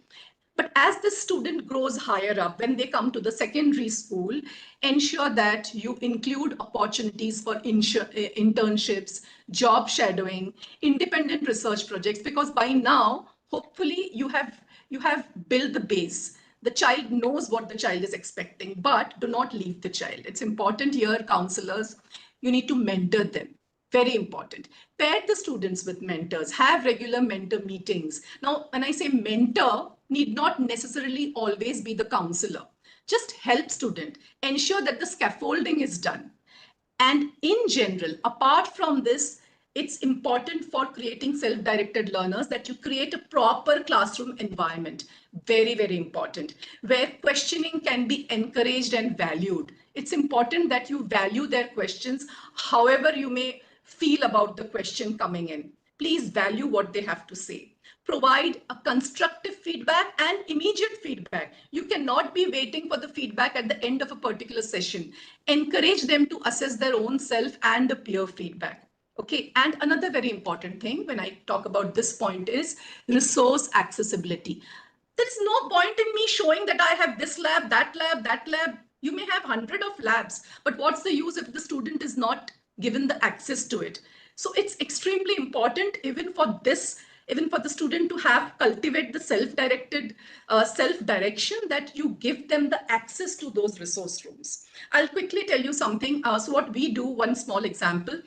But as the student grows higher up, when they come to the secondary school, ensure that you include opportunities for internships, job shadowing, independent research projects, because by now, hopefully you have built the base. The child knows what the child is expecting, but do not leave the child. It's important here, counselors, you need to mentor them. Very important. Pair the students with mentors, have regular mentor meetings. Now, when I say mentor, need not necessarily always be the counselor. Just help student, ensure that the scaffolding is done. And in general, apart from this, it's important for creating self-directed learners that you create a proper classroom environment. Very, very important, where questioning can be encouraged and valued. It's important that you value their questions, however you may feel about the question coming in. Please value what they have to say. Provide a constructive feedback and immediate feedback. You cannot be waiting for the feedback at the end of a particular session. Encourage them to assess their own self and the peer feedback. Okay, and another very important thing when I talk about this point is resource accessibility. There's no point in me showing that I have this lab, that lab, that lab. You may have 100 of labs, but what's the use if the student is not given the access to it? So it's extremely important even for the student to cultivate the self-directed self-direction, that you give them the access to those resource rooms. I'll quickly tell you something. So what we do, one small example.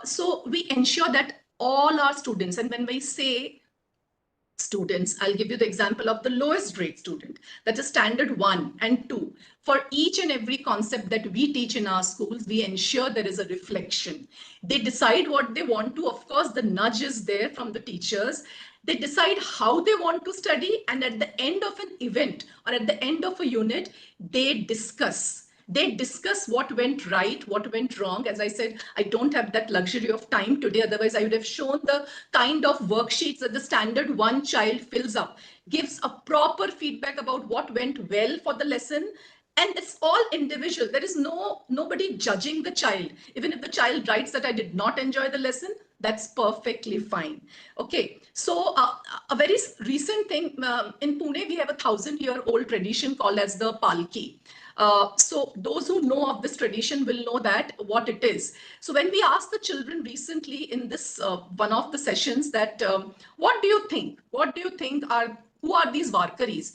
So we ensure that all our students, and when we say students, I'll give you the example of the lowest grade student, that is standard 1 and 2. For each and every concept that we teach in our schools, we ensure there is a reflection. They decide what they want to. Of course, the nudge is there from the teachers. They decide how they want to study, and at the end of an event or at the end of a unit, they discuss. They discuss what went right, what went wrong. As I said, I don't have that luxury of time today. Otherwise, I would have shown the kind of worksheets that the standard 1 child fills up, gives a proper feedback about what went well for the lesson, And it's all individual. There is nobody judging the child. Even if the child writes that I did not enjoy the lesson, that's perfectly fine. Okay, so a very recent thing, in Pune, we have a 1,000-year-old tradition called as the Palki. So those who know of this tradition will know that what it is. So when we asked the children recently in this one of the sessions that what do you think? What do you think who are these Varkaris?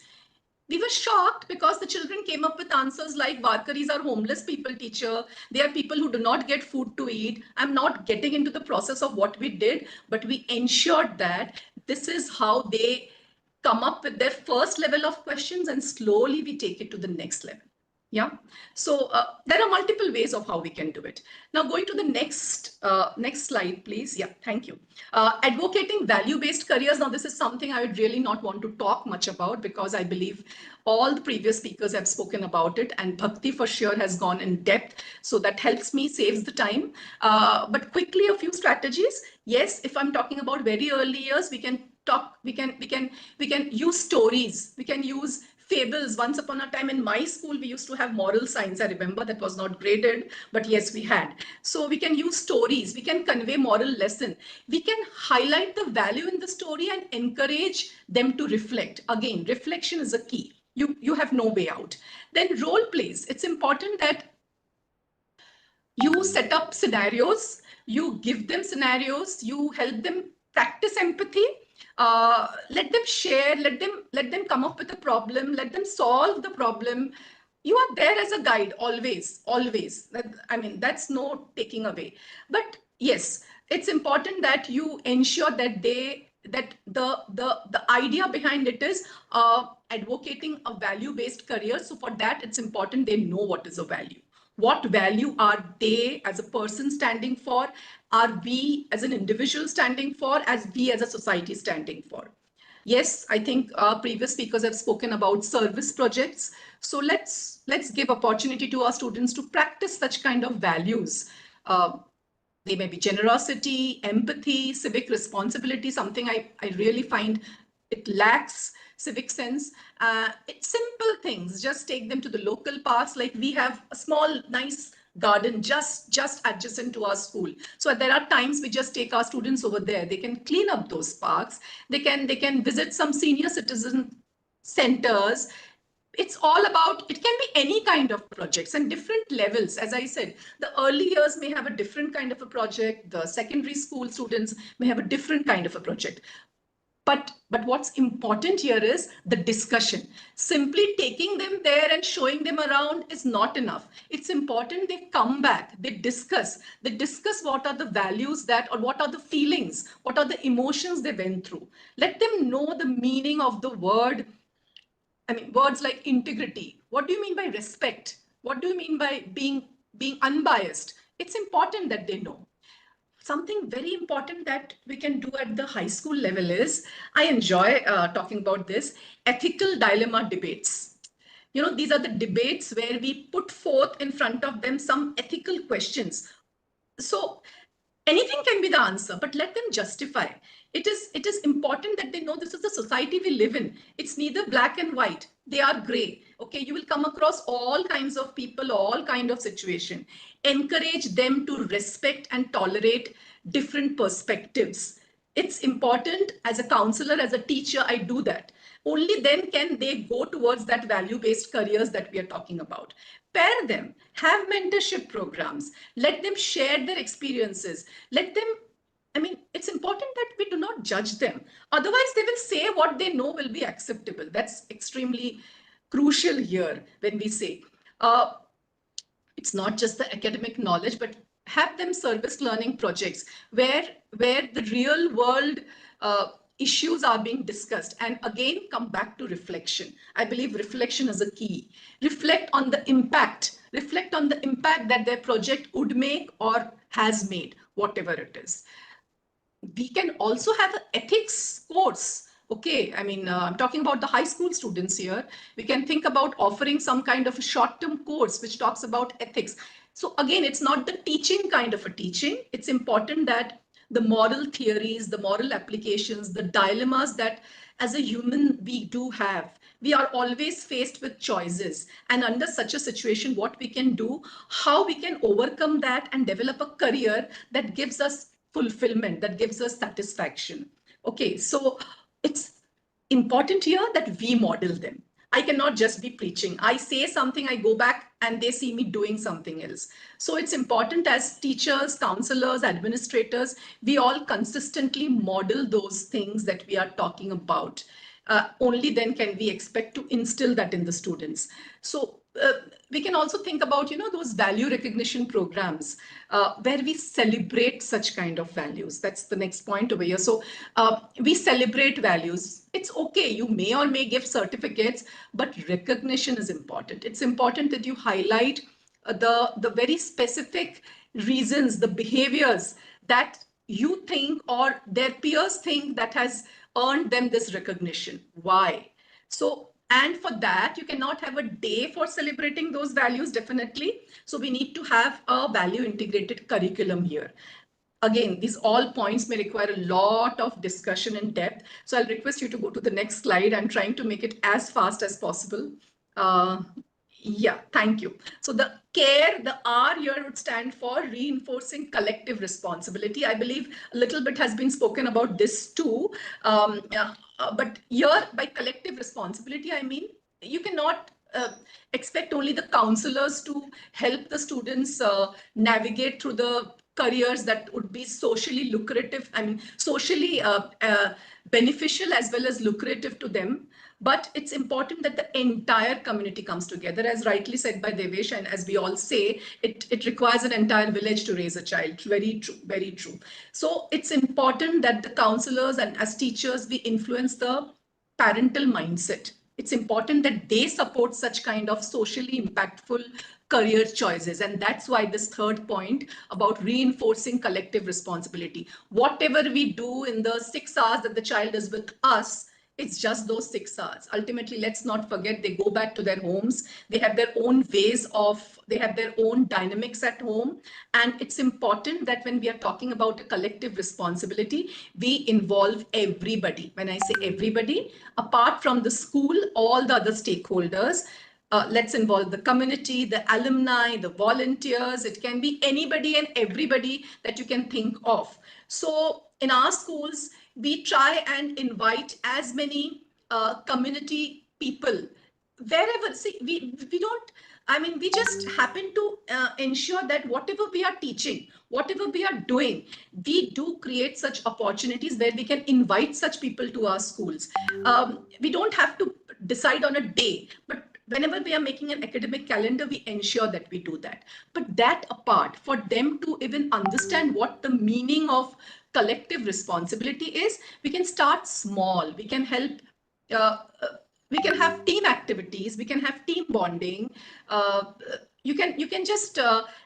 We were shocked because the children came up with answers like Varkaris are homeless people, teacher. They are people who do not get food to eat. I'm not getting into the process of what we did, but we ensured that this is how they come up with their first level of questions, and slowly we take it to the next level. Yeah, so there are multiple ways of how we can do it. Now going to the next slide, please. Yeah, thank you. Advocating value-based careers. Now this is something I would really not want to talk much about because I believe all the previous speakers have spoken about it, and Bhakti for sure has gone in depth. So that helps me, saves the time. But quickly, a few strategies. Yes, if I'm talking about very early years, we can use stories. We can use fables. Once upon a time in my school, we used to have moral science. I remember that was not graded, but yes, we had. So we can use stories. We can convey moral lesson. We can highlight the value in the story and encourage them to reflect. Again, reflection is a key. You have no way out. Then role plays. It's important that you set up scenarios, you give them scenarios, you help them practice empathy. Let them share, let them come up with a problem, let them solve the problem. You are there as a guide, always. I mean, that's no taking away. But yes, it's important that you ensure that the idea behind it is advocating a value-based career. So for that, it's important they know what is a value. What value are they as a person standing for? Are we as an individual standing for? As we as a society standing for? Yes, I think previous speakers have spoken about service projects. So let's give opportunity to our students to practice such kind of values. They may be generosity, empathy, civic responsibility, something I really find it lacks civic sense. It's simple things. Just take them to the local parks. Like we have a small, nice garden just adjacent to our school. So there are times we just take our students over there. They can clean up those parks. They can visit some senior citizen centers. It's all about, it can be any kind of projects and different levels. As I said, the early years may have a different kind of a project. The secondary school students may have a different kind of a project. But what's important here is the discussion. Simply taking them there and showing them around is not enough. It's important they come back, they discuss what are the values or what are the feelings, what are the emotions they went through. Let them know the meaning of the word. I mean, words like integrity. What do you mean by respect? What do you mean by being unbiased? It's important that they know. Something very important that we can do at the high school level is, I enjoy talking about this, ethical dilemma debates. You know, these are the debates where we put forth in front of them some ethical questions. So anything can be the answer, but let them justify. It is important that they know this is the society we live in. It's neither black and white. They are gray. Okay, you will come across all kinds of people, all kinds of situation. Encourage them to respect and tolerate different perspectives. It's important as a counselor, as a teacher, I do that. Only then can they go towards that value-based careers that we are talking about. Pair them, have mentorship programs, let them share their experiences, let them, I mean, it's important that we do not judge them. Otherwise, they will say what they know will be acceptable. That's extremely crucial here when we say, it's not just the academic knowledge, but have them service learning projects where the real world issues are being discussed. And again, come back to reflection. I believe reflection is a key. Reflect on the impact that their project would make or has made, whatever it is. We can also have an ethics course. Okay, I mean, I'm talking about the high school students here. We can think about offering some kind of a short-term course which talks about ethics. So again, it's not the teaching kind of a teaching. It's important that the moral theories, the moral applications, the dilemmas that as a human we do have. We are always faced with choices. And under such a situation, what we can do, how we can overcome that and develop a career that gives us fulfillment, that gives us satisfaction. Okay, so it's important here that we model them. I cannot just be preaching. I say something, I go back and they see me doing something else. So it's important as teachers, counselors, administrators, we all consistently model those things that we are talking about. Only then can we expect to instill that in the students. So we can also think about, those value recognition programs where we celebrate such kind of values. That's the next point over here. So we celebrate values. It's okay. You may or may give certificates, but recognition is important. It's important that you highlight the very specific reasons, the behaviors that you think or their peers think that has earned them this recognition. Why? So, and for that, you cannot have a day for celebrating those values, definitely. So we need to have a value integrated curriculum here. Again, these all points may require a lot of discussion in depth. So I'll request you to go to the next slide. I'm trying to make it as fast as possible. Yeah, thank you. So the care, the R here would stand for reinforcing collective responsibility. I believe a little bit has been spoken about this too. But here by collective responsibility, I mean, you cannot expect only the counselors to help the students navigate through the careers that would be socially lucrative, I mean, socially beneficial as well as lucrative to them. But it's important that the entire community comes together, as rightly said by Devesh, and as we all say, it requires an entire village to raise a child. Very true, very true. So it's important that the counselors and as teachers, we influence the parental mindset. It's important that they support such kind of socially impactful career choices. And that's why this third point about reinforcing collective responsibility. Whatever we do in the 6 hours that the child is with us, it's just those 6 hours. Ultimately, let's not forget they go back to their homes. They have their own ways of, they have their own dynamics at home. And it's important that when we are talking about a collective responsibility, we involve everybody. When I say everybody, apart from the school, all the other stakeholders, let's involve the community, the alumni, the volunteers. It can be anybody and everybody that you can think of. So in our schools, we try and invite as many community people wherever. See, we don't, I mean, we just happen to ensure that whatever we are teaching, whatever we are doing, we do create such opportunities where we can invite such people to our schools. We don't have to decide on a day, but whenever we are making an academic calendar, we ensure that we do that. But that apart, for them to even understand what the meaning of collective responsibility is, we can start small. We can help, we can have team activities, we can have team bonding. You can just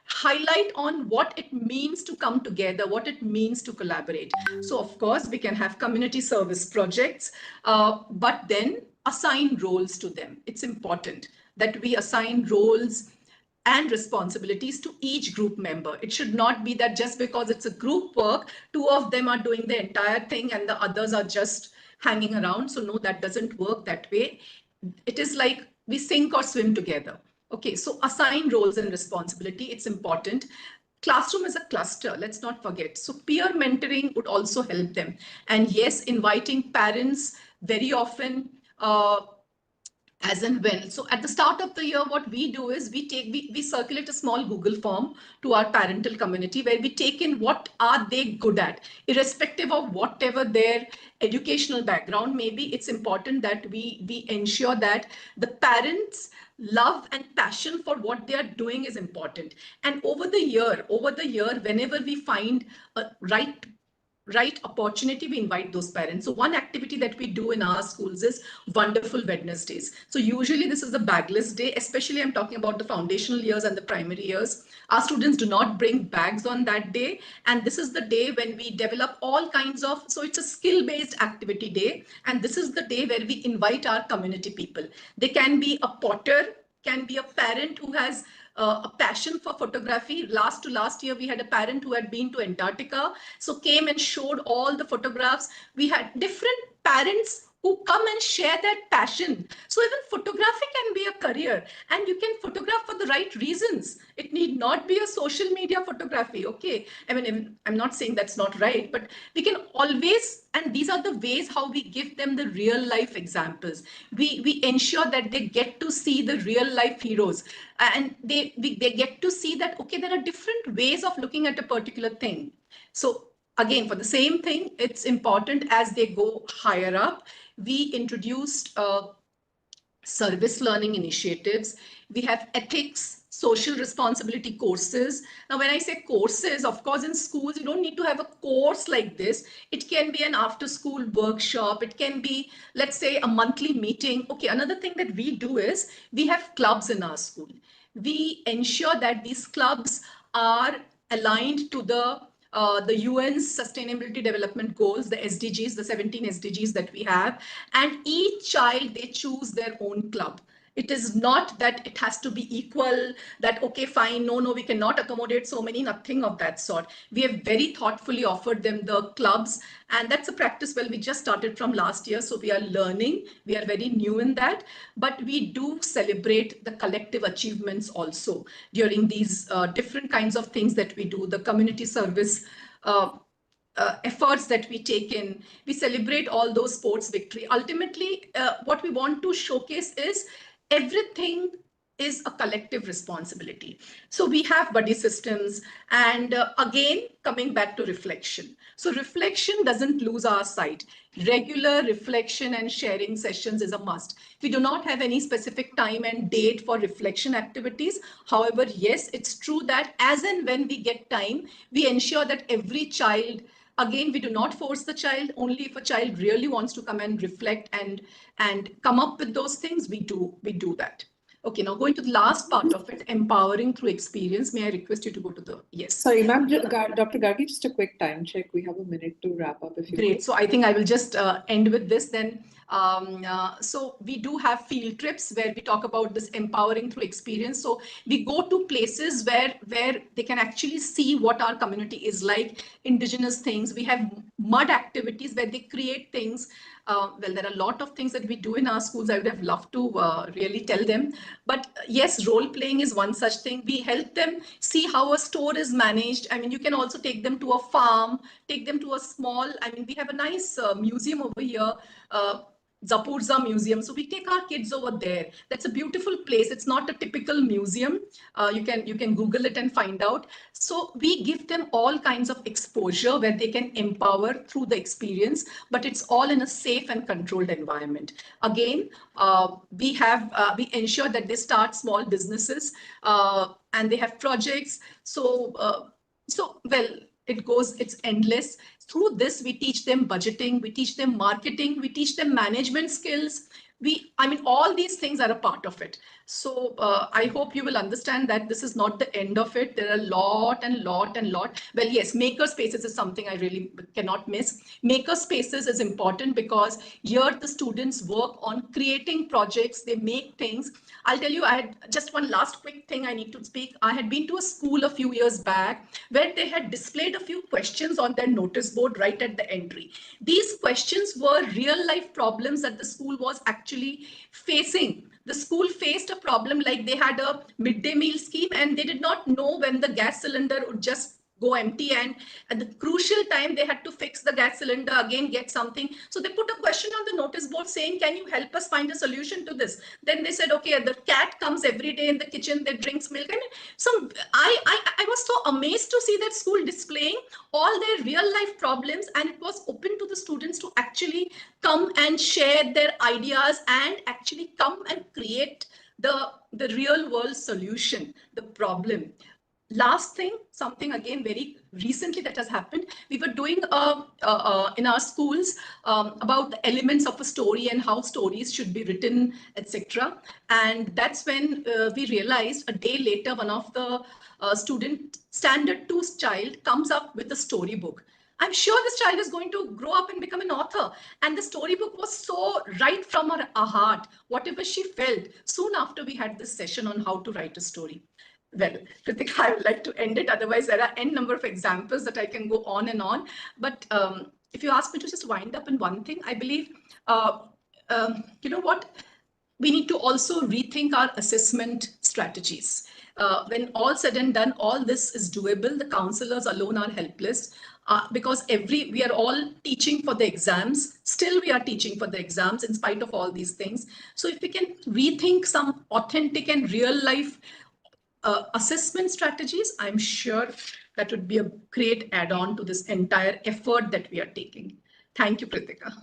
highlight on what it means to come together, what it means to collaborate. So of course, we can have community service projects, but then assign roles to them. It's important that we assign roles and responsibilities to each group member. It should not be that just because it's a group work, 2 of them are doing the entire thing and the others are just hanging around. So no, that doesn't work that way. It is like we sink or swim together. Okay, so assign roles and responsibility, it's important. Classroom is a cluster, let's not forget. So peer mentoring would also help them. And yes, inviting parents very often, as and when. So at the start of the year, what we do is we circulate a small Google form to our parental community where we take in what are they good at, irrespective of whatever their educational background may be. It's important that we ensure that the parents' love and passion for what they are doing is important. And over the year, whenever we find a right opportunity, we invite those parents. So one activity that we do in our schools is Wonderful Wednesdays. So usually this is a bagless day, especially I'm talking about the foundational years and the primary years. Our students do not bring bags on that day. And this is the day when we develop all kinds of, so it's a skill-based activity day. And this is the day where we invite our community people. They can be a potter, can be a parent who has a passion for photography. Last year, we had a parent who had been to Antarctica, so came and showed all the photographs. We had different parents who come and share their passion. So even photography can be a career, and you can photograph for the right reasons. It need not be a social media photography, okay? I mean, I'm not saying that's not right, but we can always, and these are the ways how we give them the real life examples. We ensure that they get to see the real life heroes, and they get to see that, okay, there are different ways of looking at a particular thing. So again, for the same thing, it's important as they go higher up. We introduced service learning initiatives. We have ethics, social responsibility courses. Now, when I say courses, of course, in schools, you don't need to have a course like this. It can be an after-school workshop. It can be, let's say, a monthly meeting. Okay, another thing that we do is we have clubs in our school. We ensure that these clubs are aligned to the UN's Sustainability Development Goals, the SDGs, the 17 SDGs that we have, and each child, they choose their own club. It is not that it has to be equal, that, okay, fine, no, we cannot accommodate so many, nothing of that sort. We have very thoughtfully offered them the clubs, and that's a practice, well, we just started from last year, so we are learning. We are very new in that, but we do celebrate the collective achievements also during these different kinds of things that we do, the community service efforts that we take in. We celebrate all those sports victory. Ultimately, what we want to showcase is everything is a collective responsibility. So we have buddy systems, and again, coming back to reflection. So reflection doesn't lose our sight. Regular reflection and sharing sessions is a must. We do not have any specific time and date for reflection activities. However, yes, it's true that as and when we get time, we ensure that every child, again, we do not force the child. Only if a child really wants to come and reflect and come up with those things, we do that. Okay, now going to the last part of it, empowering through experience. May I request you to go to the, yes. Sorry, ma'am, Dr. Gargi, just a quick time check. We have a minute to wrap up if you Great. could. So I think I will just end with this then. So we do have field trips where we talk about this empowering through experience. So we go to places where they can actually see what our community is like, indigenous things. We have mud activities where they create things. Well, there are a lot of things that we do in our schools. I would have loved to really tell them. But yes, role playing is one such thing. We help them see how a store is managed. I mean, you can also take them to a farm, take them to a small, I mean, we have a nice museum over here, Zapurza Museum. So we take our kids over there. That's a beautiful place. It's not a typical museum. You can Google it and find out. So we give them all kinds of exposure where they can empower through the experience, but it's all in a safe and controlled environment. Again, we ensure that they start small businesses and they have projects. So well, it's endless. Through this, we teach them budgeting, we teach them marketing, we teach them management skills. I mean, all these things are a part of it. So I hope you will understand that this is not the end of it. There are a lot. Well, yes, maker spaces is something I really cannot miss. Maker spaces is important because here the students work on creating projects, they make things. I'll tell you, I had just one last quick thing I need to speak. I had been to a school a few years back where they had displayed a few questions on their notice board right at the entry. These questions were real life problems that the school was actually facing. The school faced a problem like they had a midday meal scheme and they did not know when the gas cylinder would just go empty, and at the crucial time they had to fix the gas cylinder again, get something. So they put a question on the notice board saying, can you help us find a solution to this? Then they said, okay, the cat comes every day in the kitchen, they drinks milk. I mean, I was so amazed to see that school displaying all their real life problems, and it was open to the students to actually come and share their ideas and actually come and create the real world solution, the problem. Last thing, something again very recently that has happened, we were doing in our schools about the elements of a story and how stories should be written, etc. And that's when we realized a day later, one of the student standard 2's child comes up with a storybook. I'm sure this child is going to grow up and become an author. And the storybook was so right from her heart, whatever she felt, soon after we had this session on how to write a story. Well, Kritika, I would like to end it. Otherwise, there are n number of examples that I can go on and on. But if you ask me to just wind up in one thing, I believe you know what? We need to also rethink our assessment strategies. When all said and done, all this is doable. The counselors alone are helpless because we are all teaching for the exams. Still, we are teaching for the exams in spite of all these things. So if we can rethink some authentic and real life assessment strategies, I'm sure that would be a great add-on to this entire effort that we are taking. Thank you, Kritika.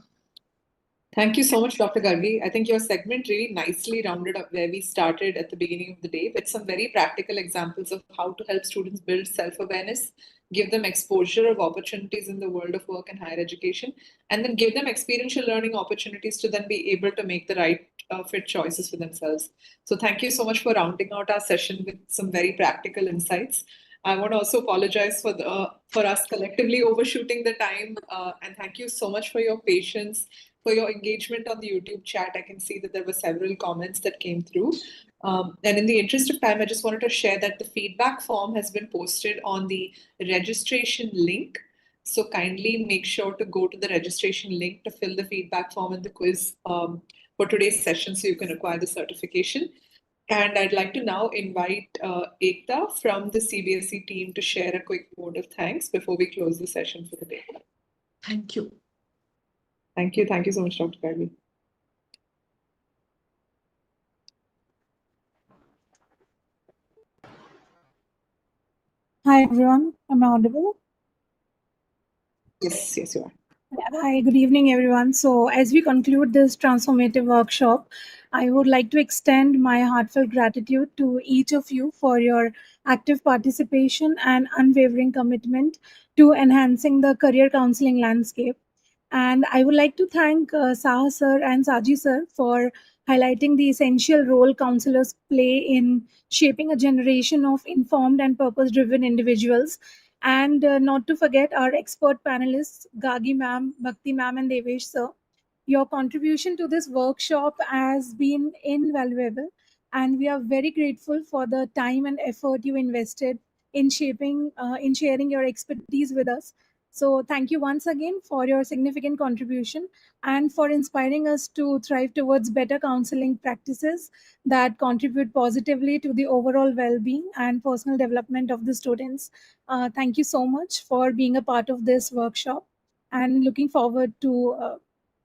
Thank you so much, Dr. Gargi. I think your segment really nicely rounded up where we started at the beginning of the day with some very practical examples of how to help students build self-awareness, give them exposure of opportunities in the world of work and higher education, and then give them experiential learning opportunities to then be able to make the right fit choices for themselves. So thank you so much for rounding out our session with some very practical insights. I want to also apologize for us collectively overshooting the time, and thank you so much for your patience, for your engagement on the YouTube chat. I can see that there were several comments that came through. And in the interest of time, I just wanted to share that the feedback form has been posted on the registration link. So kindly make sure to go to the registration link to fill the feedback form and the quiz for today's session so you can acquire the certification. And I'd like to now invite Ekta from the CBSE team to share a quick word of thanks before we close the session for the day. Thank you. Thank you. Thank you so much, Dr. Gargi. Hi everyone, am I audible? Yes, yes, you are. Hi, good evening everyone. So as we conclude this transformative workshop, I would like to extend my heartfelt gratitude to each of you for your active participation and unwavering commitment to enhancing the career counseling landscape. And I would like to thank Saha sir and Saji sir for highlighting the essential role counselors play in shaping a generation of informed and purpose-driven individuals. And not to forget our expert panelists, Gagi ma'am, Bhakti ma'am, and Devesh sir. Your contribution to this workshop has been invaluable, and we are very grateful for the time and effort you invested in sharing your expertise with us. So thank you once again for your significant contribution and for inspiring us to thrive towards better counseling practices that contribute positively to the overall well-being and personal development of the students. Thank you so much for being a part of this workshop and looking forward to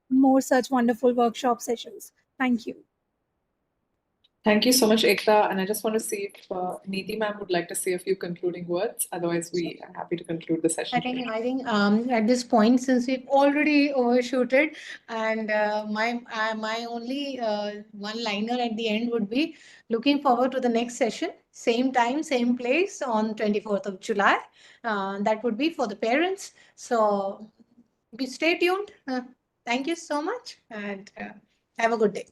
more such wonderful workshop sessions. Thank you. Thank you so much, Ekta. And I just want to see if Neeti ma'am would like to say a few concluding words. Otherwise, we are happy to conclude the session. I think at this point, since we've already overshooted, and my only one-liner at the end would be looking forward to the next session, same time, same place on 24th of July. That would be for the parents. So stay tuned. Thank you so much, and have a good day.